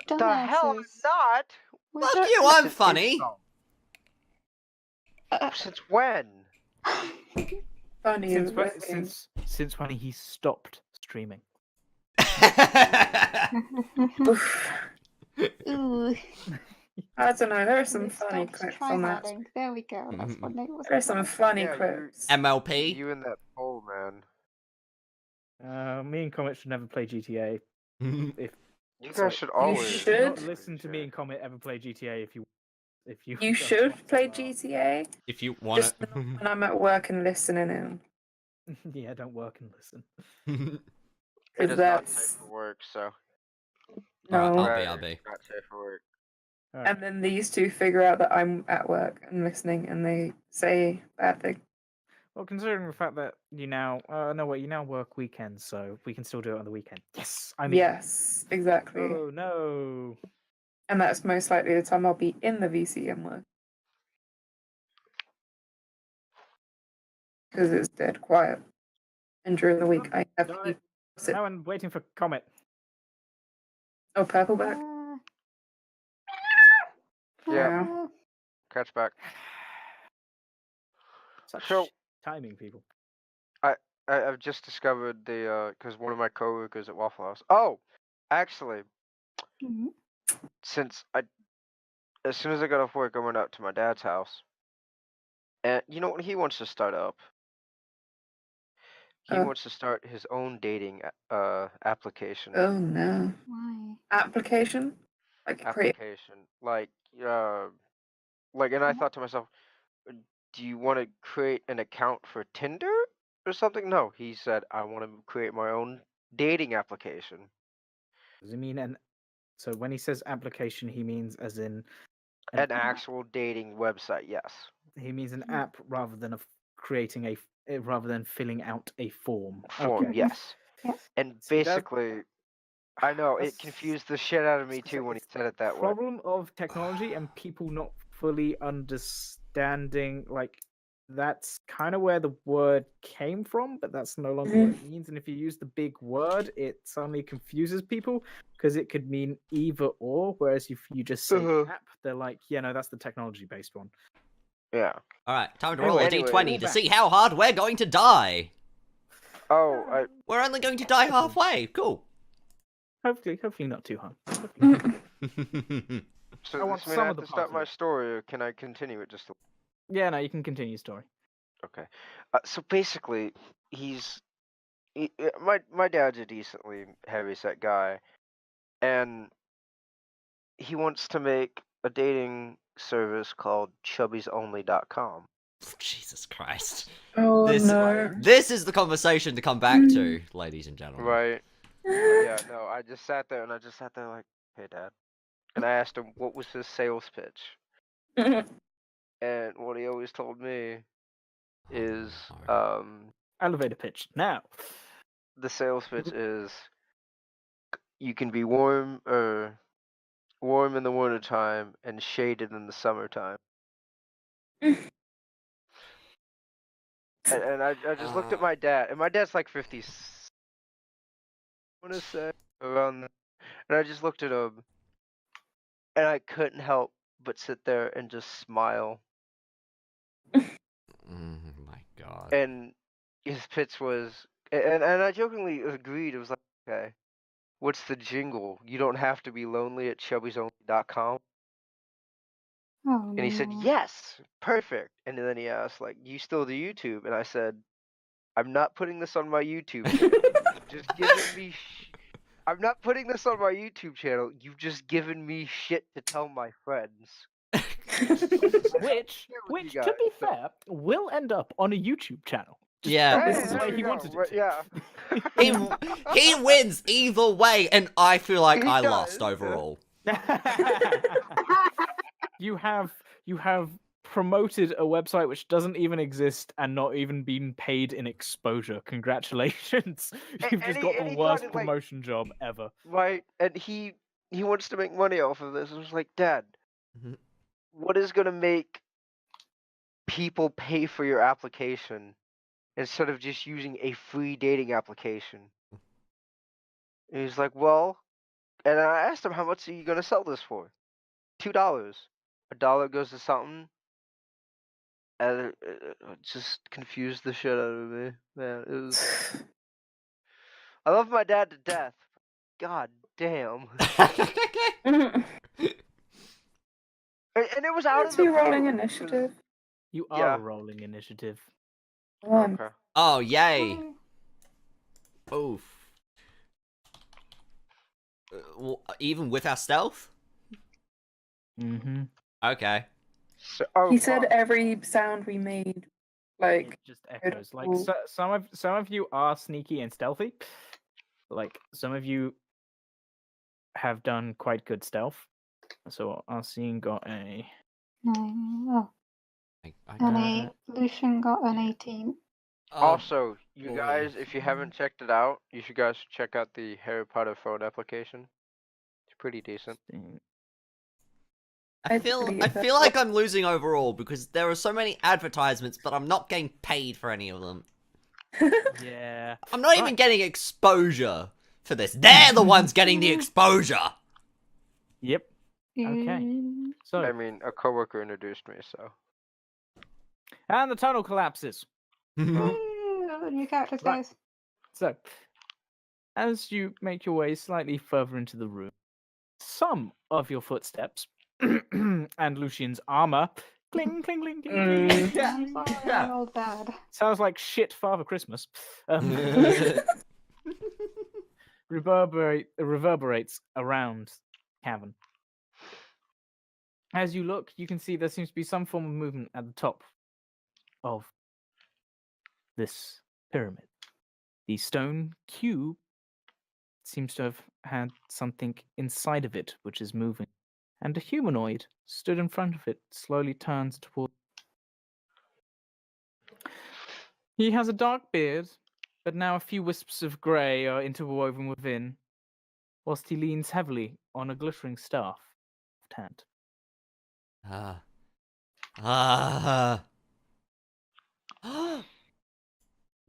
hell I'm dumbasses. not? We're Fuck du- you, I'm Listen, funny. Since when? Funny. Since is when, working. since when he stopped streaming. Oof. Ooh. I don't know. There are some It funny stops clips on that. tryharding. There we go. That's what Nate was There are some about. funny Yeah, clips. MLP. You and that pole, man. Me and Comet should never play GTA. If You Sorry. guys should You always. should. not listen to me and Comet ever play GTA if you You don't should want play to, GTA. If you want Just when I'm at work and listening in. yeah, don't work and listen. to. It is not safe That's for work, so. no. Alright, I'll be. Not safe for work. Alright. And then these two figure out that I'm at work and listening, and they say bad things. Well, considering the fact that you now, you now work weekends, so we can still do it on the weekend. Yes, I mean, Yes, exactly. Oh no! And that's most likely the time I'll be in the VCM work. Because it's dead quiet. And during the week, I have No, people sit. No, I'm waiting for Comet. Oh, purple back. Yeah. Uh, Catch back. Such So- timing, people. I've just discovered because one of my coworkers at Waffle House. Oh, actually, mhm. as soon as I got off work, I went out to my dad's house, and you know what he wants to start up? He Oh. wants to start his own dating application. Oh no. Why? Application? Like create. Application, and I Mhm. thought to myself, do you want to create an account for Tinder or something? No, he said I want to create my own dating application. Does he mean an? So when he says application, he means as in An actual dating website, yes. he means an app rather than creating rather than filling out a form. Form, Okay. yes. Yes. And See, that- basically, I know it that's- confused the shit out of me too when he said it that way. Problem of technology and people not fully understanding, like, that's kind of where the word came from, but that's no longer what it means. And if you use the big word, it suddenly confuses people because it could mean either or. Whereas if you just say Uh-huh. app, they're like, yeah, no, that's the technology based one. Yeah. Alright, time to roll a Anyway, d20 all to back. see how hard we're going to die. Oh, We're only going to die halfway. Cool. Hopefully not too hard. so I want this mean some I of have the to start parts of my it. story, or can I continue it just a Yeah, no, you can continue your story. Okay. So basically, my dad's a decently heavyset guy, and he wants to make a dating service called chubbiesonly.com. Jesus Christ. Oh This- no. This is the conversation to come back to, ladies and gentlemen. Right. Yeah, no, I just sat there like, hey, Dad. And I asked him, what was his sales pitch? and what he always told me is Elevator pitch now. the sales pitch is you can be warm in the wintertime and shaded in the summertime. And I just looked at my dad, and my dad's like 50. I want to say around that. And I just looked at him, and I couldn't help but sit there and just smile. My God. And his pitch was, and I jokingly agreed. It was like, okay, what's the jingle? You don't have to be lonely at chubbiesonly.com. Oh, And he said, no. yes, perfect. And then he asked, like, you still do YouTube? And I said, I'm not putting this on my YouTube channel. You've just given me I'm not putting this on my YouTube channel. You've just given me shit to tell my friends. Which, you to guys, be so- fair, will end up on a YouTube channel. Just Yeah. this Hey, is there where we he go. wanted it Right, to. yeah. He wins either way, and I feel like He I does, lost yeah. overall. you have promoted a website which doesn't even exist and not even been paid in exposure. Congratulations. You've just got and the he worst thought it, like, promotion job ever. right, and he wants to make money off of this. I was like, Dad, Mhm. what is gonna make people pay for your application instead of just using a free dating application? And he's like, well, and I asked him, how much are you gonna sell this for? $2. $1 goes to something, and it just confused the shit out of me. Man, it was. I love my dad to death. God damn. And it was out Let's of the be rolling blue, 'cause- initiative. You are Yeah. a rolling initiative. One. Okay. Oh, yay. Oof. Even with our stealth? Mm-hmm. Okay. So, oh, He said fuck. every sound we made, like, It just echoes. Like Ooh. some of you are sneaky and stealthy. Like some of you have done quite good stealth. So Arsene got a 9. Oh, I and got Lucian got an 18. Also, you boy. guys, if you haven't checked it out, you should guys check out the Harry Potter phone application. It's pretty decent. I I'd feel believe that. like I'm losing overall because there are so many advertisements, but I'm not getting paid for any of them. Yeah. I'm not even getting exposure for this. They're the ones getting the exposure. Yep. Okay. Mm, So I mean, a coworker introduced me, so. and the tunnel collapses. New characters, Right. guys. So as you make your way slightly further into the room, some of your footsteps and Lucian's armor cling, cling, cling, cling, cling, cling, I'm sorry, my old dad. sounds like shit Father Christmas. Reverberates around the cavern. As you look, you can see there seems to be some form of movement at the top of this pyramid. The stone cube seems to have had something inside of it which is moving, and a humanoid stood in front of it, slowly turns toward. He has a dark beard, but now a few wisps of grey are interwoven within, whilst he leans heavily on a glittering staff left hand.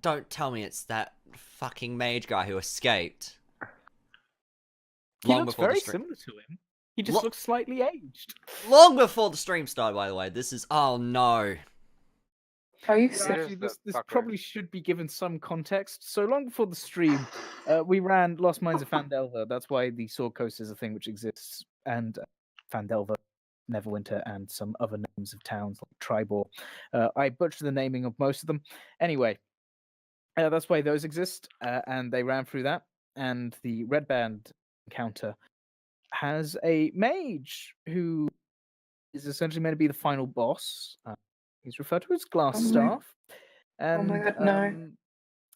Don't tell me it's that fucking mage guy who escaped. He looks very similar to him. He just looks slightly aged. Long before the stream started, by the way. This is... Oh, no. Are you Yeah, serious? Actually, this fucker. probably should be given some context. So long before the stream, we ran Lost Mines of Phandelver. That's why the Sword Coast is a thing which exists. And Phandelver, Neverwinter, and some other names of towns like Tribor. I butchered the naming of most of them. Anyway, that's why those exist. And they ran through that. And the Red Band encounter has a mage who is essentially meant to be the final boss. He's referred to as Glass Oh my- Staff. And my God, no.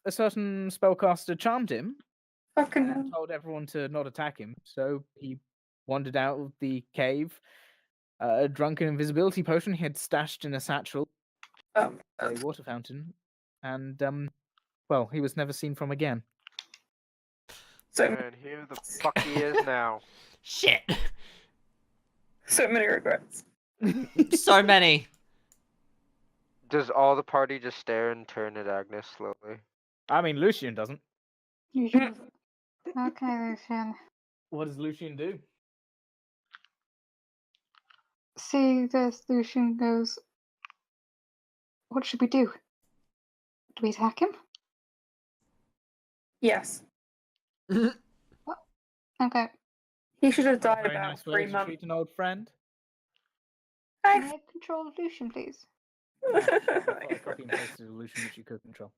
a certain spellcaster charmed him Fucking and hell. told everyone to not attack him. So he wandered out of the cave, A drunken invisibility potion he had stashed in a satchel, a Oh, water fountain, and well, he was never seen from again. so And here the fuck he is now. Shit. so many regrets. So many. Does all the party just stare and turn at Agnes slowly? I mean, Lucian doesn't. Lucian. Okay, Lucian. What does Lucian do? See this, Lucian goes, what should we do? Do we attack him? Yes. Okay. He should have died Very about nice way 3 to months. treat an old friend. Can I have control of Lucian, please? I thought I copy and pasted a Lucian which you could control.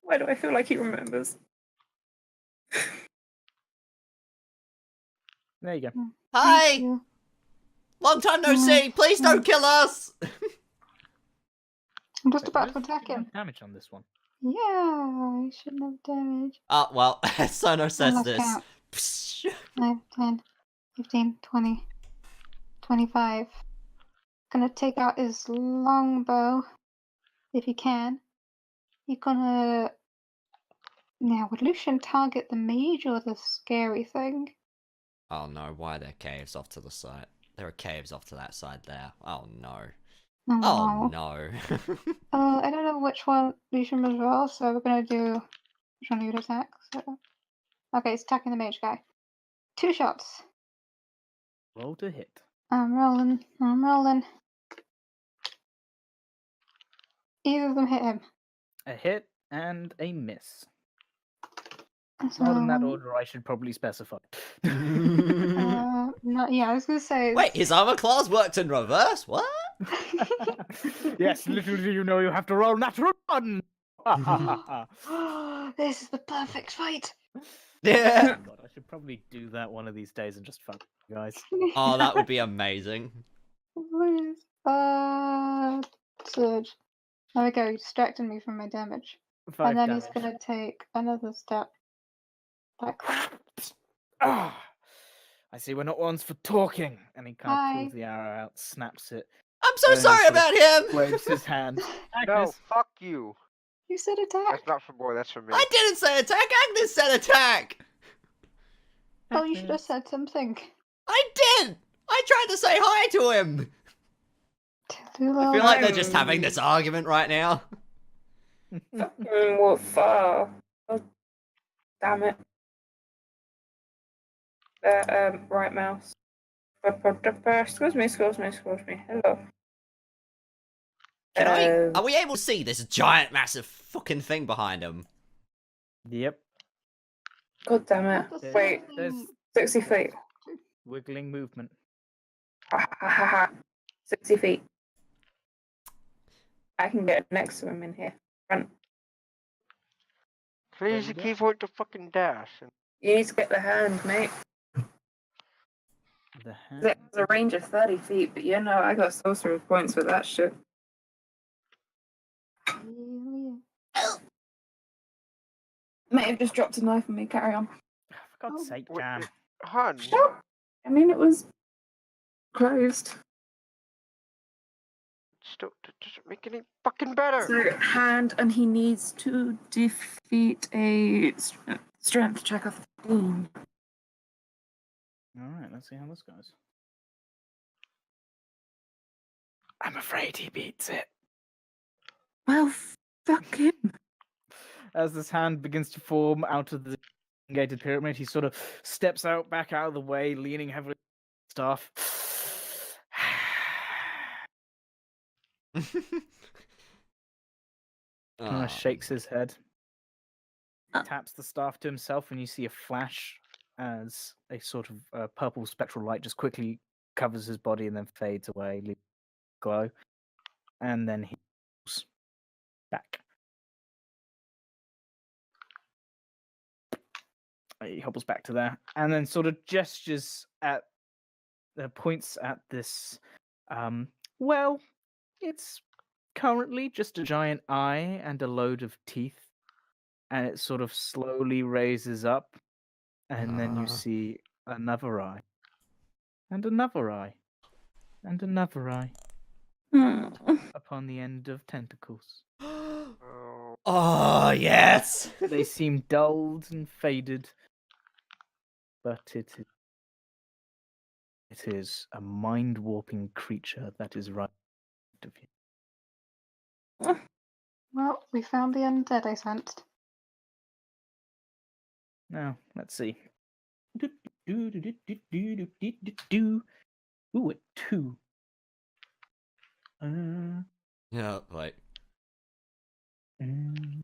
Why do I feel like he remembers? There you go. Thank Hi. you. Long time no see. Please don't kill us. I'm just Wait, about why to does it attack give him. damage on this one. Yeah, I shouldn't have damage. Oh, well, Sono says Let's this. count. Psh. 9, 10, 15, 20, 25. Gonna take out his longbow, if he can. He's gonna... Now, would Lucian target the mage or the scary thing? Oh no, why are there caves off to the side? There are caves off to that side there. Oh no. Oh, Oh no. no. I don't know which one Lucian was roll, so we're gonna do... Which one you would attack? So... Okay, it's attacking the mage guy. 2 shots. Roll to hit. I'm rolling. I'm rolling. Either of them hit him. A hit and a miss. So, Not in that order, I should probably specify. no, yeah, I was gonna say. Wait, his armor class worked in reverse? What? Yes, little do you know you have to roll natural one. This is the perfect fight. Yeah. God, I should probably do that one of these days and just fuck you guys. Oh, that would be amazing. Please. Surge. There we go. He distracted me from my damage. 5 and then damage. he's gonna take another step back. Ah, I see we're not ones for talking. And he kind of Hi. pulls the arrow out, snaps it, I'm so Then he sorry sort of about him. waves his hand. No, Agnes, fuck you. You said attack. That's not for boy, that's for me. I didn't say attack. Agnes said attack. Oh, you should have Agnes. said something. I did. I tried to say hi to him. I feel like they're just having this argument right now. What for? Oh, damn it. Right mouse. Excuse me. Hello. Are we able to see this giant, massive fucking thing behind him? Yep, God damn it. There's Wait, there's 60 feet. wiggling movement. Ha ha ha ha. 60 feet. I can get next to him in here. Front. Please, you you go. keep wanting to fucking dash. You need to get the hand, mate. The hand. There's a range of 30 feet, but you know, I got sorcerer points for that shit. May have just dropped a knife on me, carry on. For God's Oh, sake, Wait, Jam. Hun, Stop! I mean, it was closed. still doesn't make any fucking better. So, hand, and he needs to defeat a strength check of 15. Alright, let's see how this goes. I'm afraid he beats it. Well, fuck him. As this hand begins to form out of the elongated pyramid, he sort of steps out, back out of the way, leaning heavily on the staff. Kind Oh. of shakes his head, Uh. taps the staff to himself, and you see a flash as a sort of purple spectral light just quickly covers his body and then fades away, leaving a glow. And then he goes back. He hobbles back to there, and then sort of gestures at, points at this. Well, it's currently just a giant eye and a load of teeth, and it sort of slowly raises up, and then you see another eye, and another eye, And another eye Hmm. upon the end of tentacles. Oh, Oh, yes! They seem dulled and faded, but it is a mind-warping creature that is right of you. Well, we found the undead I sensed. Now, let's see. Ooh, a 2. Yeah, wait. Mm,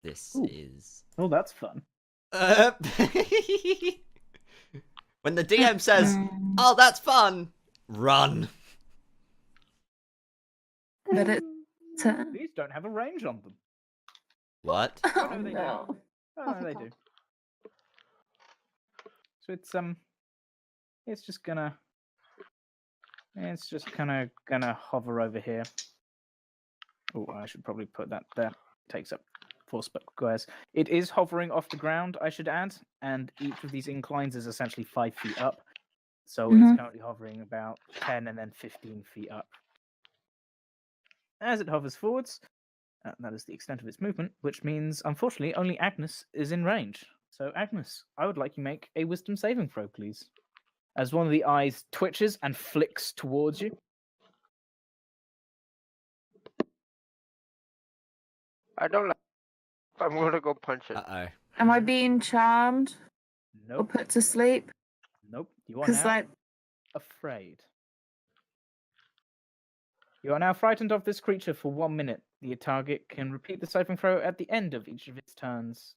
This Ooh. is... oh, that's fun. When the DM says, Mm. "Oh, that's fun," run. But it's These don't have a range on them. What? Oh, oh no, they do. no. Oh, Oh, no, they thank do. So it's just gonna hover over here. Oh, I should probably put that there. Takes up 4 squares. It is hovering off the ground, I should add, and each of these inclines is essentially 5 feet up. So it's currently hovering about 10 and then 15 feet up. As it hovers forwards, that is the extent of its movement, which means, unfortunately, only Agnes is in range. So, Agnes, I would like you make a wisdom saving throw, please. As one of the eyes twitches and flicks towards you. I don't like. I'm gonna go punch it. Uh-oh. Am I being charmed or Nope. put to sleep? Nope. You are Because now like afraid. You are now frightened of this creature for 1 minute. The target can repeat the saving throw at the end of each of its turns,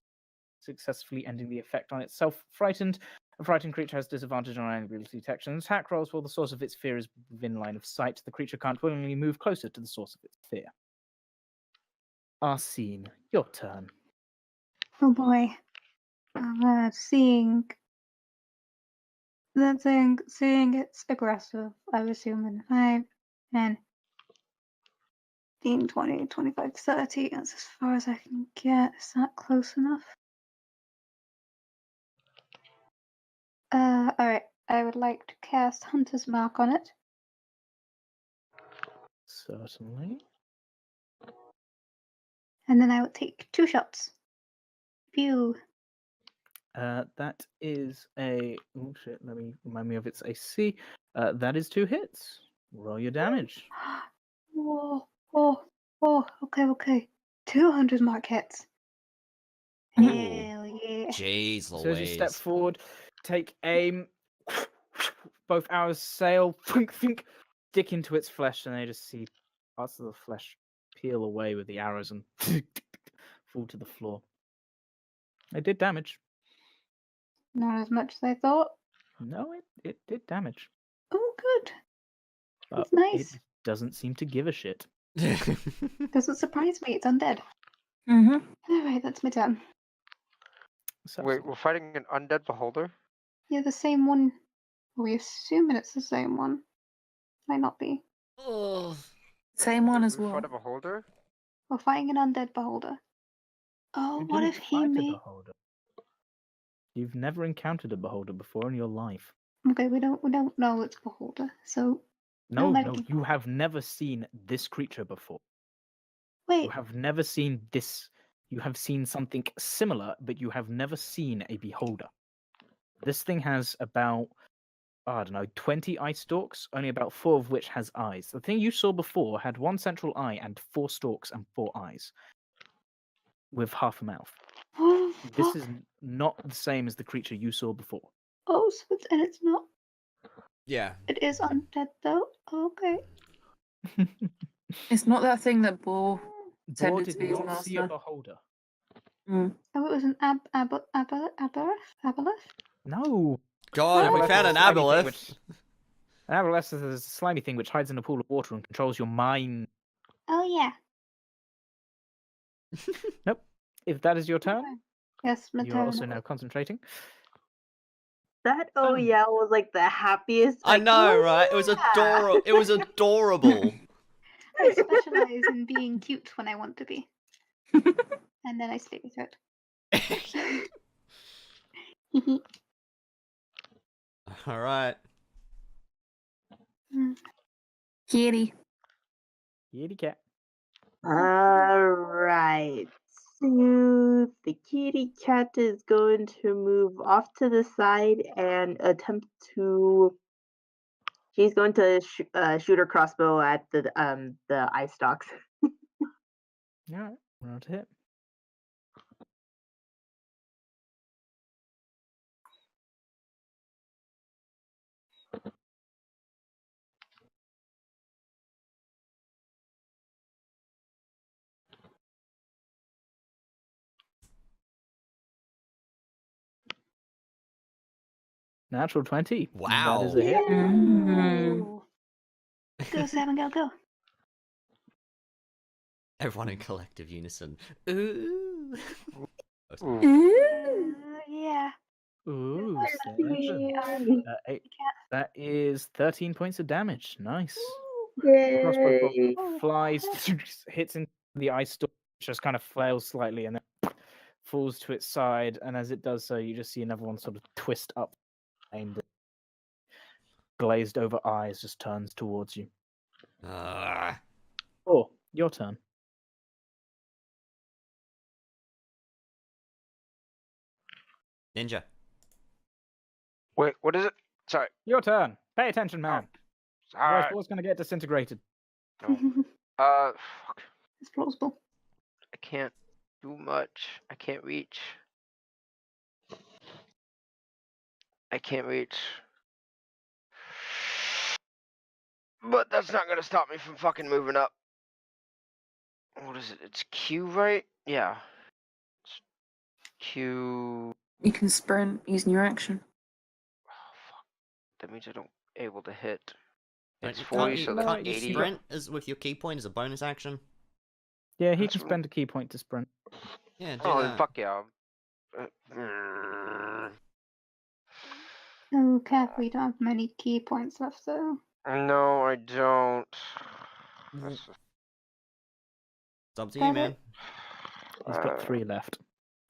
successfully ending the effect on itself. Frightened. A frightened creature has disadvantage on any ability detection and attack rolls while the source of its fear is within line of sight. The creature can't willingly move closer to the source of its fear. Arsene, your turn. Oh boy. Seeing it's aggressive, I'm assuming 5, 10, 15, 20, 25, 30. That's as far as I can get. Is that close enough? Alright. I would like to cast Hunter's Mark on it. Certainly. And then I would take 2 shots. Pew. That is a... oh shit, let me remind me of its AC. That is 2 hits. Roll your damage. Whoa. Okay. 200 mark hits. Ooh. Hell yeah. Jeez So as you step Louise. forward, take aim, both arrows sail, think, stick into its flesh, and they just see parts of the flesh peel away with the arrows and fall to the floor. They did damage. Not as much as I thought. No, it did damage. Oh, good. But That's nice. it doesn't seem to give a shit. Doesn't surprise me. It's undead. mm-hmm. Alright, that's my turn. So, Wait, we're fighting an undead beholder? Yeah, the same one. We assuming it's the same one. Might not be. Oh. Same one as We well. fought a beholder? We're fighting an undead beholder. Oh, you what didn't if he fight a made... beholder. You've never encountered a beholder before in your life. Okay, we don't know it's beholder, so... No, let it be. you have never seen this creature before. Wait, You have never seen this. You have seen something similar, but you have never seen a beholder. This thing has about, I don't know, 20 eye stalks, only about 4 of which has eyes. The thing you saw before had 1 central eye and 4 stalks and 4 eyes, with half a mouth. oh, This fuck. is not the same as the creature you saw before. Oh, so it's not... Yeah. It is undead, though? Okay. It's not that thing that Bull Boar tended did to be his not see a master. beholder. Mm. Oh, it was an aboleth? No. God, we Aboleth found is an a slimy thing aboleth. which- An aboleth is a slimy thing which hides in a pool of water and controls your mind. Oh, yeah. Nope. If that is your turn, Okay. Yes, my you are turn. also now concentrating. That oh Fun. yeah was like the happiest. I Like, know, oh, right? It was yeah. adorable. It was adorable. I specialize in being cute when I want to be. And then I stay with it. All right. Kitty. Kitty cat. Alright. So the kitty cat is going to move off to the side and attempt to. She's going to shoot her crossbow at the eye stalks. Alright, roll to hit. Natural 20. Wow. That is a hit. Ooh. Go, Seven, go. Everyone in collective unison. Ooh. Yeah. Ooh, The, seven. Eight. That is 13 points of damage. Nice. Crossbow bolt Yay! flies, hits into the ice storm, just kind of flails slightly and then falls to its side. And as it does so, you just see another one sort of twist up and glazed over eyes just turns towards you. Oh, your turn. Ninja. Wait, what is it? Sorry. Your turn. Pay attention, man. Voice Sorry. ball's gonna get disintegrated. Fuck. It's plausible. I can't do much. I can't reach. I can't reach. But that's not gonna stop me from fucking moving up. What is it? It's Q, right? Yeah. It's Q. You can sprint using your action. Oh, fuck. That means I don't able to hit. Don't It's you- 40, can't so you, that's can't you 80. sprint as with your key point as a bonus action? Yeah, he That's can what- spend a key point to sprint. Yeah, do Oh, then that. fuck yeah. Oh, Cap, we don't have many key points left, though. No, I don't. Mm. That's- It's up to Got you, it. man. He's got 3 left.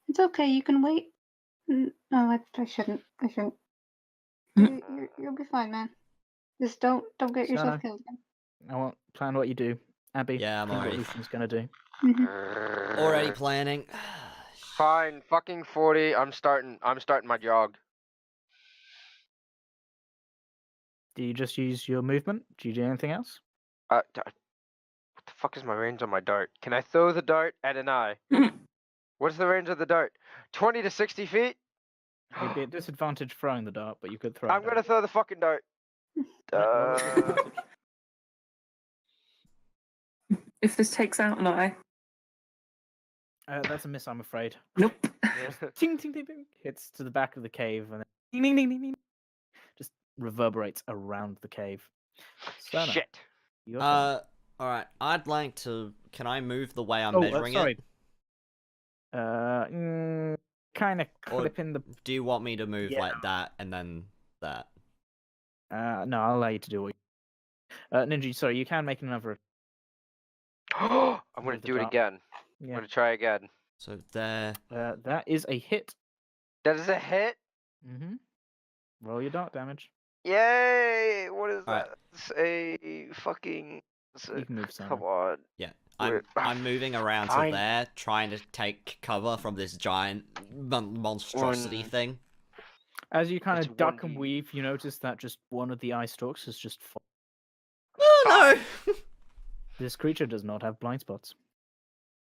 It's okay, you can wait. No, I shouldn't. I shouldn't. You'll be fine, man. Just don't get yourself Sano. killed again. I want plan what you do. Abby, Yeah, I'm think what already- Lucian's gonna do. Already planning. Fine, fucking 40. I'm starting my jog. Do you just use your movement? Do you do anything else? What the fuck is my range on my dart? Can I throw the dart at an eye? What's the range of the dart? 20 to 60 feet? You'd be at disadvantage throwing the dart, but you could throw. I'm it. gonna throw the fucking dart. Yeah, roll at disadvantage. If this takes out an eye. That's a miss, I'm afraid. Nope. Ting, ting, ting, ting, hits to the back of the cave and then ding, ding, ding, ding, ding, just reverberates around the cave. Sano, Shit. your turn. Alright, I'd like to... Can I move the way I'm Oh, measuring sorry. it? Kind of Or clip in the. do you want me to move Yeah. like that and then that? No, I'll allow you to do it. Ninja, sorry, you can make another. I'm gonna With the do it dart. again. I'm Yeah, gonna try again. So there... that is a hit. That is a hit? Mm-hmm. Roll your dart damage. Yay! What is Alright. that? It's a fucking. You can move, Sano. Come on. Yeah, Wait, I'm moving around to fine. there, trying to take cover from this giant monstrosity One. thing. As you kind It's of duck 1D. and weave, you notice that just one of the eye stalks has just. Oh no! This creature does not have blind spots.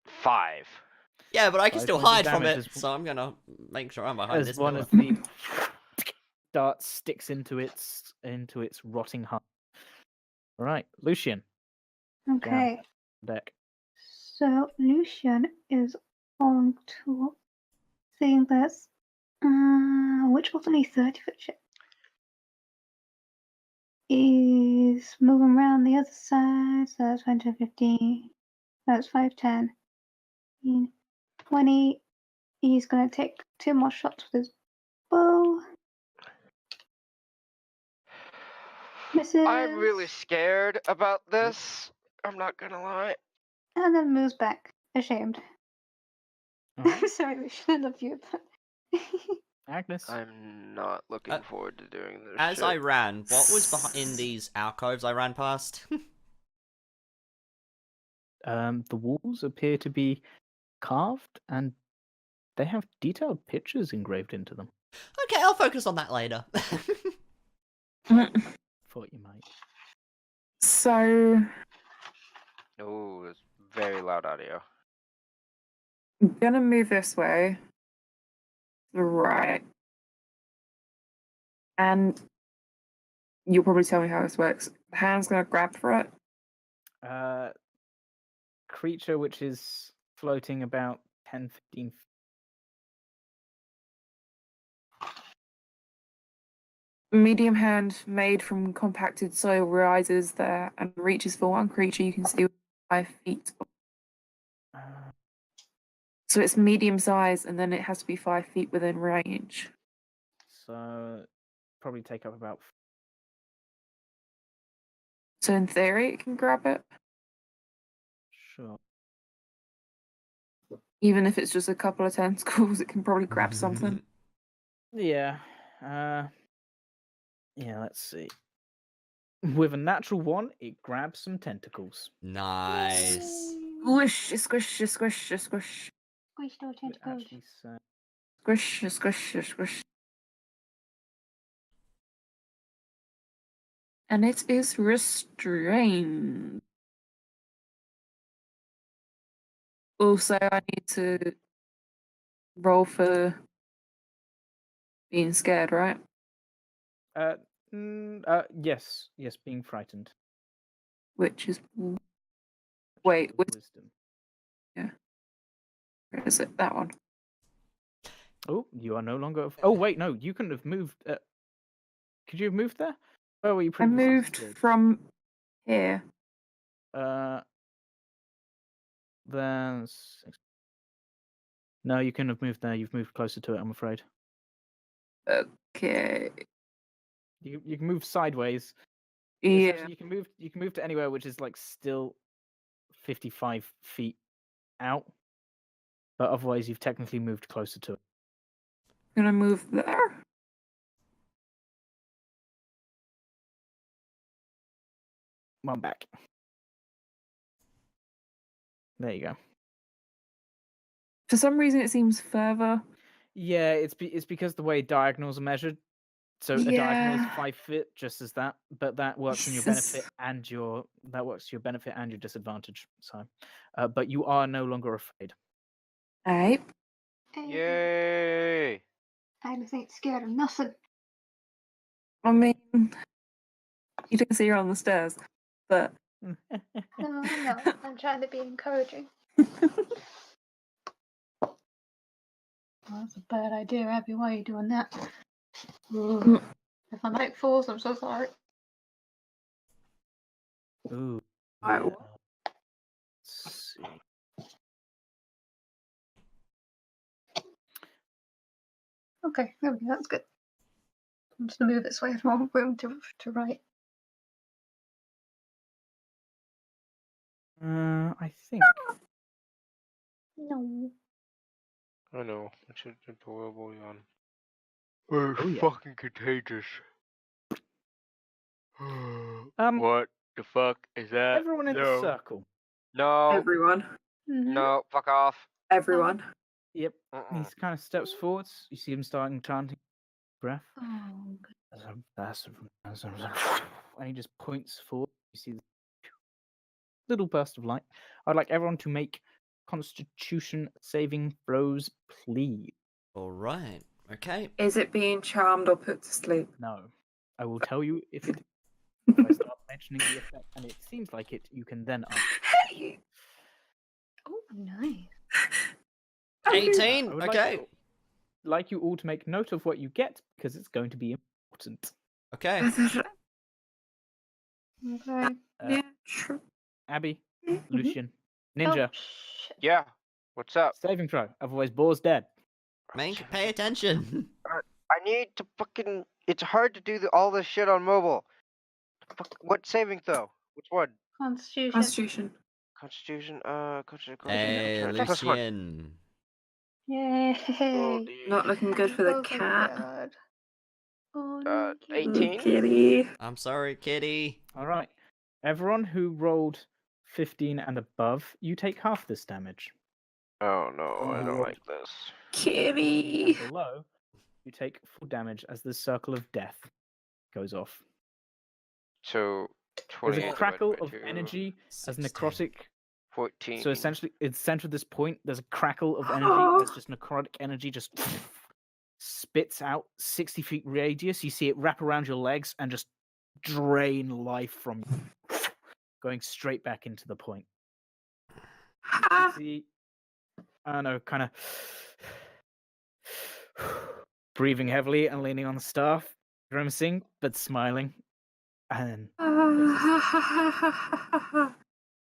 5. Yeah, but I can 5 still points of hide from damage it, as- so I'm gonna make sure I'm behind As this one pillar. of the darts sticks into its rotting heart. All right, Lucian, Okay, deck. so Lucian is going to seeing this. Which was only 30-foot ship? Is moving around the other side, so that's 5, 10, 15. That's 5, 10, 15, 20. He's gonna take 2 more shots with his bow. Misses. I'm really scared about this. I'm not gonna lie. And then moves back, ashamed. Alright. Sorry, Lucian, I love you, but Agnes. I'm not looking forward to doing this. As shit. I ran, what was in these alcoves I ran past? The walls appear to be carved, and they have detailed pictures engraved into them. Okay, I'll focus on that later. Thought you might. So Oh, it's very loud audio. I'm gonna move this way. Right. And you'll probably tell me how this works. The hand's gonna grab for it. Creature which is floating about 10, 15 feet. Medium hand made from compacted soil rises there and reaches for one creature you can see with 5 feet. So it's medium size, and then it has to be 5 feet within range. So probably take up about. So in theory, it can grab it, Sure. even if it's just a couple of tentacles. It can probably grab something. Yeah. Yeah. Let's see. With a natural 1, it grabs some tentacles. Nice. Squish, squish, squish, squish, Squish no Would tentacles. actually say- squish, squish, squish. And it is restrained. Also, I need to roll for being scared, right? Yes, being frightened. Which is Which Wait, is with- wisdom. where is it? That one. Oh, you are no longer. Oh wait, no, you couldn't have moved. Could you have moved there? Where were you I previously? moved stood? from here. Then. No, you couldn't have moved there. You've moved closer to it. I'm afraid. Okay. You can move sideways. Yeah. Essentially, you can move to anywhere which is like still 55 feet out, but otherwise you've technically moved closer to it. Gonna move there. One back. There you go. For some reason, it seems further. Yeah, it's because the way diagonals are measured. So a diagonal is Yeah. 5 feet, just as that, but that works in your Jesus. benefit and your disadvantage. So, but you are no longer afraid. Alright. Yay! Agnes ain't scared of nothing. I mean, you didn't see her on the stairs, but No, I'm trying to be encouraging. Well, that's a bad idea, Abby. Why are you doing that? Ugh. If I make fools, I'm so sorry. Ooh. Alright, Yeah. what? Let's see. Okay, there we go. That's good. I'm just gonna move this way. I have more room to write. I think. No. I know. It's adorable, Jan. We're Oh, yeah. fucking contagious. What the fuck is that? Everyone in the No. circle. No. Everyone. Mm-hmm. No. Fuck off. Everyone. Yep. Uh-uh. He kind of steps forwards. You see him starting chanting breath. Oh, And he just points forward. You see this little burst of light. I'd like everyone to make Constitution saving throws, please. All right. Okay. Is it being charmed or put to sleep? No. I will tell you if it. If I start mentioning the effect and it seems like it, you can then up. Hey! oh, nice. 18. I would Okay. like you all to make note of what you get because it's going to be important. Okay. Okay. Yeah, true. Abby, Mhm. Lucian, Ninja, Oh, shit. Yeah. What's up? saving throw. Otherwise, Boar's dead. Pay attention. I need to fucking. It's hard to do all this shit on mobile. What saving throw? Which one? Constitution. Constitution. Constitution. Constitution. Hey, Plus one. Lucian. Yay! Not looking good for the Oh, thank cat. God. Oh, Uh, thank you. 18? Kitty. I'm sorry, kitty. All right. Everyone who rolled 15 and above, you take half this damage. Oh no, I Oh, don't Lord. like this. Kitty. And below, you take full damage as the circle of death goes off. So There's 28 a crackle divided of by 2, energy as 16. necrotic. 14. So essentially, in the center of this point, there's a crackle of energy as just necrotic energy just spits out 60 feet radius. You see it wrap around your legs and just drain life from you, going straight back into the point. You see, I know, kind of breathing heavily and leaning on the staff, grimacing but smiling. And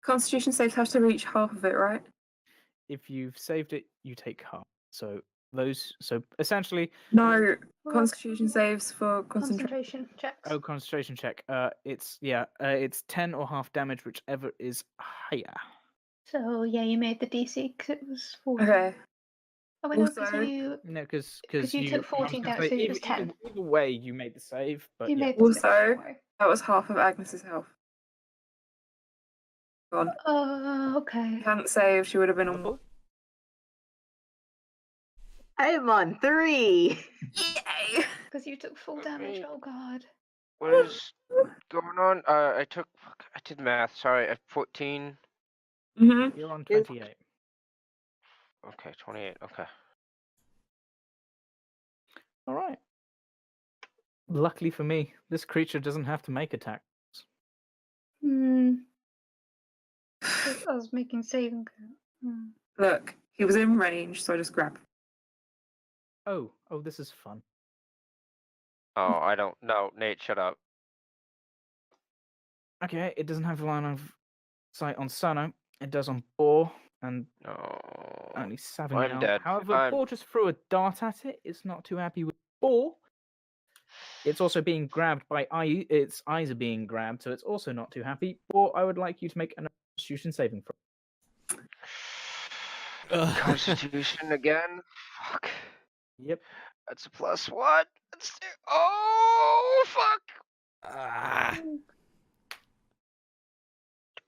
Constitution saves have to reach half of it, right? if you've saved it, you take half. So essentially, No, Well, Constitution saves for concentration. concentration checks. oh, concentration check. It's 10 or half damage, whichever is higher. So yeah, you made the DC because it was 14. Okay. Oh, wait, no, because Also- you No, because you took 14 down, so it was 10. Either way, you made the save. But You yeah. made the save, Also- don't worry. That was half of Agnes's health. Gone. Okay. If she hadn't saved, she would have been on. Wonderful. I am on 3. Yay! Because you took full damage. Wait. Oh God. What is going on? I did math, sorry, at 14. Mm-hmm. You're on Is- 28. Okay, 28, okay. All right. Luckily for me, this creature doesn't have to make attacks. Hmm. I was making saving. Hmm. Look, he was in range, so I just grabbed. Oh, this is fun. Oh, I don't, no, Nate, shut up. Okay, it doesn't have line of sight on Sano. It does on Boar and No. only Savin I'm now. dead. However, I'm- Boar just threw a dart at it. It's not too happy with Boar. It's also being grabbed by eye. Its eyes are being grabbed, so it's also not too happy. Boar, I would like you to make an Constitution saving throw. Constitution again? Fuck. Yep. That's a +1. Oh, fuck. Ah.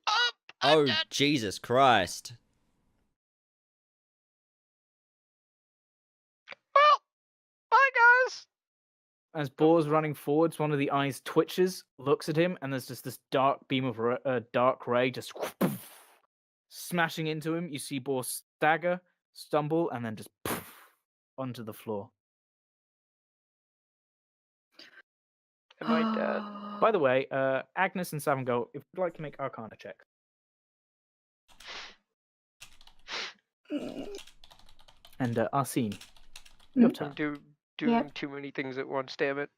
Up. I'm Oh, dead. Jesus Christ. Well, bye, guys. As Boar's running forwards, one of the eyes twitches, looks at him, and there's just this dark beam of dark ray just smashing into him. You see Boar stagger, stumble, and then just onto the floor. Am I dead? By the way, Agnes and Savangol, if you'd like to make Arcana checks. And Arsene, your Mm. turn. I'm doing too many things at once, damn it.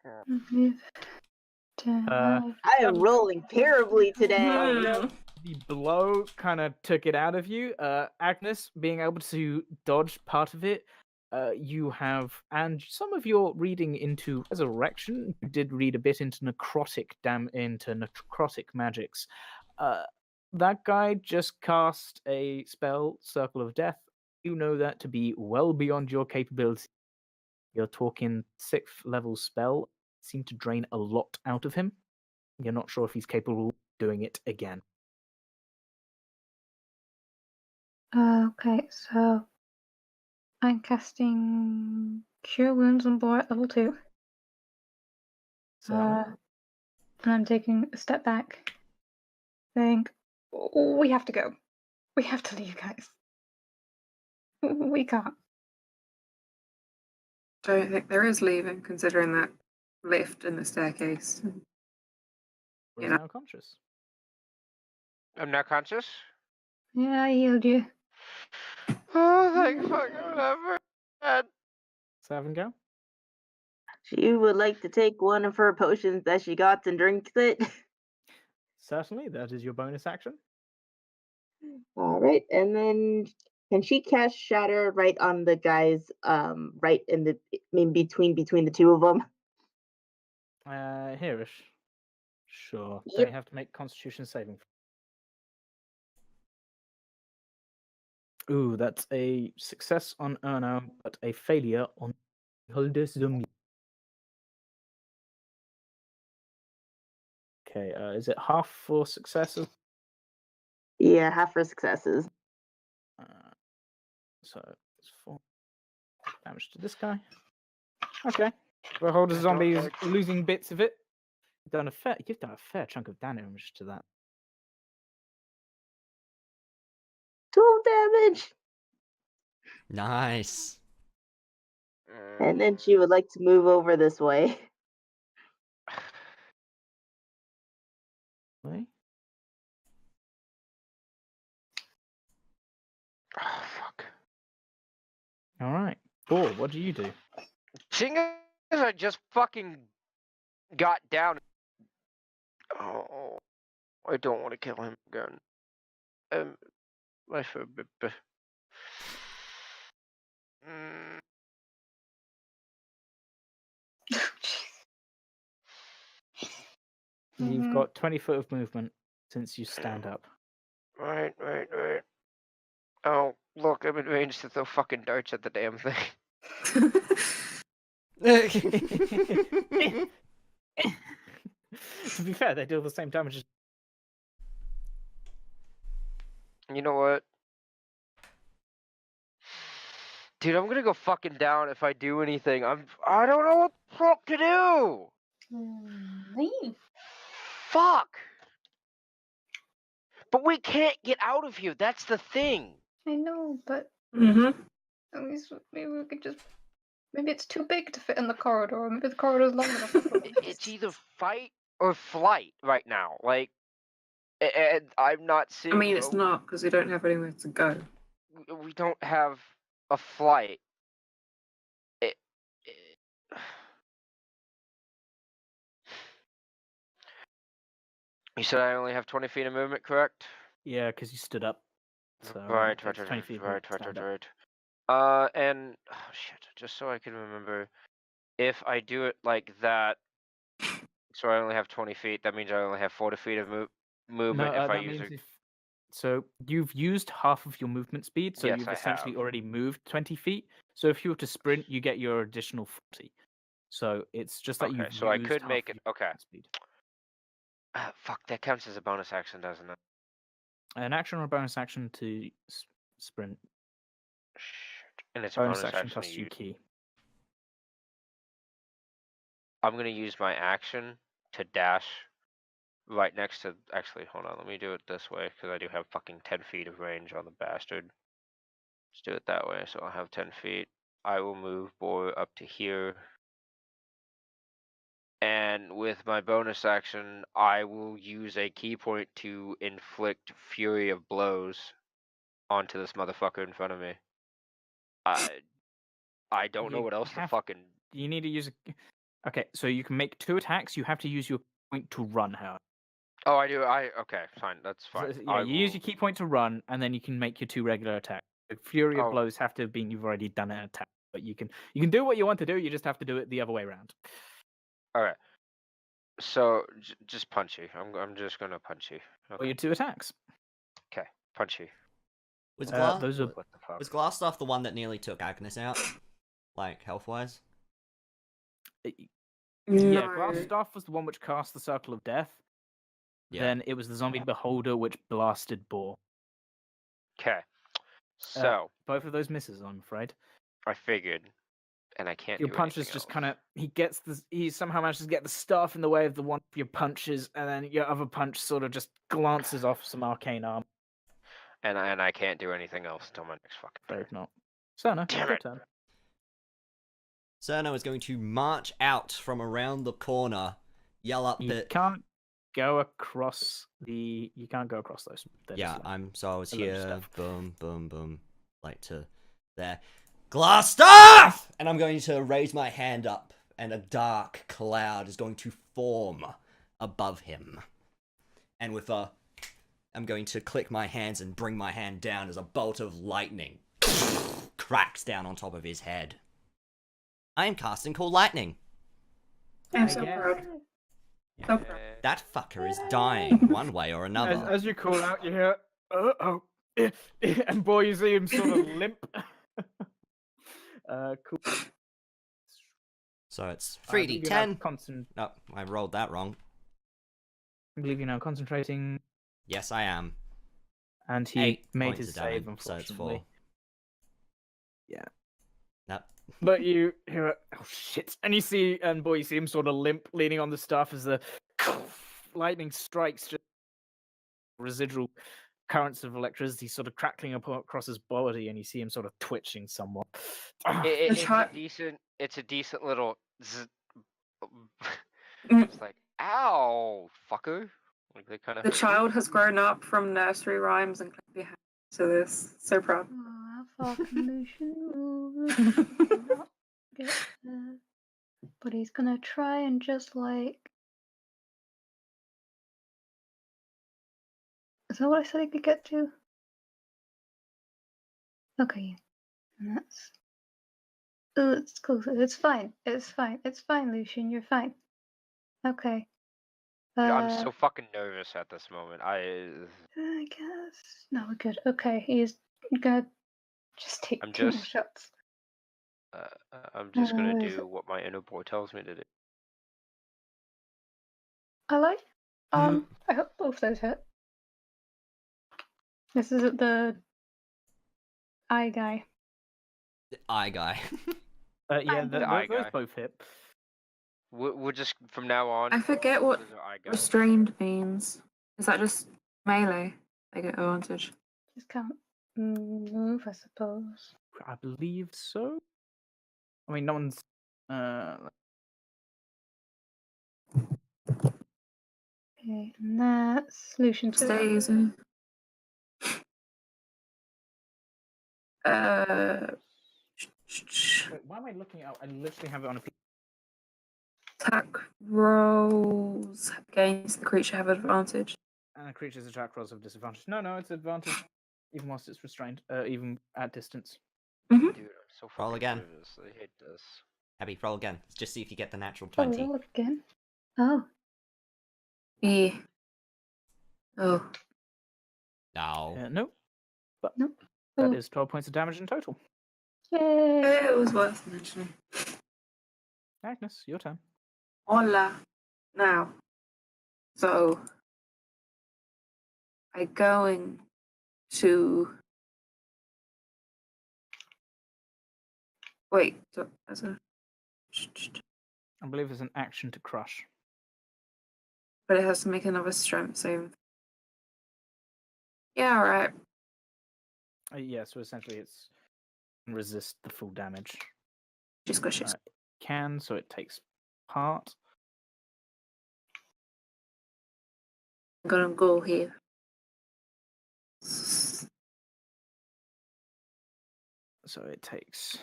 I am rolling terribly today. Mm. The blow kind of took it out of you. Agnes, being able to dodge part of it, you have, and some of your reading into resurrection, you did read a bit into necrotic magics. That guy just cast a spell, Circle of Death. You know that to be well beyond your capability. You're talking 6th level spell. Seemed to drain a lot out of him. You're not sure if he's capable of doing it again. Okay, so I'm casting Cure Wounds on Boar at level 2. So, And I'm taking a step back, saying, we have to go. We have to leave, guys. We can't. Don't think there is leaving, considering that lift and the staircase. Boar's know. now conscious. I'm not conscious? Yeah, I healed you. Oh, thank fucking whatever. Dead. Savangol? She would like to take one of her potions that she got and drinks it. Certainly, that is your bonus action. All right, and then can she cast Shatter right on the guys, right in the between the two of them? Hereish. Sure. Yep. They have to make Constitution saving. Ooh, that's a success on Erna, but a failure on Holders Zombie. Okay, is it half for successes? Yeah, half for successes. So it's 4 damage to this guy. Okay. The Holder Zombie is losing bits of it. You've done a fair chunk of damage to that. 12 damage. Nice. And then she would like to move over this way. Okay. Oh, fuck. All right. Four. What do you do? Seeing as I just fucking got down. Oh, I don't want to kill him again. My favorite. You've got 20 foot of movement since you stand up. Right. Oh, look, I'm in range to throw fucking darts at the damn thing. To be fair, they deal the same damage as. You know what? Dude, I'm gonna go fucking down if I do anything. I don't know what the fuck to do! Leave. Fuck! But we can't get out of here, that's the thing! I know, but Mm-hmm. at least maybe we could just. Maybe it's too big to fit in the corridor. Or maybe the corridor's long enough. It's either fight or flight right now. Like, and I'm not seeing. I mean, it's not, because we don't have anywhere to go. We don't have a flight. You said I only have 20 feet of movement, correct? Yeah, because you stood up. So Right. it's 20 feet of stand up. And oh shit, just so I can remember, if I do it like that, so I only have 20 feet. That means I only have 40 feet of movement No, if I that use means it. So you've used half of your movement speed, so Yes, you've I essentially have. already moved 20 feet. So if you were to sprint, you get your additional 40. So it's just that Okay, you've so I used could half make of it. your Okay. movement speed. Fuck, that counts as a bonus action, doesn't it? An action or a bonus action to sprint. Shit. And it's a Bonus bonus action action. costs you key. I'm gonna use my action to dash right next to. Actually, hold on. Let me do it this way because I do have fucking 10 feet of range on the bastard. Let's do it that way. So I'll have 10 feet. I will move Boar up to here. And with my bonus action, I will use a key point to inflict Fury of Blows onto this motherfucker in front of me. I don't know You what else to have- fucking. You need to use a. Okay, so you can make 2 attacks. You have to use your point to run, however. Oh, I do. Okay, fine. That's fine. So, yeah, you use your key point to run, and then you can make your 2 regular attacks. The Fury of Oh. Blows have to have been you've already done an attack, but you can do what you want to do. You just have to do it the other way around. All right. So just punch you. I'm just gonna punch you. Or Okay. your 2 attacks. Okay. Punch you. Was Those are was Glassstaff the one that nearly took Agnes out, like health wise? Yeah, No. Glassstaff was the one which cast the Circle of Death. Yeah. Then it was the Zombie Beholder which blasted Boar. Okay. So Both of those misses, I'm afraid. I figured, and I can't. Your do punches anything just else. kind of he somehow manages to get the staff in the way of the one of your punches, and then your other punch sort of just glances off some arcane arm. And I can't do anything else until my next fucking turn. Afraid not. Sana, Damn your it. turn. Cerno is going to march out from around the corner, yell up You at. can't go across the. You can't go across those. Yeah, I was a load of here. stuff. Boom, boom, boom, like to there. Glassstaff! And I'm going to raise my hand up, and a dark cloud is going to form above him. And with a, I'm going to click my hands and bring my hand down as a bolt of lightning cracks down on top of his head. I am casting Call Lightning. I'm so Yeah. proud. So proud. That fucker is dying one way or another. As you call out, you hear, "Uh-oh, and boy, you see him sort of limp. Cool. So it's I believe you're now 3d10. No, I rolled that wrong. I believe you're now concentrating, Yes, I am. and he 8 made points his of damage, save, so it's unfortunately. 4. Yeah. Nope. But you hear oh shit, and you see, and boy, you see him sort of limp, leaning on the staff as the lightning strikes, just residual currents of electricity sort of crackling across his body, and you see him sort of twitching somewhat. It's a decent little. Mm. It's like, ow, fucker. Like they kind of. The child has grown up from nursery rhymes and clap your hands to this. So proud. Oh, fucking Lucian. Not get there. But he's gonna try and just like. Is that what I said he could get to? Okay. And that's. Oh, it's cool. It's fine. It's fine. It's fine, Lucian. You're fine. Okay. Dude, I'm so fucking nervous at this moment. I guess. No, we're good. Okay, he's gonna just take I'm 2 more just- shots. I'm just gonna is do it- what my inner boy tells me to do. I like. I hope both those hit. This is the eye guy. The eye guy. Yeah, The eye those guy. both hit. We'll just from now on. I forget what those are eye guys. restrained means. Is that just melee? They get advantage. Just can't move, I suppose. I believe so. I mean, no one's. Okay, and that's Lucian's go. Stays. Wait, why am I looking out? I literally have it on a. Attack rolls against the creature have advantage. Creatures attack rolls have disadvantage. No, it's advantage even whilst it's restrained, even at distance. Dude, I'm so Roll fucking again. nervous. I hate this. Abby, roll again. Just see if you get the natural Oh, 20. roll again. Oh, Yeah. Oh. No. Nope. But Nope. that Oh. is 12 points of damage in total. yay! It was worth mentioning. Agnes, your turn. Hola. Now. So. I'm going to. Wait. So, as a. I believe it's an action to crush. But it has to make another strength save. Yeah, alright. Yeah, so essentially it's resist the full damage. Just go shit. Can, so it takes part. I'm gonna go here. So it takes.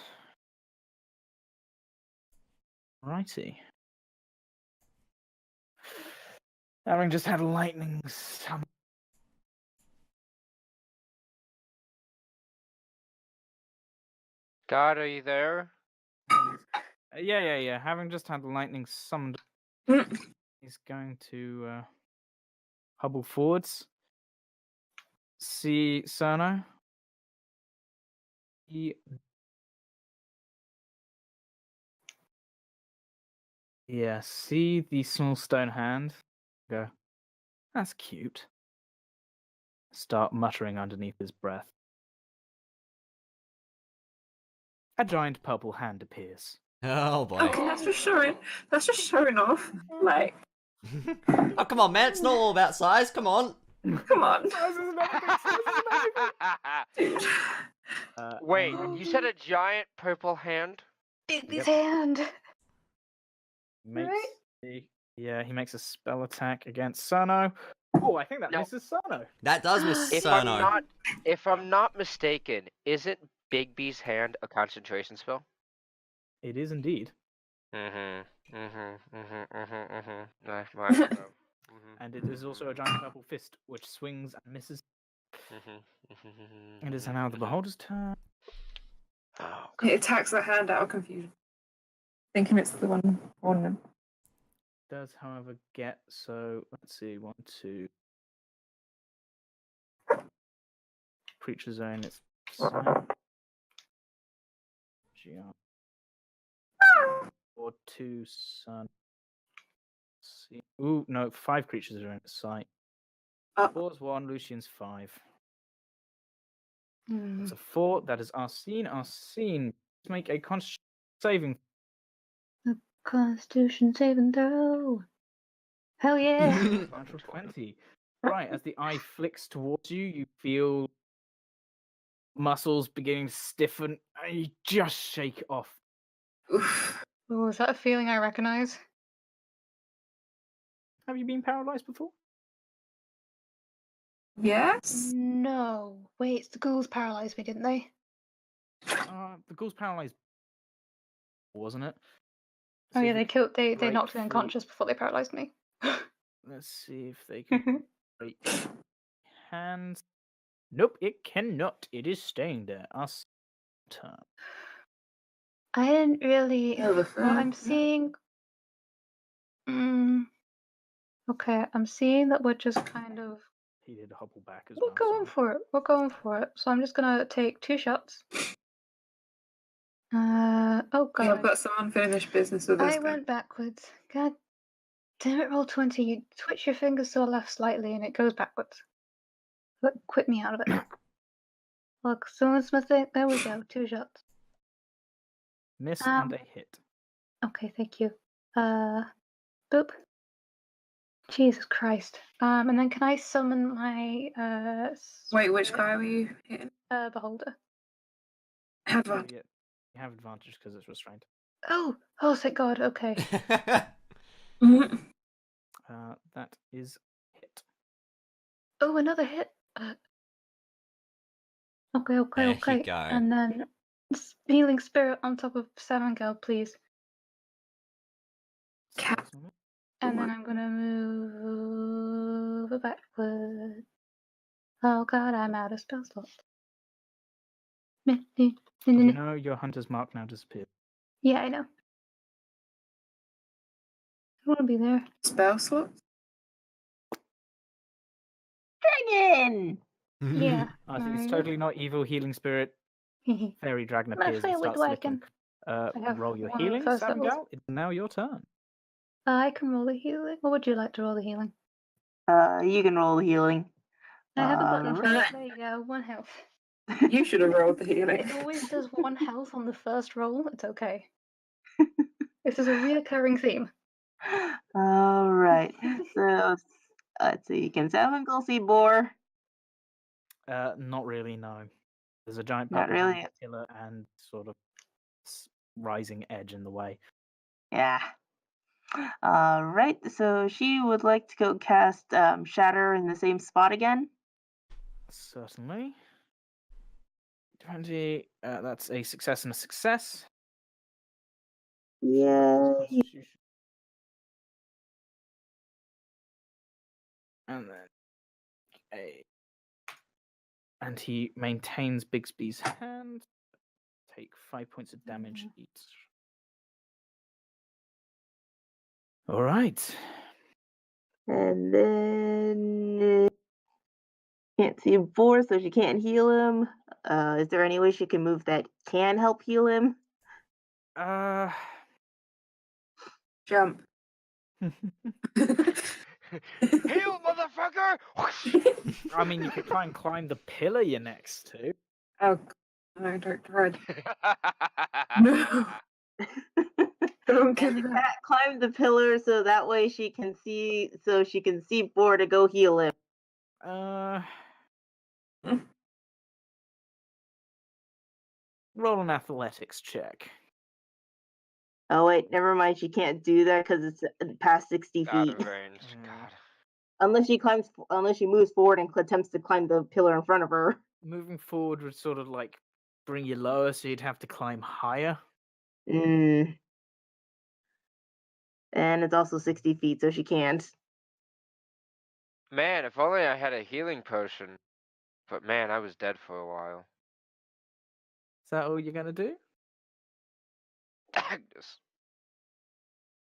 Righty. Having just had lightning sum. God, are you there? Yeah. Having just had lightning summoned, Mm. he's going to hobble forwards. See Cerno. See the small stone hand. Go. That's cute. Start muttering underneath his breath. A giant purple hand appears. Oh boy. Okay, that's just showing. That's just showing off. Like, Oh, come on, man. It's not all about size. Come on. come on, dude. Wait, you said a giant purple hand? Digby's hand. Makes Right? he makes a spell attack against Cerno. Oh, I think that No. misses Cerno. That does miss If Cerno. I'm not mistaken, isn't Bigby's hand a concentration spell? It is indeed. And it is also a giant purple fist, which swings and misses. It is now the beholder's turn. Oh, It attacks the hand out of confusion, thinking it's the one on them. Does, however, get so. Let's see, 1, 2. creatures are in its sight. Or 2 sun. Ooh, no, 5 creatures are in its sight. Oh. 4's 1, Lucian's 5. Hmm. That's a 4. That is Arsene. Arsene, let's make a Constitution saving. Constitution saving throw. Hell yeah. Natural 20. Right, as the eye flicks towards you, you feel muscles beginning to stiffen, and you just shake it off. Oof. Oh, is that a feeling I recognize? Have you been paralyzed before? Yes. No. Wait, the ghouls paralyzed me, didn't they? The ghoul's paralyzed, wasn't it? Oh See yeah, if they you killed. They break knocked me free. unconscious before they paralyzed me. Let's see if they can break hands. Nope, it cannot. It is staying there. Us turn. I didn't really. Yeah, the Well, I'm first- seeing. Okay, I'm seeing that we're just kind of. He did hobble back as We're well. going Sorry. for it. We're going for it. So I'm just gonna take 2 shots. Oh Yeah, I've god. got some unfinished business with this I guy. went backwards. God damn it, roll 20. You twitch your fingers to the left slightly and it goes backwards. Look, quit me out of it. Look, someone's mistake. There we go. 2 shots. Miss and a hit. Okay, thank you. Boop. Jesus Christ. And then can I summon my Wait, which guy were you hitting? beholder? Advantage. You have advantage because it's restrained. Oh, thank God. Okay. Mhm. That is hit. Oh, another hit. Okay. There you go. And then healing spirit on top of Samangel, please. Cat. And then I'm gonna move backward. Oh God, I'm out of spell slots. You know your hunter's mark now disappeared. Yeah, I know. I want to be there. Spell slot. Dragon! Yeah. I think it's totally not evil healing spirit. Fairy dragon My appears and fairy starts dragon. slicking. have Roll your one of the healing, first levels. Samgal. It's now your turn. I can roll the healing. Or would you like to roll the healing? You can roll the healing. I have a button for Alright. it. There you go. 1 health. You should have rolled the healing. It always does 1 health on the first roll. It's okay. This is a reoccurring theme. All right. So let's see. Can Samangel see Boar? Not really, no. There's a giant Not purple really. pillar and sort of rising edge in the way. Yeah. All right. So she would like to go cast Shatter in the same spot again. Certainly. 20. That's a success and a success. Yay. And then and he maintains Bigsby's hand. Take 5 points of damage each. All right. And then can't see Boar, so she can't heal him. Is there any way she can move that can help heal him? Heal, Jump. motherfucker! I mean, you could try and climb the pillar you're next to. Oh, no, don't dread. No. Don't give And the it up. cat climbed the pillar so that way she can see Boar to go heal him. Roll an athletics check. Oh wait, never mind. She can't do that because it's past 60 Out feet. of range. God. Unless she moves forward and attempts to climb the pillar in front of her. Moving forward would sort of like bring you lower, so you'd have to climb higher. And it's also 60 feet, so she can't. Man, if only I had a healing potion. But man, I was dead for a while. Is that all you're gonna do? Agnes.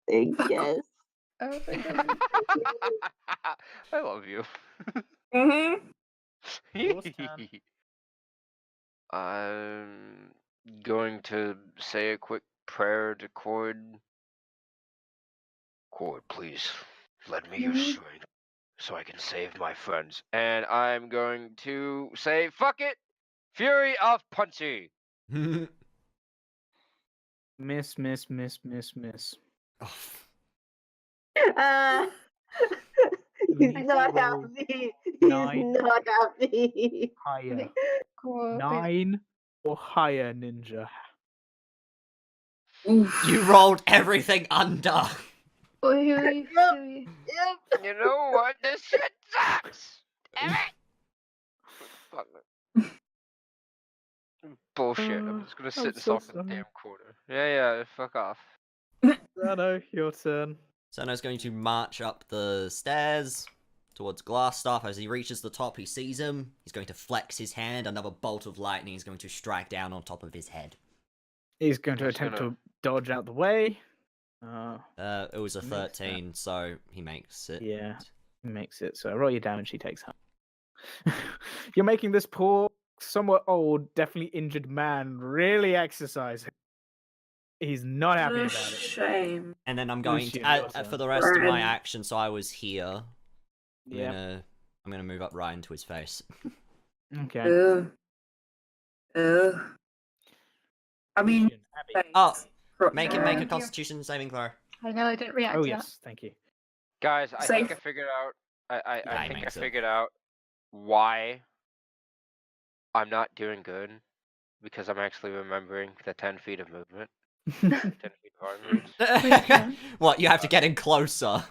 I guess. Oh my goodness. I love you. Mm-hmm. Yours turn. I'm going to say a quick prayer to Cord. Cord, please, lend me your Mhm. strength so I can save my friends. And I'm going to say, fuck it! Fury of Punchy! Miss. Oh, Uh, You he's need not to roll happy. He's 9 not happy. higher. Cool. 9 or higher, ninja. Oof. you rolled everything under. Oi, Yep. oi. Yep. You know what? This shit sucks! Damn it! Fuck it. Bullshit. I'm just gonna sit I'm and so sulk in the sorry. damn corner. Yeah, fuck off. Zano, your turn. Sono's going to march up the stairs towards Glassstaff. As he reaches the top, he sees him. He's going to flex his hand. Another bolt of lightning is going to strike down on top of his head. He's going to I'm just attempt gonna- to dodge out the way. It was a Makes that. 13, so he makes it. Yeah, he makes it. So roll your damage. He takes half. You're making this poor, somewhat old, definitely injured man really exercise. He's not happy What a about it. shame. And then I'm going Lucian, to, your turn. for the rest of my Ryan. action, so I was here. Yeah. I'm gonna move up right into his face. Okay. Ugh. Ugh. I mean, Lucian, Abby. face. Oh, Crotch Make him make a area. Constitution saving throw. I know I didn't react Oh to yes, thank you. Guys, I think I Safe. figured out. I Yeah, he think I makes it. figured out why I'm not doing good because I'm actually remembering the 10 feet of movement. 10 feet of arm reach. Lucian. What? You have to get in closer.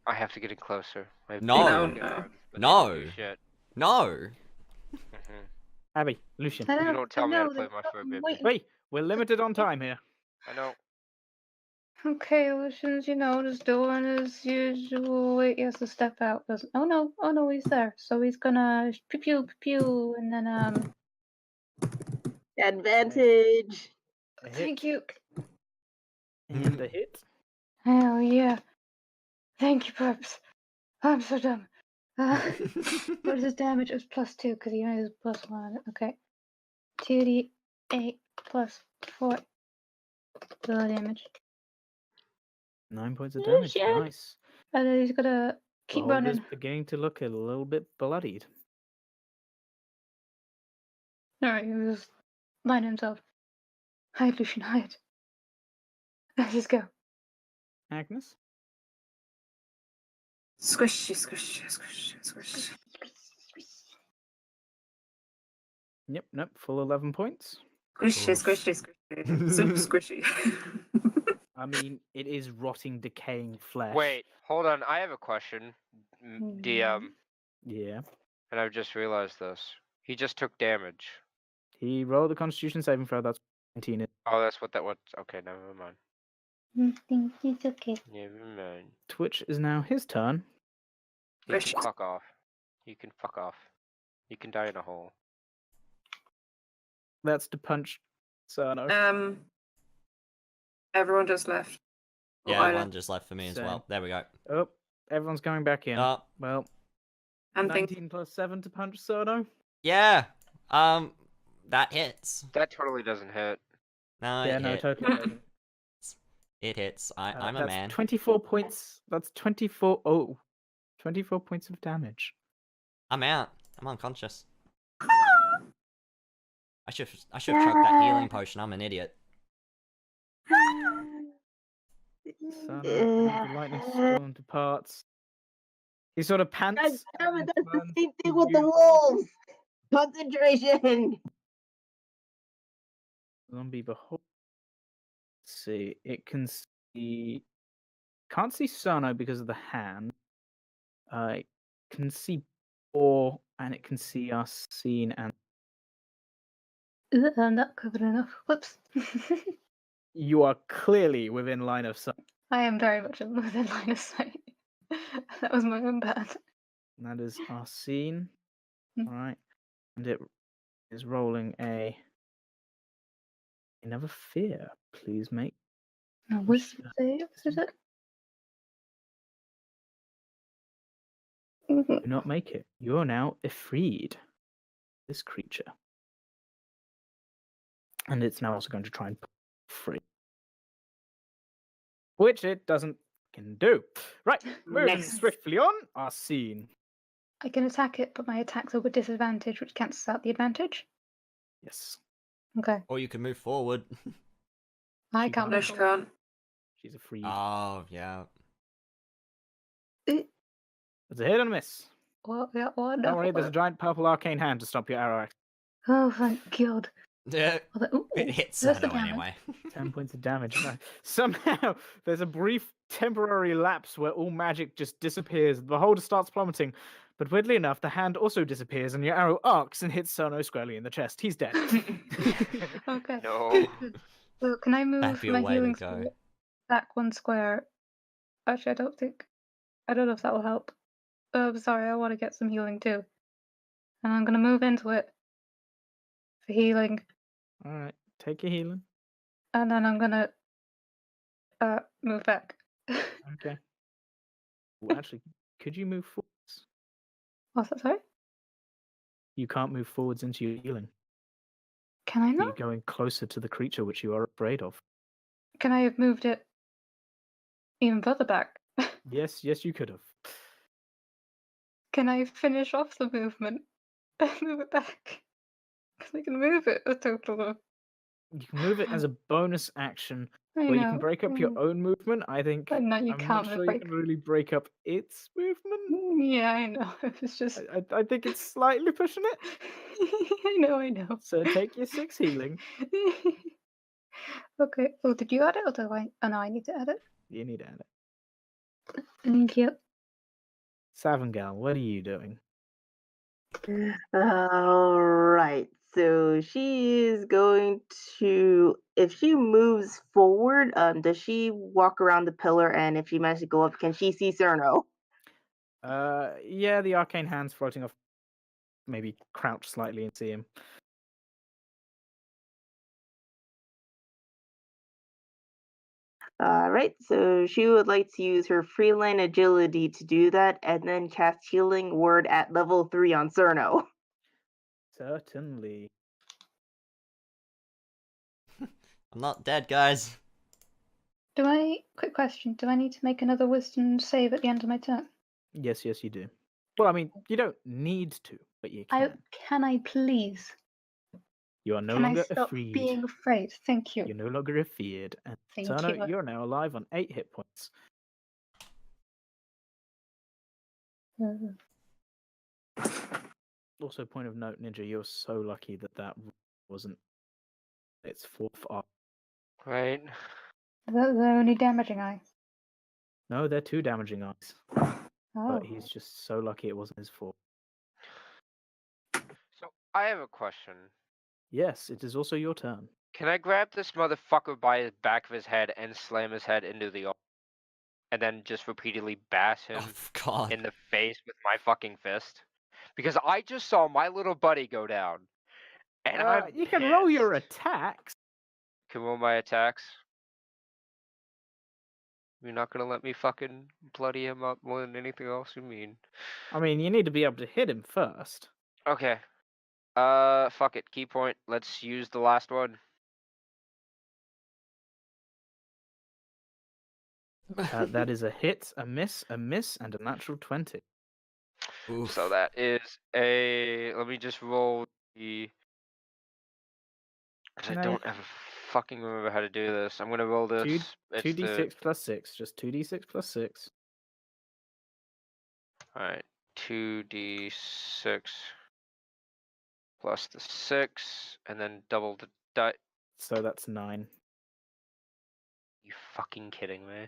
I have to get in closer. I have No. big No, fucking no. arms, but they No. don't do shit. No. Mhm. Abby, Lucian. I You know, don't tell me how to I play know, my fur I'm baby. waiting. Wait, we're limited on time here. I know. Okay, Lucian's, just doing his usual. Wait, he has to step out. Doesn't? Oh no, he's there. So he's gonna pew pew, and then Advantage. A hit Thank you. and a hit. Hell yeah. Thank you, Perps. I'm so dumb. What is his damage? It was +2 because he only has +1. Okay. 2d8 +4. The damage. 9 points of damage. Lucian! Nice. And then he's gonna keep Beholder's running. beginning to look a little bit bloodied. Alright, he was lying himself. Hide, Lucian, hide. Let's just go. Agnes? Squishy. Yep, nope, full 11 points. Squishy. Super squishy. I mean, it is rotting, decaying flesh. Wait, hold on. I have a question, DM, Yeah. and I've just realized this. He just took damage. He rolled the Constitution saving throw. That's 19. Oh, that's what that was. Okay, never mind. I think he's okay. Never mind. Twitch is now his turn. He can Squishy. fuck off. You can fuck off. You can die in a hole. That's to punch Cerno. Everyone just left. Yeah, I one just left for me as Same. well. There we go. Oh, everyone's going back in. Oh, Well, I'm 19 thinking. plus 7 to punch Cerno. yeah. That hits. That totally doesn't hit. No, Yeah, it no, hit. totally doesn't. It hits. I'm a That's man. 24 points. That's 24. Oh, 24 points of damage. I'm out. I'm unconscious. I should have chucked that healing potion. I'm an idiot. Cerno, the lightning storm departs. He sort of pants. God damn it, and that's the turns same to thing with the you. wolves. Concentration. Zombie behold. Let's see. It can see. Can't see Cerno because of the hand. It can see Boar and it can see us seen and I'm not covered enough. Whoops. you are clearly within line of sight. I am very much within line of sight. That was my own bad. That is our scene. Mm. Alright. And it is rolling another fear. Please make Now, what's the save? Is it? do not make it. You are now freed. This creature. And it's now also going to try and free. Which it doesn't can do. Right, moving Next. swiftly on, our scene. I can attack it, but my attacks are with disadvantage, which cancels out the advantage. Yes. Okay. Or you can move forward. I She can't. No, move she forward. can't. She's a free. Oh, yeah. There's a hit and a miss. What? Yeah, what? Don't worry, there's a giant purple arcane hand to stop your arrow action. Oh, thank God. Yeah. Ooh, It hits there's the Cerno damage. anyway. 10 points of damage. No. Somehow, there's a brief temporary lapse where all magic just disappears. The beholder starts plummeting. But weirdly enough, the hand also disappears and your arrow arcs and hits Cerno squarely in the chest. He's dead. Okay. No. So can I move That'd be a my way to healing go. spell back one square? Actually, I don't know if that will help. I'm sorry, I want to get some healing too. And I'm gonna move into it for healing, Alright, take your healing. and then I'm gonna move back. Okay. Well, actually, could you move forwards? What's that? Sorry? You can't move forwards into your healing. Can I You're not? going closer to the creature which you are afraid of. Can I have moved it even further back? Yes, you could have. Can I finish off the movement and move it back? Because I can move it a total of. You can move it as a bonus action, I where know. you can break up your own movement. I think But no, you I'm can't not sure break. you can really break up its movement. Yeah, I know. It's just. I think it's slightly pushing it. I know. So take your 6 healing. Okay. Oh, did you add it or do I? Oh no, I need to add it. You need to add it. Thank you. Savangal, what are you doing? All right. So she is going to, if she moves forward, does she walk around the pillar? And if she manages to go up, can she see Cerno? Yeah, the arcane hand's floating off. Maybe crouch slightly and see him. All right. So she would like to use her freeline agility to do that, and then cast Healing Word at level 3 on Cerno. Certainly. I'm not dead, guys. Quick question, do I need to make another wisdom save at the end of my turn? Yes, you do. Well, I mean, you don't need to, but you can. Can I please? You are no Can I longer stop afraid. being afraid? Thank you. You're no longer afraid. And Thank Cerno, you. you're now alive on 8 hit points. Also, point of note, Ninja, you're so lucky that wasn't its 4th arc. Right. They're only damaging eyes. No, they're 2 damaging eyes. Oh. But he's just so lucky it wasn't his 4th. So I have a question. Yes, it is also your turn. Can I grab this motherfucker by the back of his head and slam his head into the wall? And then just repeatedly bash him Oh, God. in the face with my fucking fist? Because I just saw my little buddy go down. And I'm You can roll your pissed. attacks. Can roll my attacks? You're not gonna let me fucking bloody him up more than anything else you mean. I mean, you need to be able to hit him first. Okay. Fuck it. Key point. Let's use the last one. That is a hit, a miss, and a natural 20. Oof. So that is a. Let me just roll the. Because I don't ever fucking remember how to do this. I'm gonna roll this. 2d6 plus 6. Just 2d6 plus 6. Alright. 2d6 plus the 6, and then double the die. So that's 9. You fucking kidding me?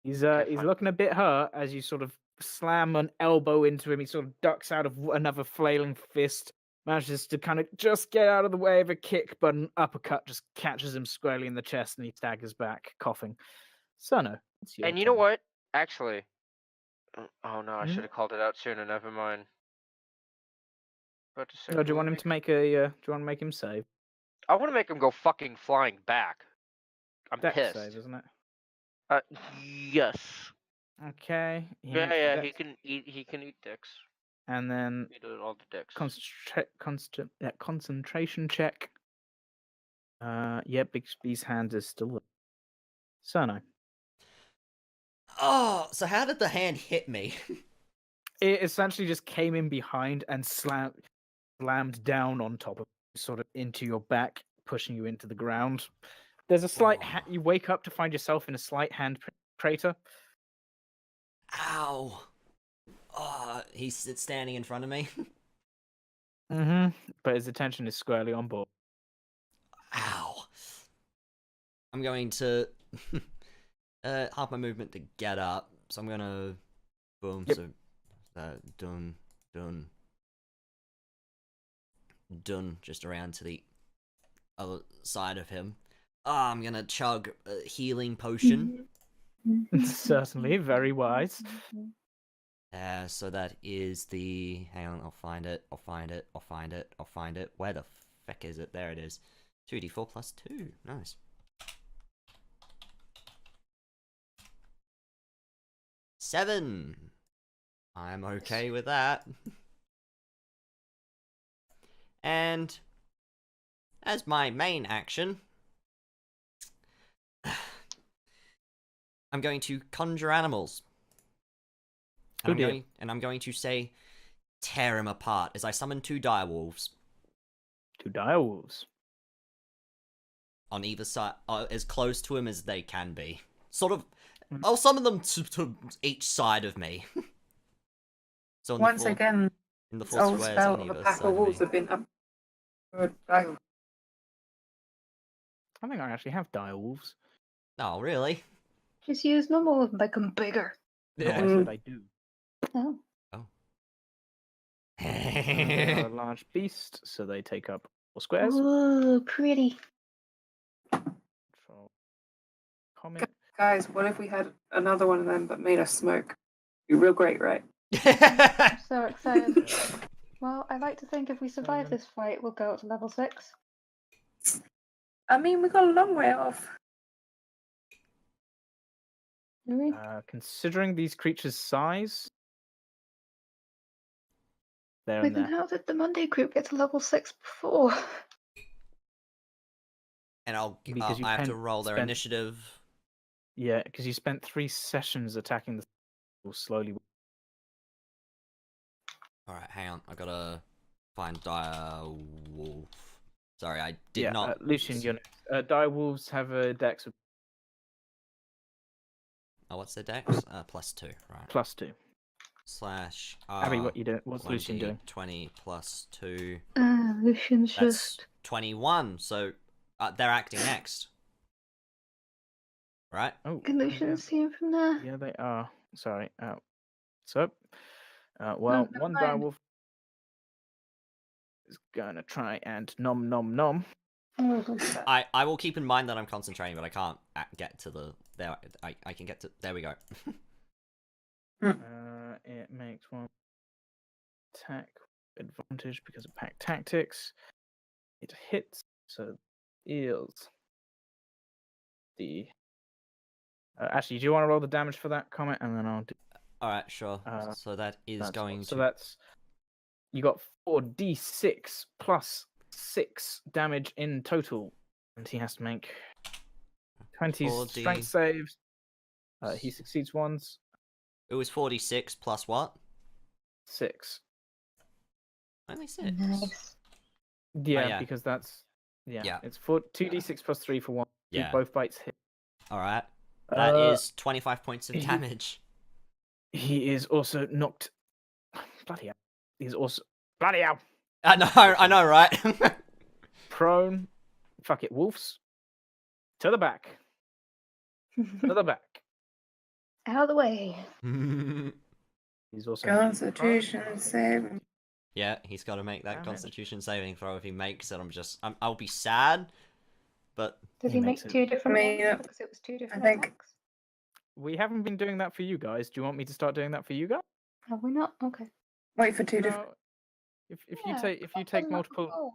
He's Okay, he's fine. looking a bit hurt as you sort of slam an elbow into him. He sort of ducks out of another flailing fist. Manages to kind of just get out of the way of a kick, but an uppercut just catches him squarely in the chest and he staggers back, coughing. Cerno, it's your And you know turn. what? Actually. Oh no, I Mhm. should have called it out sooner. Never mind. About to say, Oh, do you want him to make a? Do you want to make him save? I want to make him go fucking flying back. I'm Dex pissed. save, isn't it? Yes. Okay. Yeah, he can eat. He can eat dicks. and then We did all the decks. concentration check. Yeah, Bixby's hand is still up. Cerno. Oh, so how did the hand hit me? It essentially just came in behind and slammed down on top of you, sort of into your back, pushing you into the ground. There's a slight. Oh. You wake up to find yourself in a slight hand crater. Ow. Oh, he's standing in front of me. But his attention is squarely on board. Ow. I'm going to half my movement to get up, so I'm gonna boom. Yep. So done, just around to the other side of him. I'm gonna chug a healing potion. Certainly, very wise. So that is the. Hang on, I'll find it. Where the feck is it? There it is. 2d4 plus 2. Nice. 7. I'm okay with that. And as my main action, I'm going to conjure animals. And I'm going to say, tear him apart as I summon 2 direwolves. 2 direwolves. On either side, as close to him as they can be. Sort of, I'll summon them to each side of me. So Once again, in the this 4 old squares spell on of either a pack side of of wolves me. have been up. I think I actually have direwolves. Oh, really? Just use normal and make them bigger. No, I said I do. Oh. They are a large beast, so they take up 4 squares. Ooh, pretty. Control. Comet. Guys, what if we had another one of them but made us smoke? Be real great, right? I'm so excited. Well, I like to think if we survive 7. this fight, we'll go up to level 6. I mean, we got a long way off. Do we? Considering these creatures' size, there Wait, and then there. how did the Monday group get to level 6 before? And Because you I have to roll their spent- initiative. Yeah, because you spent 3 sessions attacking the slowly. Alright, hang on. I gotta find direwolf. Sorry, I did not. Lucian, you're next. Direwolves have a dex of Oh, what's their dex? +2, right. +2. Slash. Abby, what you doing? What's 20, Lucian doing? 20 plus 2. Lucian's That's just. 21. So they're acting next. Right? Oh, Can Lucian see him from there? yeah, they are. Sorry. Well, never one mind. direwolf is gonna try and nom. I will keep in mind that I'm concentrating, but I can't get to the there. I can get to there. We go. It makes 1 attack advantage because of pack tactics. It hits, so deals the. Actually, do you want to roll the damage for that comment, and then I'll do. All right, sure. So that is going to. So that's you got 4d6 plus 6 damage in total, and he has to make 20 4D. strength saves. He succeeds once. It was 46 plus what? 6. Only 6. Nice. Yeah, yeah. because that's Yeah. It's 2d6 plus 3 for 1. Yeah. Both bites hit. All right. That is 25 points of he- damage. He is also knocked. Bloody hell! He's also bloody hell. I know, right? Prone. Fuck it, wolves. To the back. To the back. Out of the way. He's also Constitution save. Yeah, he's got to make that Damage. Constitution saving throw. If he makes it, I'll be sad, but Did He he make makes it. 2 different I mean, ones? Because it was 2 different think- attacks. We haven't been doing that for you guys. Do you want me to start doing that for you guys? Have we not? Okay. Wait for 2 different. No. If Yeah, you take I've done that multiple, I before.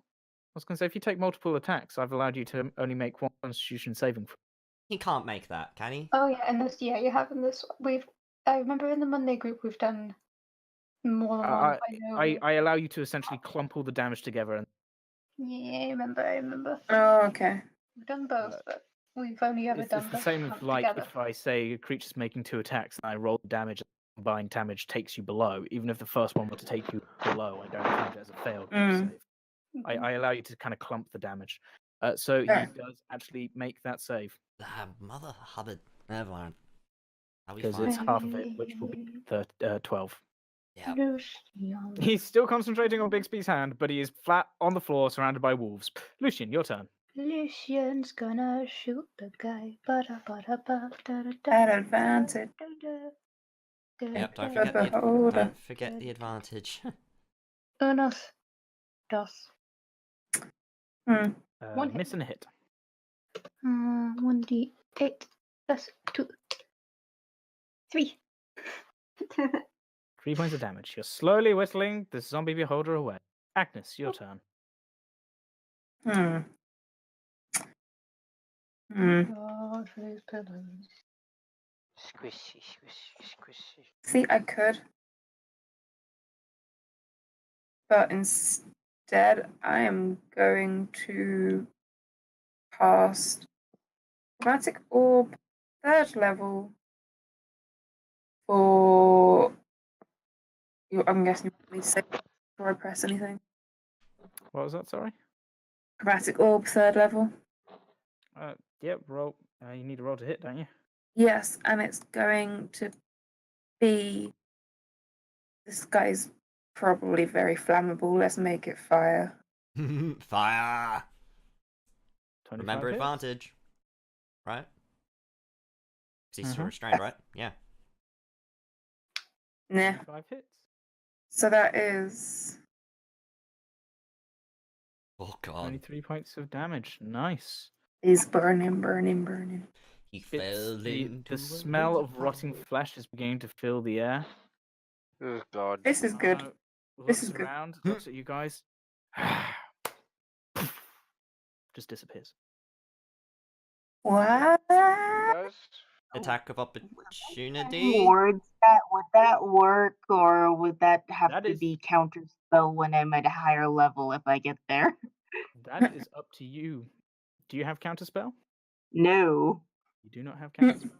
was gonna say if you take multiple attacks, I've allowed you to only make 1 Constitution saving. he can't make that, can he? Oh yeah, and this you have in this I remember in the Monday group we've done More than one, I know. I allow you to essentially clump all the damage together, and Yeah, I remember. Oh, okay. We've done both, but we've only ever it's done the both same as like together. if I say a creature's making 2 attacks and I roll the damage, combined damage takes you below. Even if the first one were to take you below, I don't count it as a failed save. I allow you to kind of clump the damage. So he Fair. does actually make that save Mother Hubbard. Never mind. Are we because fine? it's half of it, which will be 12. Yeah. Lucian. He's still concentrating on Bixby's hand, but he is flat on the floor, surrounded by wolves. Lucian, your turn. Lucian's gonna shoot the guy. At advantage. Yep, don't But forget behold. don't forget the advantage. Unos. Dos. Hmm. One hit. Miss and a hit. 1d8 plus 2. 3. 3 points of damage. You're slowly whittling the zombie beholder away. Agnes, your turn. Hmm. God, for these pillows. Squishy, squishy, squishy. See, I could. But instead, I am going to cast Chromatic Orb 3rd level for. I'm guessing you want me to say before I press anything. What was that, sorry? Chromatic Orb 3rd level. Yep, roll. You need to roll to hit, don't you? Yes, and it's going to be. This guy's probably very flammable. Let's make it fire. Fire! 25 Remember hits? advantage. Right? 'Cause he's still Mhm. restrained, right? Yeah. Nah. 25 hits. So that is. Oh god. 23 points of damage. Nice. He's burning. He It's fell the into a smell of river. rotting flesh is beginning to fill the air. Oh god. This is good. Looks is good. around, looks at you guys. Just disappears. What? Guys? Attack of Any opportunity. words that would that work, or would that have That to is- be counter spell when I'm at a higher level if I get there? That is up to you. Do you have counterspell? No. You do not have counterspell.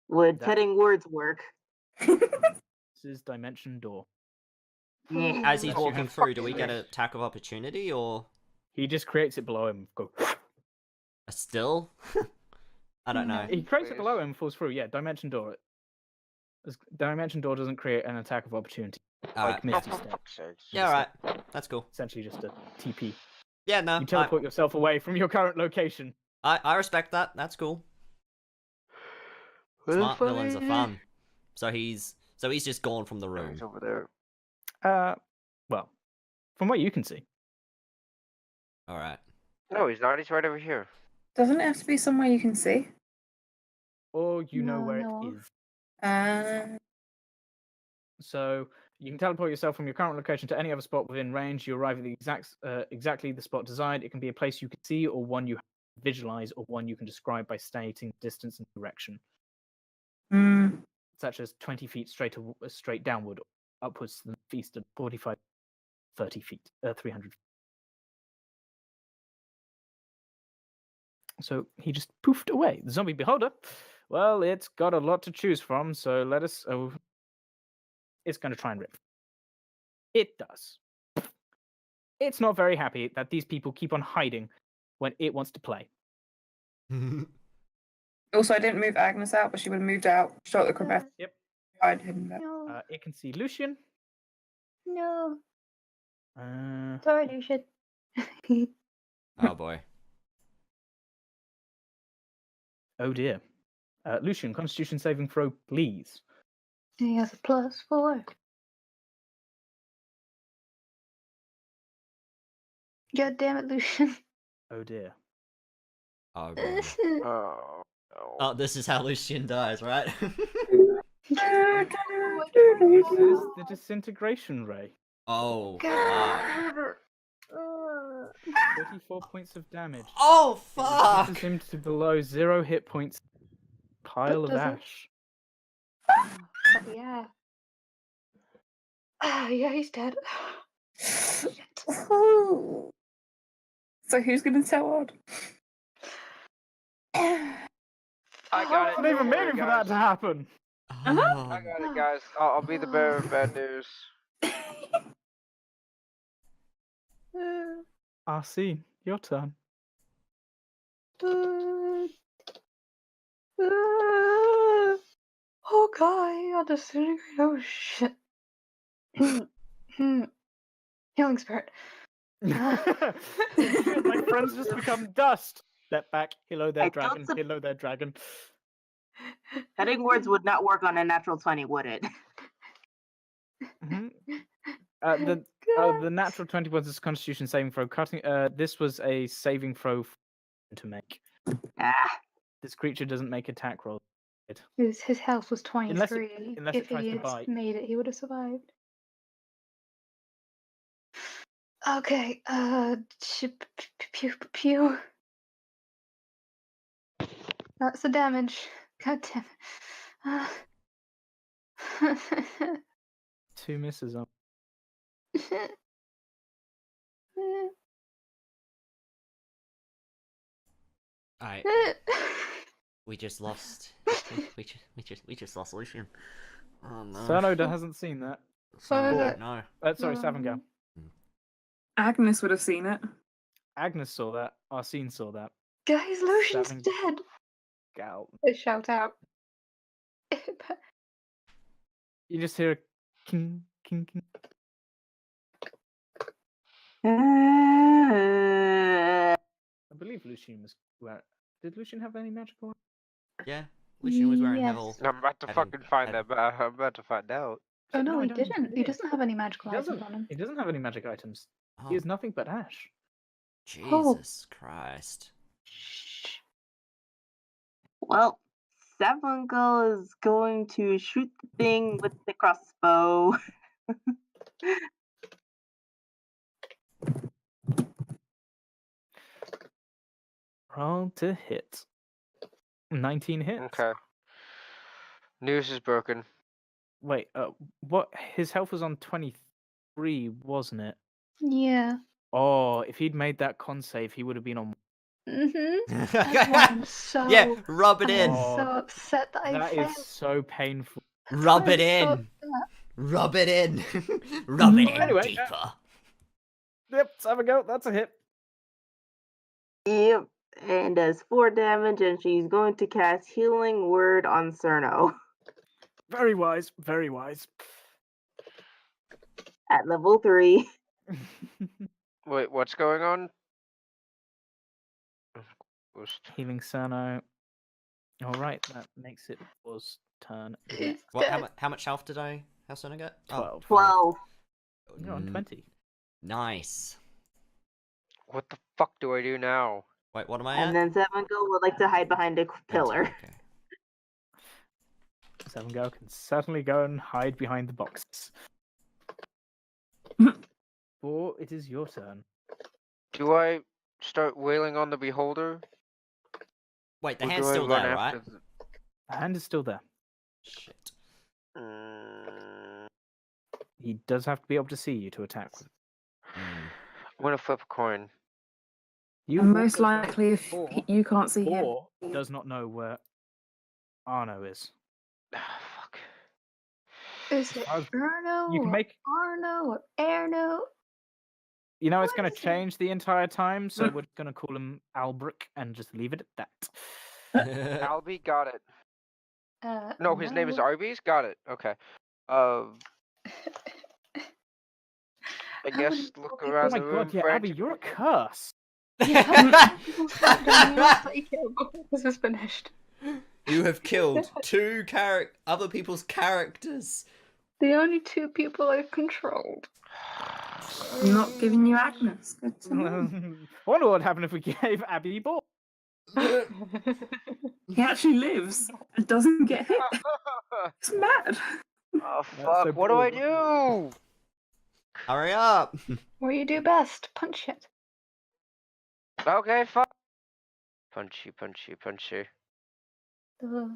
Would That- setting words work? This is Dimension Door. Yeah. As he's Unless you walking have through, do we fucking get an riff. attack of opportunity or He just creates it below him. Go. a still? I don't know. He creates it Please. below him, falls through. Yeah, Dimension Door. Dimension Door doesn't create an attack of opportunity. Alright. Misty For Step. fuck's sakes. Yeah, alright. That's cool. Essentially just a TP. Yeah, no. You teleport yourself away from your current location. I respect that. That's cool. Smart villains are fun. So he's just gone from the Oh, room. he's over there. Well, from what you can see. Alright. No, he's not. He's right over here. Doesn't it have to be somewhere you can see? Or you know No, where no. it is. So you can teleport yourself from your current location to any other spot within range. You arrive at the exactly the spot desired. It can be a place you can see, or one you visualize, or one you can describe by stating distance and direction, such as 20 feet straight downward, upwards to the east of 45, 30 feet, 300 feet. So he just poofed away. The zombie beholder, well, it's got a lot to choose from, so let us... Oh, it's going to try and rip. It does. It's not very happy that these people keep on hiding when it wants to play. Also, I didn't move Agnes out, but she would have moved out. Shot the chromatic. Yep. I'd hidden that. No. It can see Lucian. No. Uh, Sorry, Lucian. Oh boy. oh dear. Lucian, Constitution saving throw, please. He has a +4. God damn it, Lucian. Oh dear. Oh boy. Oh, no. Oh, this is how Lucian dies, right? This is the disintegration ray. Oh, fuck. God. 34 points of damage. Oh, It fuck! reduces him to below 0 hit points. Pile of doesn't- ash. Yeah. Yeah, he's dead. So who's gonna tell Odd? I got it. Not Don't even worry, meaning for that guys. to happen. I got it, guys. I'll be the bearer of bad news. Arsene, your turn. Okay, I'll disintegrate. Oh shit. Healing spirit. My friends just become dust. Step back. Hello there, I dragon. don't Hello there, dragon. Cutting words would not work on a natural 20, would it? Mhm. The natural 20 was his Constitution saving throw. Cutting. This was a saving throw to make. Ah, This creature doesn't make attack rolls. His health was Unless 23. unless If it tries he to had bite. made it, he would have survived. Okay, pew pew. That's the damage. God damn it. 2 misses on. Alright, we just lost. We just lost Lucian. Oh no. Cerno hasn't seen that. Sorry, Oh, don't know. Sorry, Savin, go. Agnes would have seen it. Agnes saw that. Arsene saw that. Guys, Lucian's Seven. dead. Gal. They shout out. You just hear a king, king, king. ah. I believe Lucian was. Did Lucian have any magical? Yeah, Lucian was wearing Yes. heavy. I'm about to Heavy- fucking find heavy- that, but I'm about to find out. Oh no, I he don't think didn't. He did. doesn't have any magical He items doesn't. on him. He doesn't have any magic items. Oh, He is nothing but ash. Jesus Christ. Well, Savangal is going to shoot the thing with the crossbow. Roll to hit. 19 hits. Okay. News is broken. Wait, what? His health was on 23, wasn't it? Yeah. Oh, if he'd made that con save, he would have been on. I'm so. Yeah, rub it in. I'm Oh, so upset that I That failed. is so painful. Rub it I'm so in. upset. Rub it in. Rub it in Anyway, deeper. Yep, let's have a go. That's a hit. Yep, and does 4 damage, and she's going to cast Healing Word on Cerno Very wise. Very wise. at level 3. Wait, what's going on? Boost. Healing Cerno. All right, that makes it Paul's turn. It's What? dead. How much health did I? How soon I get? Oh, 12. 12. You're on 20. Nice. What the fuck do I do now? Wait, what am I And at? then Savangal would like to hide behind a 20, pillar. Okay. Seven Girl can certainly go and hide behind the boxes. Or it is your turn. Do I start wailing on the beholder? Wait, the Or hand's do I still run there, right? after The hand is still there. Shit. He does have to be able to see you to attack with. I'm gonna flip a coin. You And walk most over, likely, if or- you can't see him, or does not know where Arno is. Ah, fuck. Is it As- Erno You can or make. Arno or Erno? You know, it's What going to is it? change the entire time, so we're going to call him Albric and just leave it at that. Albie, got it. No, his name is Arby's? Got it. Okay. I How guess many look people- Oh around my the room god, yeah, Abby, frantically. you're a curse. Yeah, how many people start doing yours that you kill before this is finished? You have killed two other people's characters. The only 2 people I've controlled. I'm not giving you Agnes. Good to know. I wonder what would happen if we gave Abby a ball. He actually lives and doesn't get hit. It's mad. Oh so fuck, what do I bold. do? Hurry up. What you do best? Punch it. Okay, fuck. Punchy, punchy, punchy.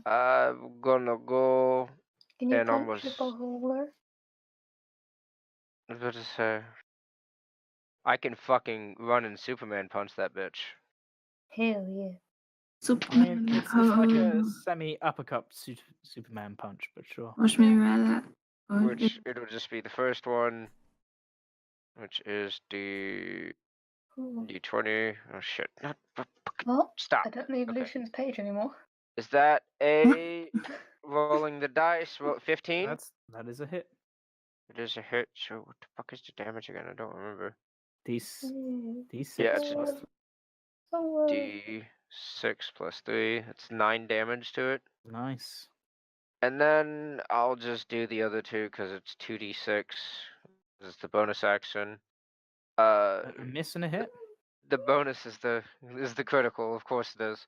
I'm gonna go Can you and punch almost a beholder? I was about to say, I can fucking run and Superman punch that bitch. Hell yeah. I mean, it's like a Oh, semi-uppercut Superman punch, but sure. watch me read that. Oh, Which it'll just be the first one, which is the Cool. D20. Oh shit! Not Oh, stop. I don't need Okay. Lucian's page anymore. Is that a rolling the dice? Roll 15. That is a hit. It is a hit. So what the fuck is the damage again? I don't remember. D6 Yeah, plus it's 3. D6 plus 3. It's 9 damage to it. Nice. And then I'll just do the other two because it's 2d6. This is the bonus action. A miss and a hit. The bonus is the critical, of course it is.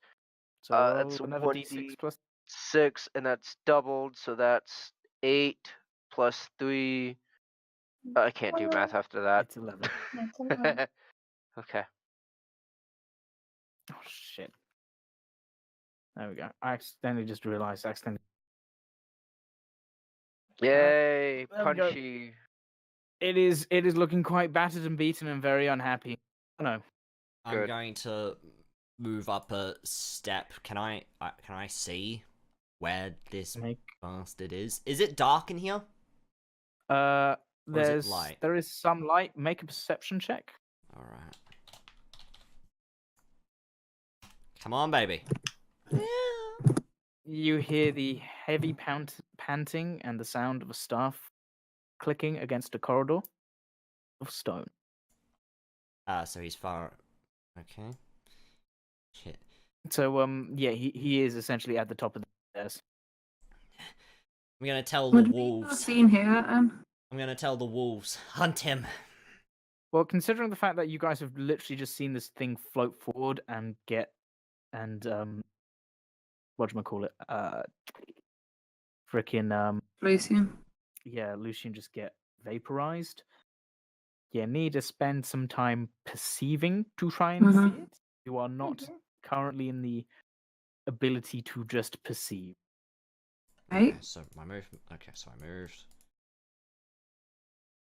So roll It's another D6 plus. 6, and that's doubled, so that's 8 plus 3. I can't do math after that. It's 11. It's 11. Okay. Oh shit. There we go. I accidentally just realized. Yay, there we go. punchy. It is looking quite battered and beaten and very unhappy. Oh no. I'm Good. going to move up a step. Can I see where this Make bastard is? Is it dark in here? Or is it light? there is some light. Make a perception check. All right. Come on, baby. You hear the heavy panting and the sound of a staff clicking against a corridor of stone. So he's far. Okay. Shit. So yeah, he is essentially at the top of the stairs. I'm gonna tell the Would we have wolves. seen here? I'm gonna tell the wolves. Hunt him. Well, considering the fact that you guys have literally just seen this thing float forward and whatchamacallit, frickin' Lucian. yeah, Lucian just get vaporized. You need to spend some time perceiving to try and see it. You are not currently in the ability to just perceive. Right. Okay, so my movement. Okay, so I moved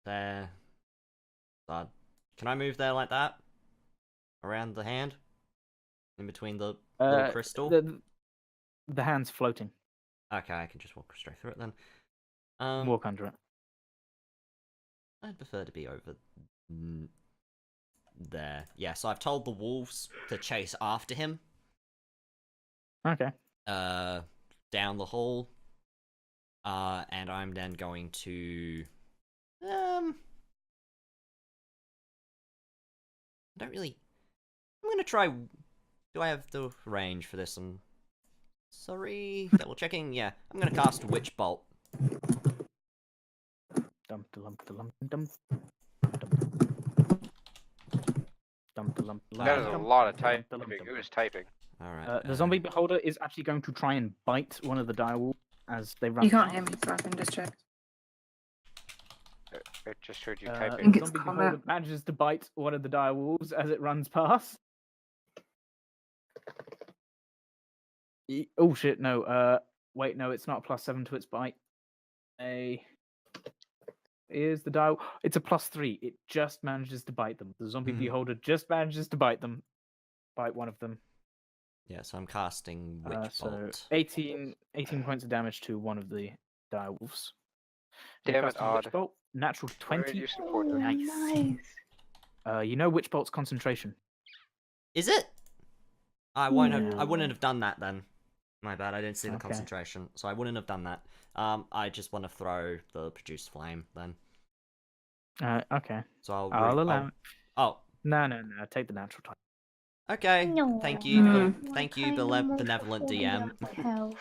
there. Can I move there like that? Around the hand? In between the little crystal? The hand's floating. Okay, I can just walk straight through it then. Walk under it. I'd prefer to be over there. Yeah, so I've told the wolves to chase after him. Okay. Down the hall. And I'm then going to... I don't really... I'm gonna try... Do I have the range for this? I'm sorry. Double checking. Yeah, I'm gonna cast Witch Bolt. Dum lump dum dum. That is a lot of typing. Who is typing? Alright. The zombie beholder is actually going to try and bite one of the direwolves as they run. You can't hear me, so I can just check. I just heard you The typing. think it's zombie Comet. beholder manages to bite one of the direwolves as it runs past. Oh shit! No. Wait. No, it's not a +7 to its bite. Is the dire? It's a +3. It just manages to bite them. The zombie beholder just manages to bite one of them. Yeah, so I'm casting Witch So Bolt. 18 points of damage to one of the direwolves. Damn it, Casting Witch Odd. Bolt, natural Where 20. do you support Oh, that? nice. You know Witch Bolt's concentration. Is it? I wouldn't No. have done that then. My bad, I didn't see the Okay. concentration, so I wouldn't have done that. I just want to throw the produce flame then. Okay. So I'll allow it. Oh, No. Take the natural 20. okay. No. Thank you, Mm. thank you, Kind of benevolent most DM. health.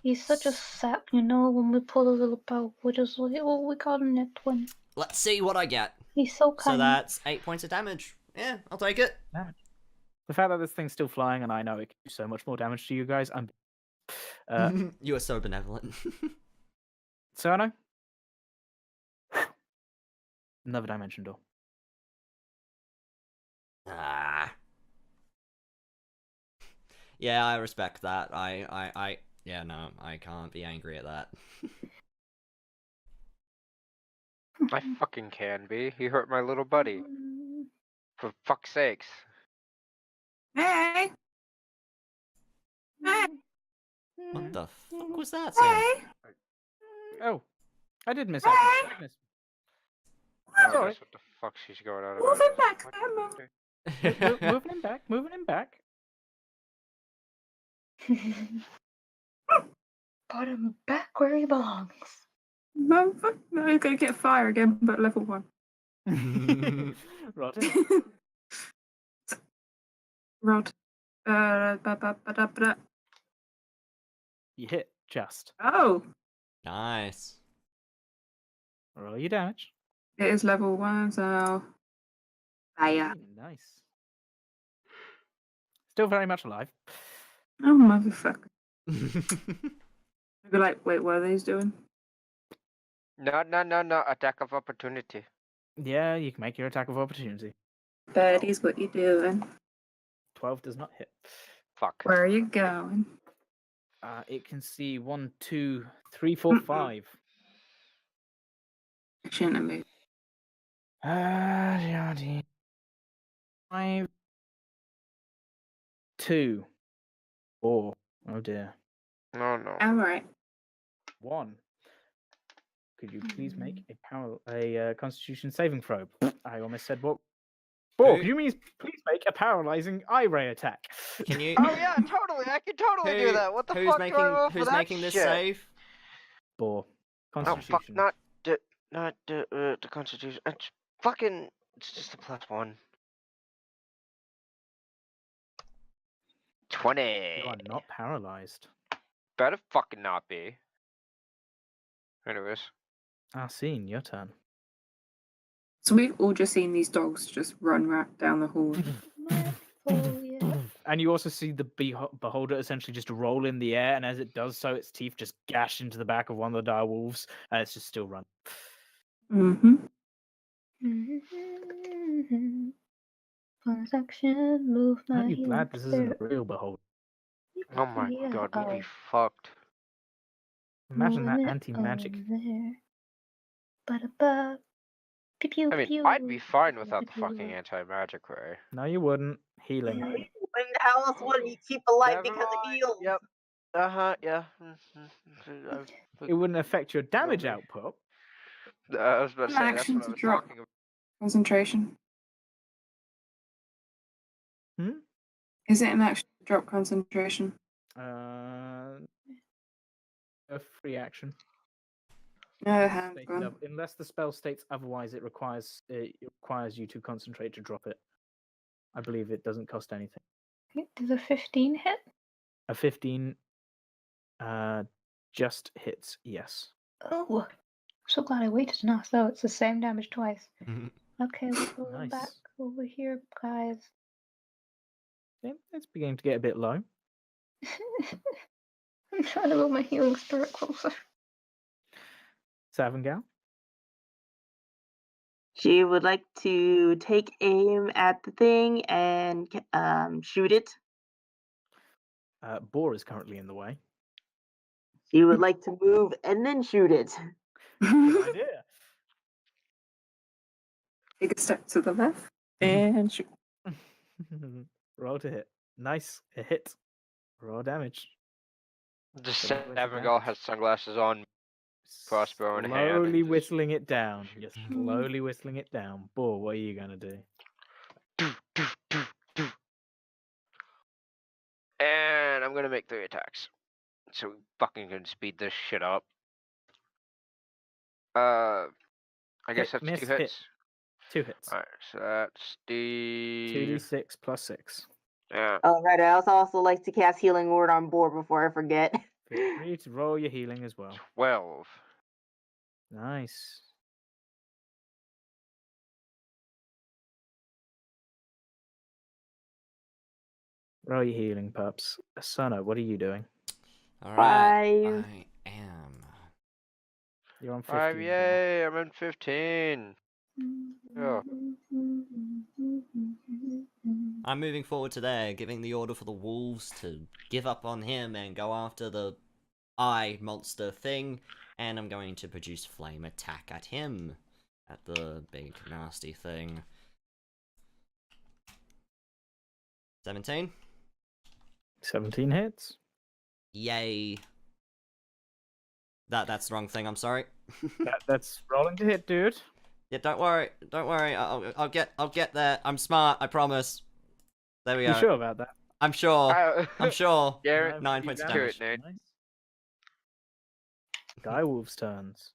He's such a sap, you know, when we pull a little bow, we're just like, oh, we got a net 20. Let's see what I get. He's so So kind. that's 8 points of damage. Yeah, I'll take it. The fact that this thing's still flying and I know it can do so much more damage to you guys, I'm. You are so benevolent. Cerno? Another dimension door. Ah. Yeah, I respect that. Yeah, no, I can't be angry at that. I fucking can be. He hurt my little buddy. For fuck's sakes. Hey! Hey! What the fuck was that sound? Hey! Oh, I did miss that. Goodness. Oh, Sorry. that's what the fuck she's going on Move about. it back, Sam. Moving him back. Moving him back. Put him back where he belongs. No, you're gonna get fire again, but level 1. Rod. Rod. You hit just. Oh, Nice. Roll your damage. it is level 1, so fire. Nice. Still very much alive. Oh motherfucker! I'd be like, wait, what are these doing? No. Attack of opportunity. Yeah, you can make your attack of opportunity. Birdie's what you doing? 12 does not hit. Fuck. Where are you going? It can see 1, 2, 3, 4, 5. I shouldn't have moved. 5, 2, 4. Oh dear. No. I'm alright. 1. Could you please make a Constitution saving throw? I almost said what? 4. Could you please make a paralyzing eye ray attack? Can you? Oh yeah, totally. I can totally do that. What the who's fuck making, do I roll for who's that making this shit? save? 4. Oh Constitution. fuck! Not the Constitution. It's fucking. It's just a +1. 20. You are not paralyzed. Better fucking not be. Anyways. Arsene, your turn. So we've all just seen these dogs just run down the hall. Oh, yeah. And you also see the beholder essentially just roll in the air, and as it does so, its teeth just gash into the back of one of the dire wolves, and it's just still running. Mm-hmm. Bonus action, move my Aren't you healing glad this isn't a spirit. real beholder? Oh my Yeah, god, we'd be oh. fucked. Imagine that Moving it anti-magic. on there. Ba-da-ba. Pew, pew, I mean, pew. I'd be fine without the Pew, pew. fucking anti-magic ray. No, you wouldn't. Healing. And how else would you keep alive Never because of mind. heals? Yep. Yeah. It wouldn't affect your damage me. output. I was about to say, that's Action what I to was drop. talking about. Concentration. Hmm? Is it an action to drop concentration? A free action. No, hand Stated gone. unless the spell states otherwise, it requires you to concentrate to drop it. I believe it doesn't cost anything. Does a 15 hit? A 15 just hits, yes. Oh, so glad I waited to ask. So it's the same damage twice. Okay, we're going Nice. back over here, guys. Yeah, it's beginning to get a bit low. I'm trying to move my healing spirit closer. Savangal? She would like to take aim at the thing and shoot it. Boar is currently in the way. She would like to move and then shoot it. Good idea. Take a step to the left and shoot. Roll to hit. Nice. A hit. Roll damage. Just Double weighted Abigail damage. has sunglasses on. Crossbow in hand. Slowly Just- whistling it down. You're slowly whistling it down. Boar, what are you going to do? And I'm gonna make 3 attacks. So we fucking can speed this shit up. I guess Hit, that's miss, 2 hit. hits. 2 hits. Alright, so that's the 2d6 plus 6. yeah. All right. I also like to cast Healing Word on board before I forget. Feel free to roll your healing as well. 12. Nice. Roll your healing, pups. Asana, what are you doing? All Five. right, I am. You're on 15. 5, Boar. yay! I'm in 15. Yeah. I'm moving forward to there, giving the order for the wolves to give up on him and go after the eye monster thing, and I'm going to produce flame attack at him. at the big nasty thing. 17. 17 hits. Yay. That's the wrong thing. I'm sorry. That's rolling to hit, dude. Yeah, don't worry. Don't worry. I'll get there. I'm smart. I promise. There we You go. sure about that? I'm sure. I'm sure. Garrett, 9 points of do damage. it, Nate. Nice. Direwolf's turns.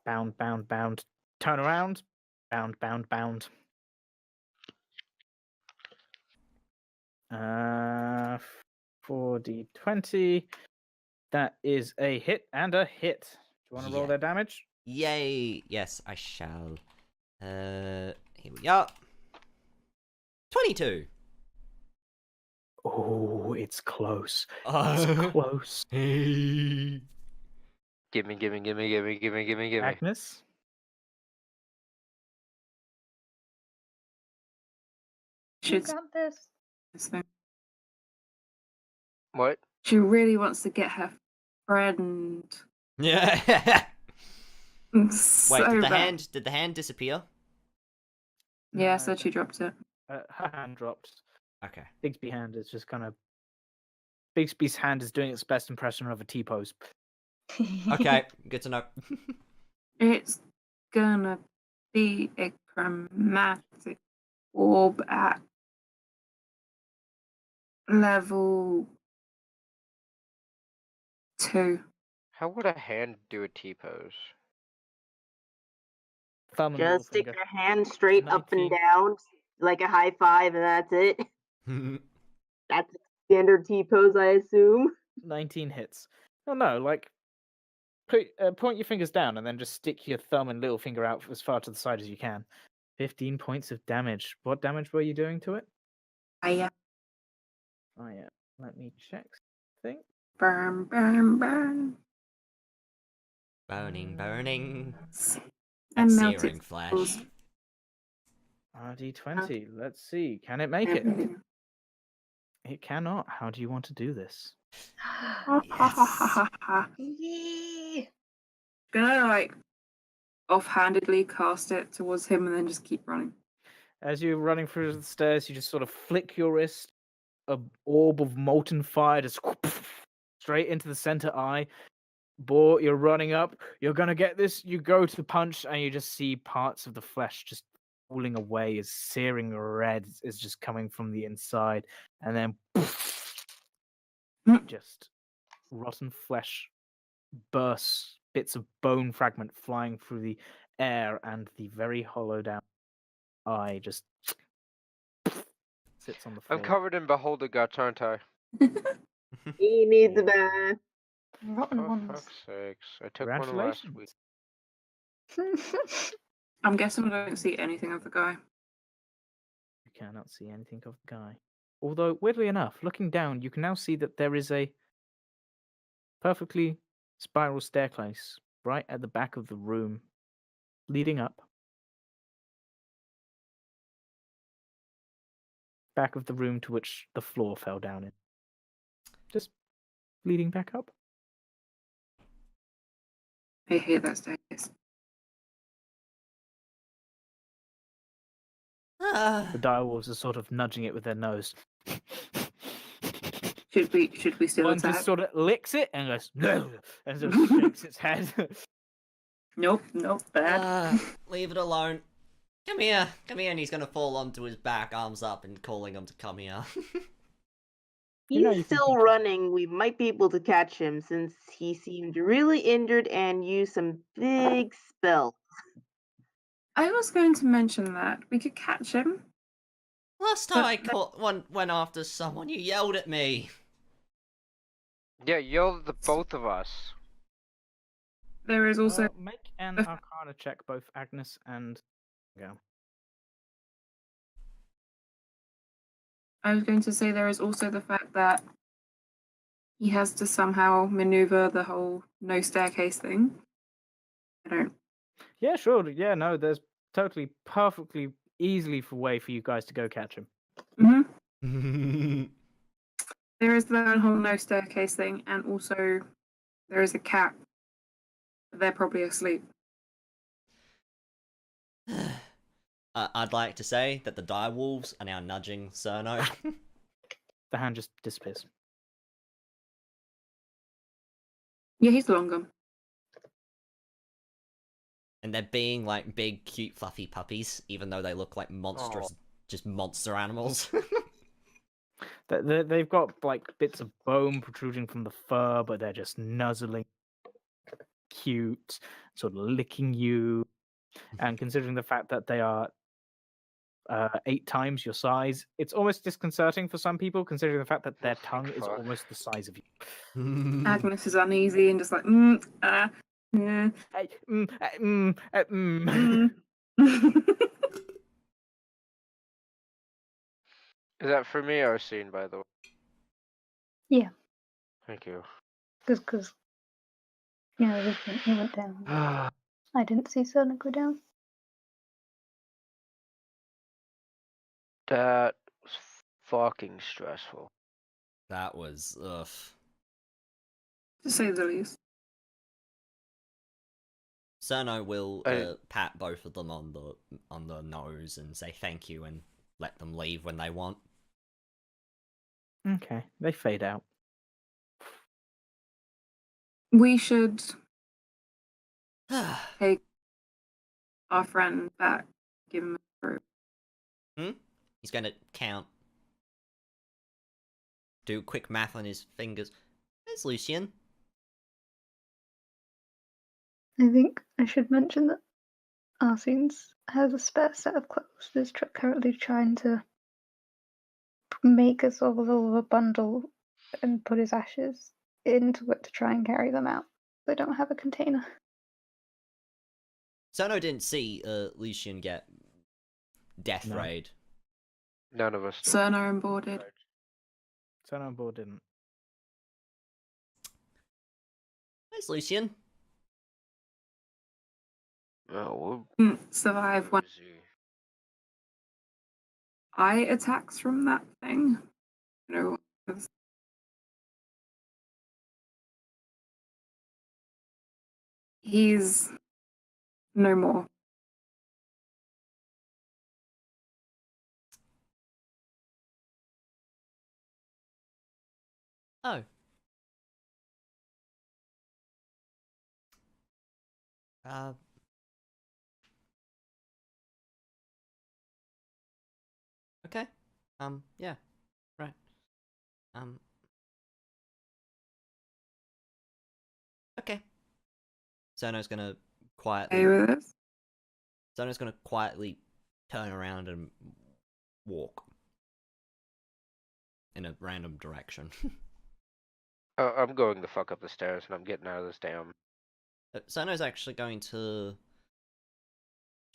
Bound, bound, bound. Turn around. Bound, bound, bound. 4d20. That is a hit and a hit. Do you want to roll Yeah. their damage? Yay. Yes, I shall. Here we are. 22. Oh, it's close. Oh. It's close. Hey. Gimme. Agnes? You She's got this. What? She really wants to get her friend. Yeah. So Wait, bad. did the hand disappear? Yeah, No, said she dropped it. her hand dropped. Okay. Bigsby's hand is just kind of. Bigsby's hand is doing its best impression of a T-pose. Okay, good to know. It's gonna be a chromatic orb at level 2. How would a hand do a T-pose? Thumb and middle Just stick finger. your hand straight up and 19. down like a high five, and that's it. That's a standard T pose, I assume. 19 hits. Oh no, like point your fingers down and then just stick your thumb and little finger out as far to the side as you can. 15 points of damage. What damage were you doing to it? I Oh yeah. Let me check. Think. burn, burn, burn. Burning. And That's melt searing its flesh. balls. RD20. Let's see. Can it make it? It cannot. How do you want to do this? Yeah. Gonna like offhandedly cast it towards him and then just keep running. As you're running through the stairs, you just sort of flick your wrist. A orb of molten fire just straight into the center eye. Boar, you're running up. You're gonna get this. You go to punch, and you just see parts of the flesh just falling away as searing red is just coming from the inside, and then just rotten flesh bursts, bits of bone fragment flying through the air, and the very hollowed out eye just sits on the floor. I'm covered in beholder guts, aren't I? He needs a bath. Rotten For ones. fuck's sakes. I took one last week. Congratulations. I'm guessing I don't see anything of the guy. You cannot see anything of the guy. Although, weirdly enough, looking down, you can now see that there is a perfectly spiral staircase right at the back of the room, leading up. Back of the room to which the floor fell down in. Just leading back up. I hate that staircase. Ah. The direwolves are sort of nudging it with their nose. Should we still One attack? just sort of licks it and goes, no, and sort of shakes its head. Nope, bad. Leave it alone. Come here, and he's gonna fall onto his back, arms up, and calling him to come here. You know you He's can still control- running. We might be able to catch him since he seemed really injured and used some big spells. I was going to mention that we could catch him. Last time I went after someone, you yelled at me. Yeah, yelled at the both of us. There is also make an Arcana check, both Agnes and Go. I was going to say there is also the fact that he has to somehow maneuver the whole no staircase thing. I don't. Yeah, sure. Yeah, no, there's totally, perfectly, easily for way for you guys to go catch him. Mm-hmm. There is the whole no staircase thing, and also there is a cat. They're probably asleep. I'd like to say that the dire wolves are now nudging Cerno. The hand just disappears. Yeah, he's long gone. And they're being like big, cute, fluffy puppies, even though they look like monstrous, just monster animals. They've got like bits of bone protruding from the fur, but they're just nuzzling, cute, sort of licking you. And considering the fact that they are 8 times your size, it's almost disconcerting for some people, considering the fact that their tongue is fuck. almost the size of you. Agnes is uneasy and just like, yeah. Hey, Is that for me or scene, by the way? Yeah. Thank you. Because you know, he went down. I didn't see Sona go down. That was fucking stressful. That was ugh. To say the least. Cerno will I- pat both of them on the nose and say thank you and let them leave when they want. Okay, they fade out. We should take our friend back, give him a fruit. He's gonna count. Do quick math on his fingers. There's Lucian. I think I should mention that Arsene has a spare set of clothes. Is currently trying to make a sort of a bundle and put his ashes into it to try and carry them out. They don't have a container. Cerno didn't see Lucian get death No. raid. None of us. did. Cerner onboarded. Sona on board didn't. There's Lucian. Oh, Survive where one is he? eye attacks from that thing. You know, 'cause he's no more. Oh. Okay. Yeah. Right. Okay. Cerno's gonna quietly. Okay with this? Cerno's gonna quietly turn around and walk in a random direction. I'm going the fuck up the stairs and I'm getting out of this damn. Cerno's actually going to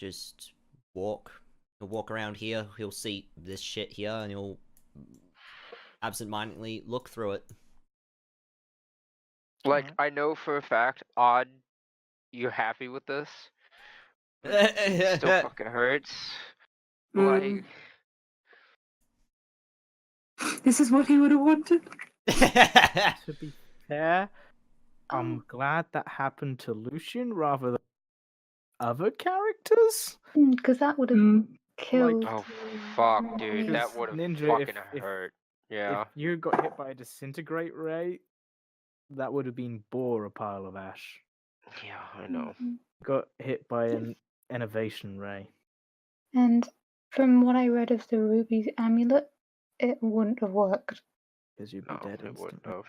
just walk. He'll walk around here. He'll see this shit here, and he'll absentmindedly look through it. Like, Alright. I know for a fact, Odd, you're happy with this. It still fucking hurts. Like, This is what he would have wanted. To be fair, I'm glad that happened to Lucian rather than other characters. Because that would have killed. oh fuck, dude, Because that would have Ninja, fucking hurt. Yeah. If you got hit by a disintegrate ray, that would have been bore a pile of ash. Yeah, I know. Got hit by an innovation ray. And from what I read of the Ruby's amulet, it wouldn't have worked. Because you'd be No, dead it wouldn't instantly.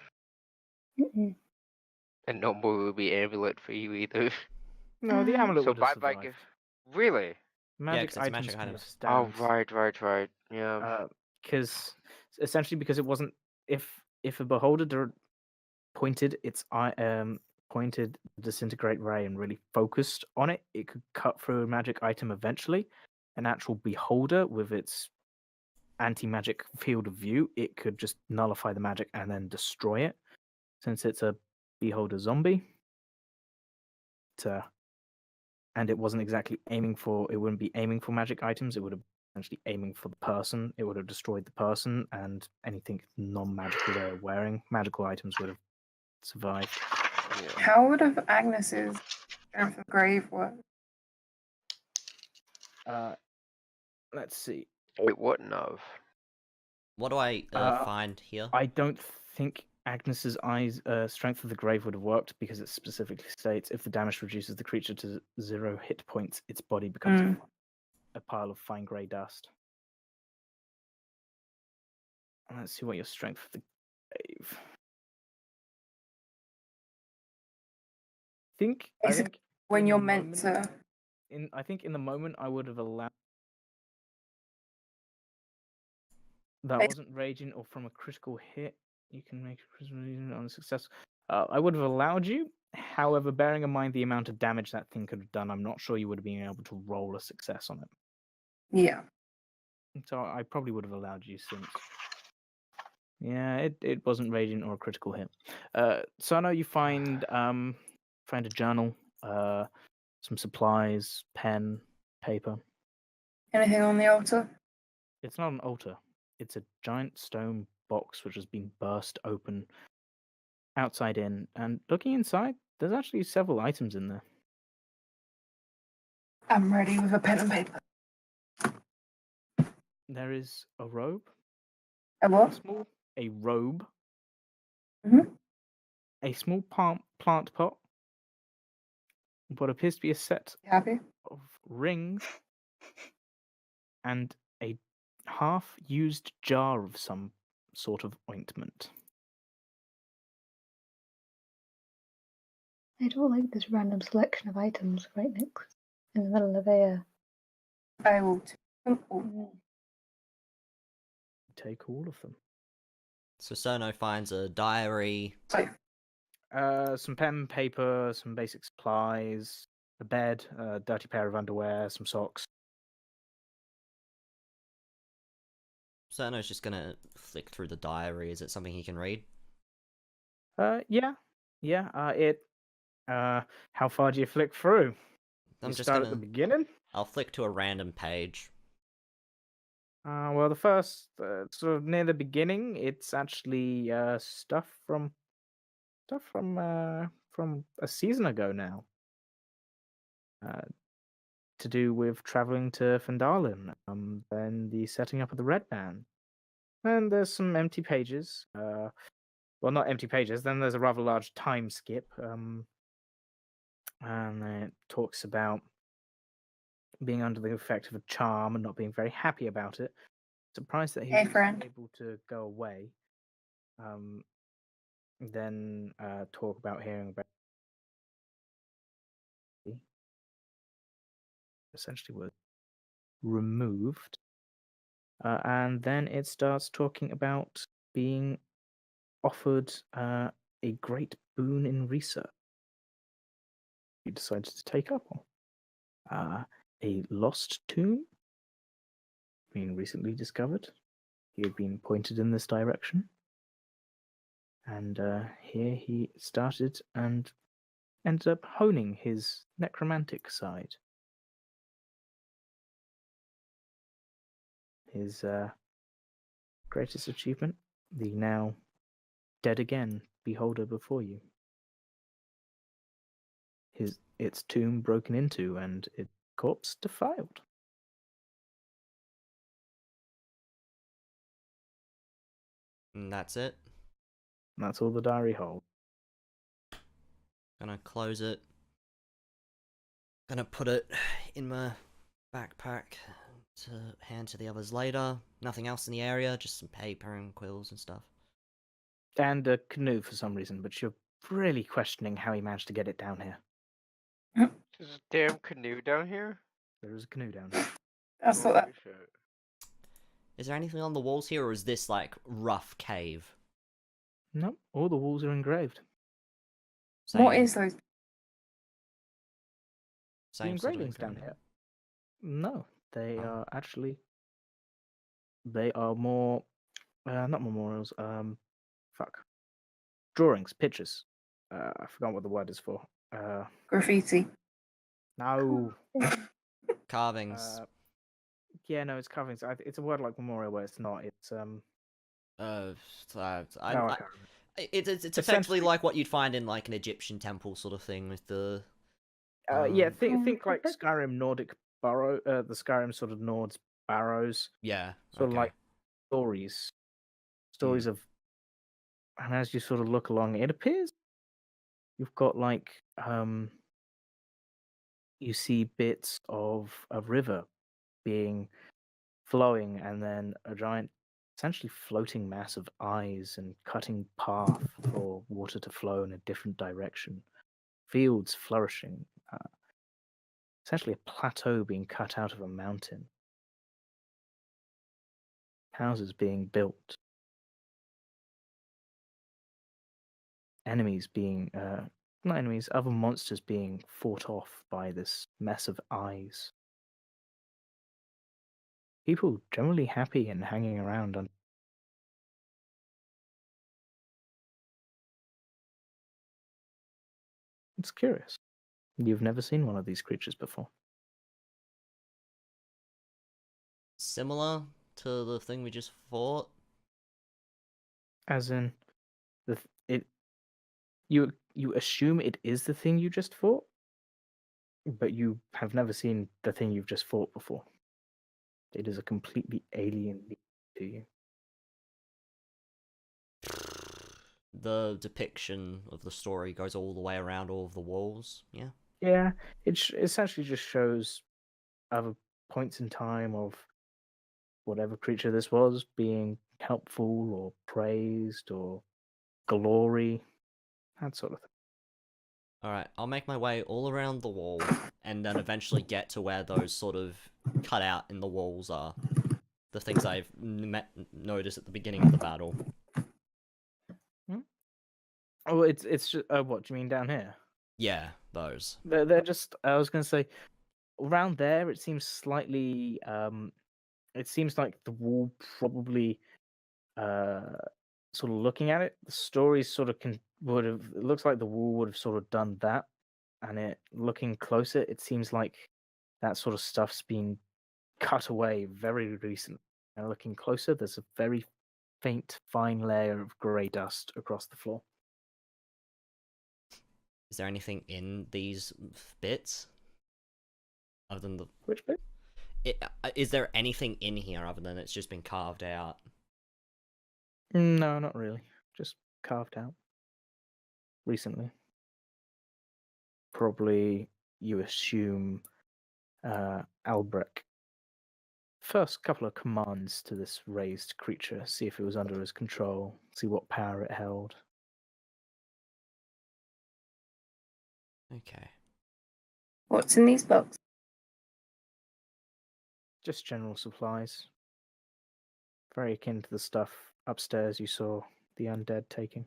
have. Mm-mm. And no more Ruby amulet for you either. No, the amulet So would have bye survived. Really? Magic 'cause it's a items magic can item. Oh, withstand. right. Yeah. Because essentially, because it wasn't if a beholder pointed its pointed disintegrate ray and really focused on it, it could cut through a magic item eventually. An actual beholder with its anti-magic field of view, it could just nullify the magic and then destroy it. Since it's a beholder zombie, and it wasn't exactly aiming for, it wouldn't be aiming for magic items. It would have essentially aiming for the person. It would have destroyed the person and anything non-magical they're wearing. Magical items would have survived. Yeah. How would have Agnes's Strength of Grave work? Let's see. It wouldn't have. What do I Uh, find here? I don't think Agnes's eyes, Strength of the Grave would have worked because it specifically states if the damage reduces the creature to 0 hit points, its body becomes a pile of fine grey dust. Let's see what your Strength of the Grave. I Is it think when in you're the meant moment- to. I think in the moment I would have allowed that Basi- wasn't raging or from a critical hit. You can make a critical hit on a success. I would have allowed you. However, bearing in mind the amount of damage that thing could have done, I'm not sure you would have been able to roll a success on it. Yeah. So I probably would have allowed you since. Yeah, it wasn't raging or a critical hit. Sano, you find a journal, some supplies, pen, paper. Anything on the altar? It's not an altar. It's a giant stone box which has been burst open outside in, and looking inside, there's actually several items in there. I'm ready with a pen and paper. There is a robe, A what? a robe, Mhm. a small plant pot, what appears to be a set You happy? of rings, and a half-used jar of some sort of ointment. I don't like this random selection of items right next in the middle of a. I will take them all. Take all of them. So Sono finds a diary. So, Some pen, paper, some basic supplies, a bed, a dirty pair of underwear, some socks. Sono's just gonna flick through the diary. Is it something he can read? Yeah. How far do you flick through? I'm You just start gonna. at the beginning. I'll flick to a random page. Well, the first sort of near the beginning, it's actually stuff from a season ago now. To do with traveling to Fynntasmal, then the setting up of the Red Band. And there's some empty pages. Well, not empty pages. Then there's a rather large time skip. And it talks about being under the effect of a charm and not being very happy about it. Surprised that he Hey, was friend. able to go away. Then talk about hearing about essentially was removed. And then it starts talking about being offered a great boon in research. You decided to take up on a lost tomb being recently discovered. He had been pointed in this direction. And here he started and ended up honing his necromantic side. His greatest achievement, the now dead again beholder before you. Its tomb broken into and its corpse defiled. And that's it. And that's all the diary holds. Gonna close it. Gonna put it in my backpack to hand to the others later. Nothing else in the area, just some paper and quills and stuff. And a canoe for some reason, but you're really questioning how he managed to get it down here. There's a damn canoe down here? There is a canoe down here. that's what that. Holy shit. Is there anything on the walls here, or is this like rough cave? No, all the walls are engraved. What Same- is those? The same sort of engravings down engraving? here. No, they Oh. are actually. They are more, not memorials. Drawings, pictures. I forgot what the word is for. Graffiti. No. Carvings. Yeah, no, it's carvings. It's a word like memorial, where it's not. It's So no, I can't remember. it's effectively Essentially- like what you'd find in like an Egyptian temple sort of thing with the. Yeah, think Yeah, like perfect. Skyrim Nordic burrow. The Skyrim sort of Nords barrows, Yeah. sort of Okay. like stories of. And as you sort of look along, it appears you've got like you see bits of a river being flowing, and then a giant, essentially floating mass of eyes and cutting path for water to flow in a different direction. Fields flourishing, essentially a plateau being cut out of a mountain. Houses being built. Enemies being, not enemies, other monsters being fought off by this mess of eyes. People generally happy and hanging around. It's curious. You've never seen one of these creatures before. Similar to the thing we just fought. As in, you assume it is the thing you just fought, but you have never seen the thing you've just fought before. It is a completely alien to you. The depiction of the story goes all the way around all of the walls. Yeah. Yeah, it essentially just shows other points in time of whatever creature this was being helpful or praised or glory, that sort of thing. Alright, I'll make my way all around the wall, and then eventually get to where those sort of cut out in the walls are. The things I've noticed at the beginning of the battle. Oh, it's just, what do you mean down here? Yeah, those. They're just, I was going to say, around there it seems slightly, it seems like the wall probably, sort of looking at it, the story sort of it looks like the wall would have sort of done that, and it looking closer, it seems like that sort of stuff's been cut away very recently. And looking closer, there's a very faint, fine layer of grey dust across the floor. Is there anything in these bits? Other than the... Which bit? Is there anything in here other than it's just been carved out? No, not really. Just carved out. Recently. Probably, you assume, Albrecht. First couple of commands to this raised creature, see if it was under his control, see what power it held. Okay. What's in these books? Just general supplies. Very akin to the stuff upstairs you saw the undead taking.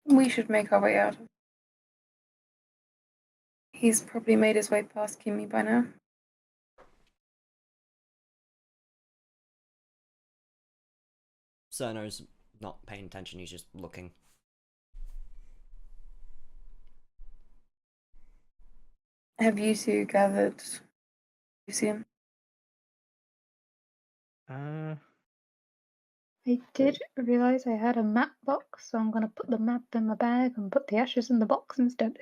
We should make our way out. He's probably made his way past Kimmy by now. Cerno's not paying attention, he's just looking. Have you two gathered Lucian? I did realise I had a map box, so I'm going to put the map in my bag and put the ashes in the box instead.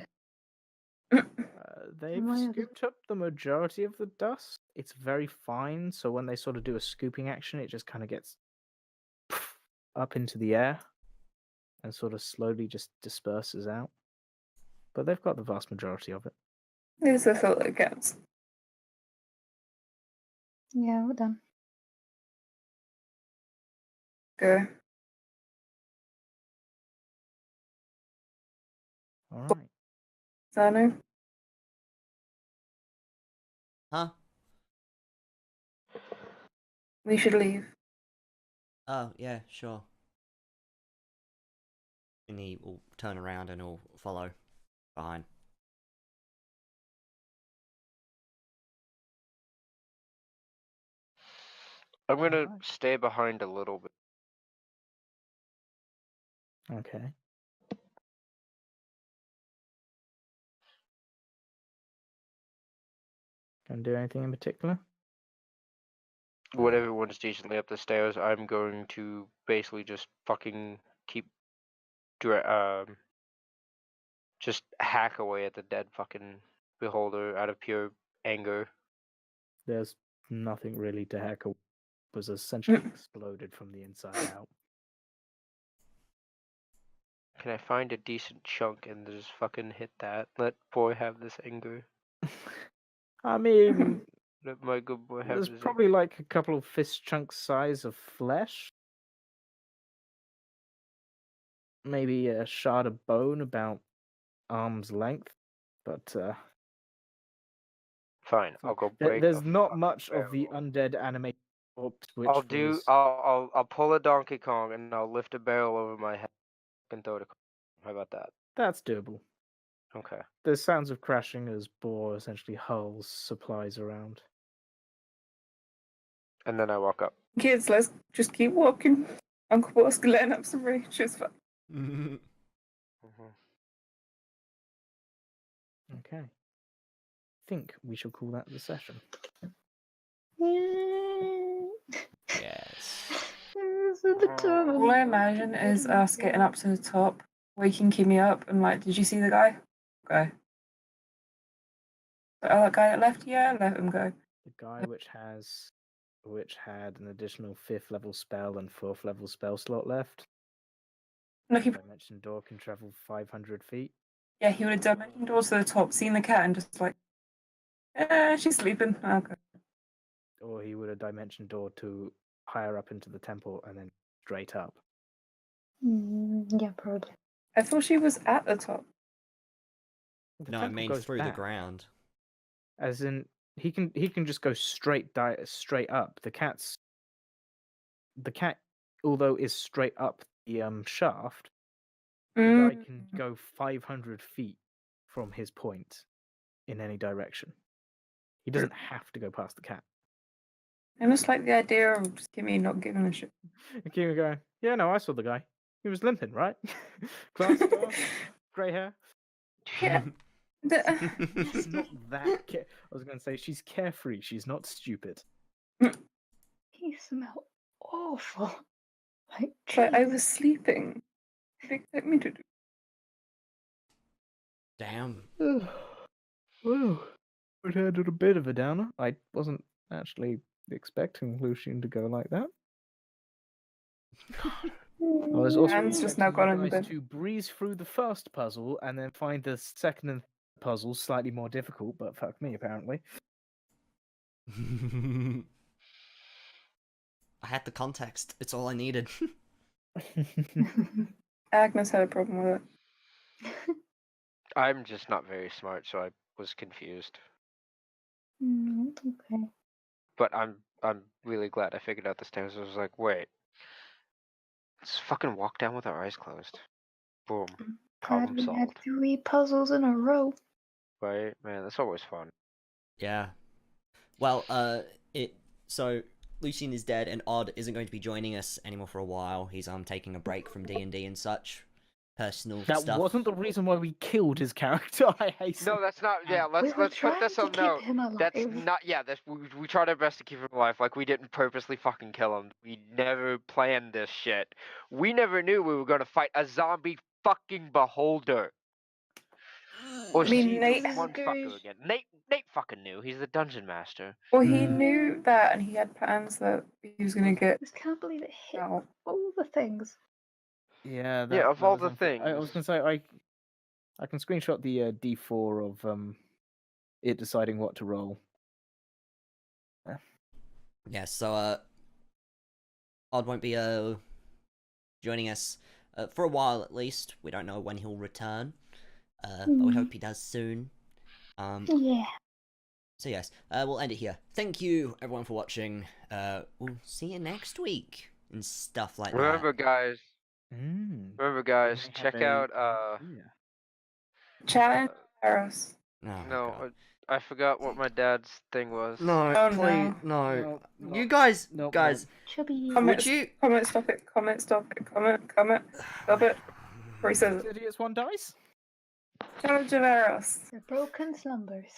They've Why are they- scooped up the majority of the dust. It's very fine, so when they sort of do a scooping action, it just kind of gets up into the air and sort of slowly just disperses out. But they've got the vast majority of it. There's a thought that counts. Yeah, we're done. Go. Alright. Sano? Huh? We should leave. Oh, yeah, sure. And he will turn around and he'll follow behind. I'm gonna Alright. stay behind a little bit. Okay. Gonna do anything in particular? When everyone's decently up the stairs, I'm going to basically just fucking keep just hack away at the dead fucking beholder out of pure anger. There's nothing really to hack. It was essentially exploded from the inside out. Can I find a decent chunk and just fucking hit that? Let boy have this anger. I mean, Let my good boy have there's this probably like a couple of fist chunks size of flesh. Maybe a shard of bone about arm's length. But Fine, I'll go break. there's a not fucking much of the barrel. undead animated corpse, which I'll pull a Donkey Kong and I'll lift a barrel over my head and throw it. How about that? That's doable. Okay. There's sounds of crashing as Boar essentially hurls supplies around. And then I walk up. Kids, let's just keep walking. Uncle Boss letting up some rage. It's fine. Mm-hmm. Okay. I think we shall call that the session. Yes. All I imagine is us getting up to the top, waking Kimmy up, and like, did you see the guy? Go. Oh, that guy that left? Yeah, let him go. The guy which had an additional 5th level spell and 4th level spell slot left. Look, Dimension door can travel 500 feet. yeah, he would have dimension doors to the top, seen the cat, and just like, she's sleeping. Okay. Or he would have dimension door to higher up into the temple and then straight up. Yeah, probably. I thought she was at the top. The No, I temple mean goes through the back. ground. As in, he can just go straight up. The cat, although is straight up the shaft, the guy can go 500 feet from his point in any direction. He doesn't have to go past the cat. I just like the idea of just Kimmy not giving a shit. Akira going, yeah, no, I saw the guy. He was limping, right? Glasses on, grey hair. Yeah. She's not that. I was going to say she's carefree. She's not stupid. He smelled awful. Like, But I Jesus. was sleeping. What do you expect me to do? Damn. Well, it had a bit of a downer. I wasn't actually expecting Lucian to go like that. I was also Anne's just now expecting gone you in guys bed. to breeze through the first puzzle and then find the second and puzzle slightly more difficult, but fuck me, apparently. I had the context. It's all I needed. Agnes had a problem with it. I'm just not very smart, so I was confused. Okay. But I'm really glad I figured out the stairs. I was like, wait, let's fucking walk down with our eyes closed. Boom. Glad Problem we had solved. 3 puzzles in a row. Right? Man, that's always fun. Yeah. Well, so Lucian is dead, and Odd isn't going to be joining us anymore for a while. He's taking a break from D&D and such. Personal That stuff. wasn't the reason why we killed his character. I hate No, that's not. Yeah, let's were put trying this to on keep note. him alive. That's not. Yeah, that's we tried our best to keep him alive. Like we didn't purposely fucking kill him. We never planned this shit. We never knew we were gonna fight a zombie fucking beholder. Or I mean, see Nate- this one fucker again. Nate fucking knew. He's the dungeon master. Well, he knew that, and he had plans that he was going to get I just can't believe it hit out. all the things. Yeah, Yeah, of that all was the I was things. gonna say I can screenshot the D4 of it deciding what to roll. Yeah, so Odd won't be joining us for a while at least. We don't know when he'll return, but we hope he does soon. Yeah. So yes, we'll end it here. Thank you everyone for watching. We'll see you next week and stuff like Remember, that. guys. Mm. Remember, guys. They have Check a- out. yeah. Challenge Eros. Oh, my No, God. I forgot what my dad's thing was. No, Oh, please, no. no. You guys, No, guys, Chubby. would you? Comment, stop it. Comment, stop it. Comment, stop it. Where he says it. Idiots one dice. Challenge of Eros. The broken slumbers.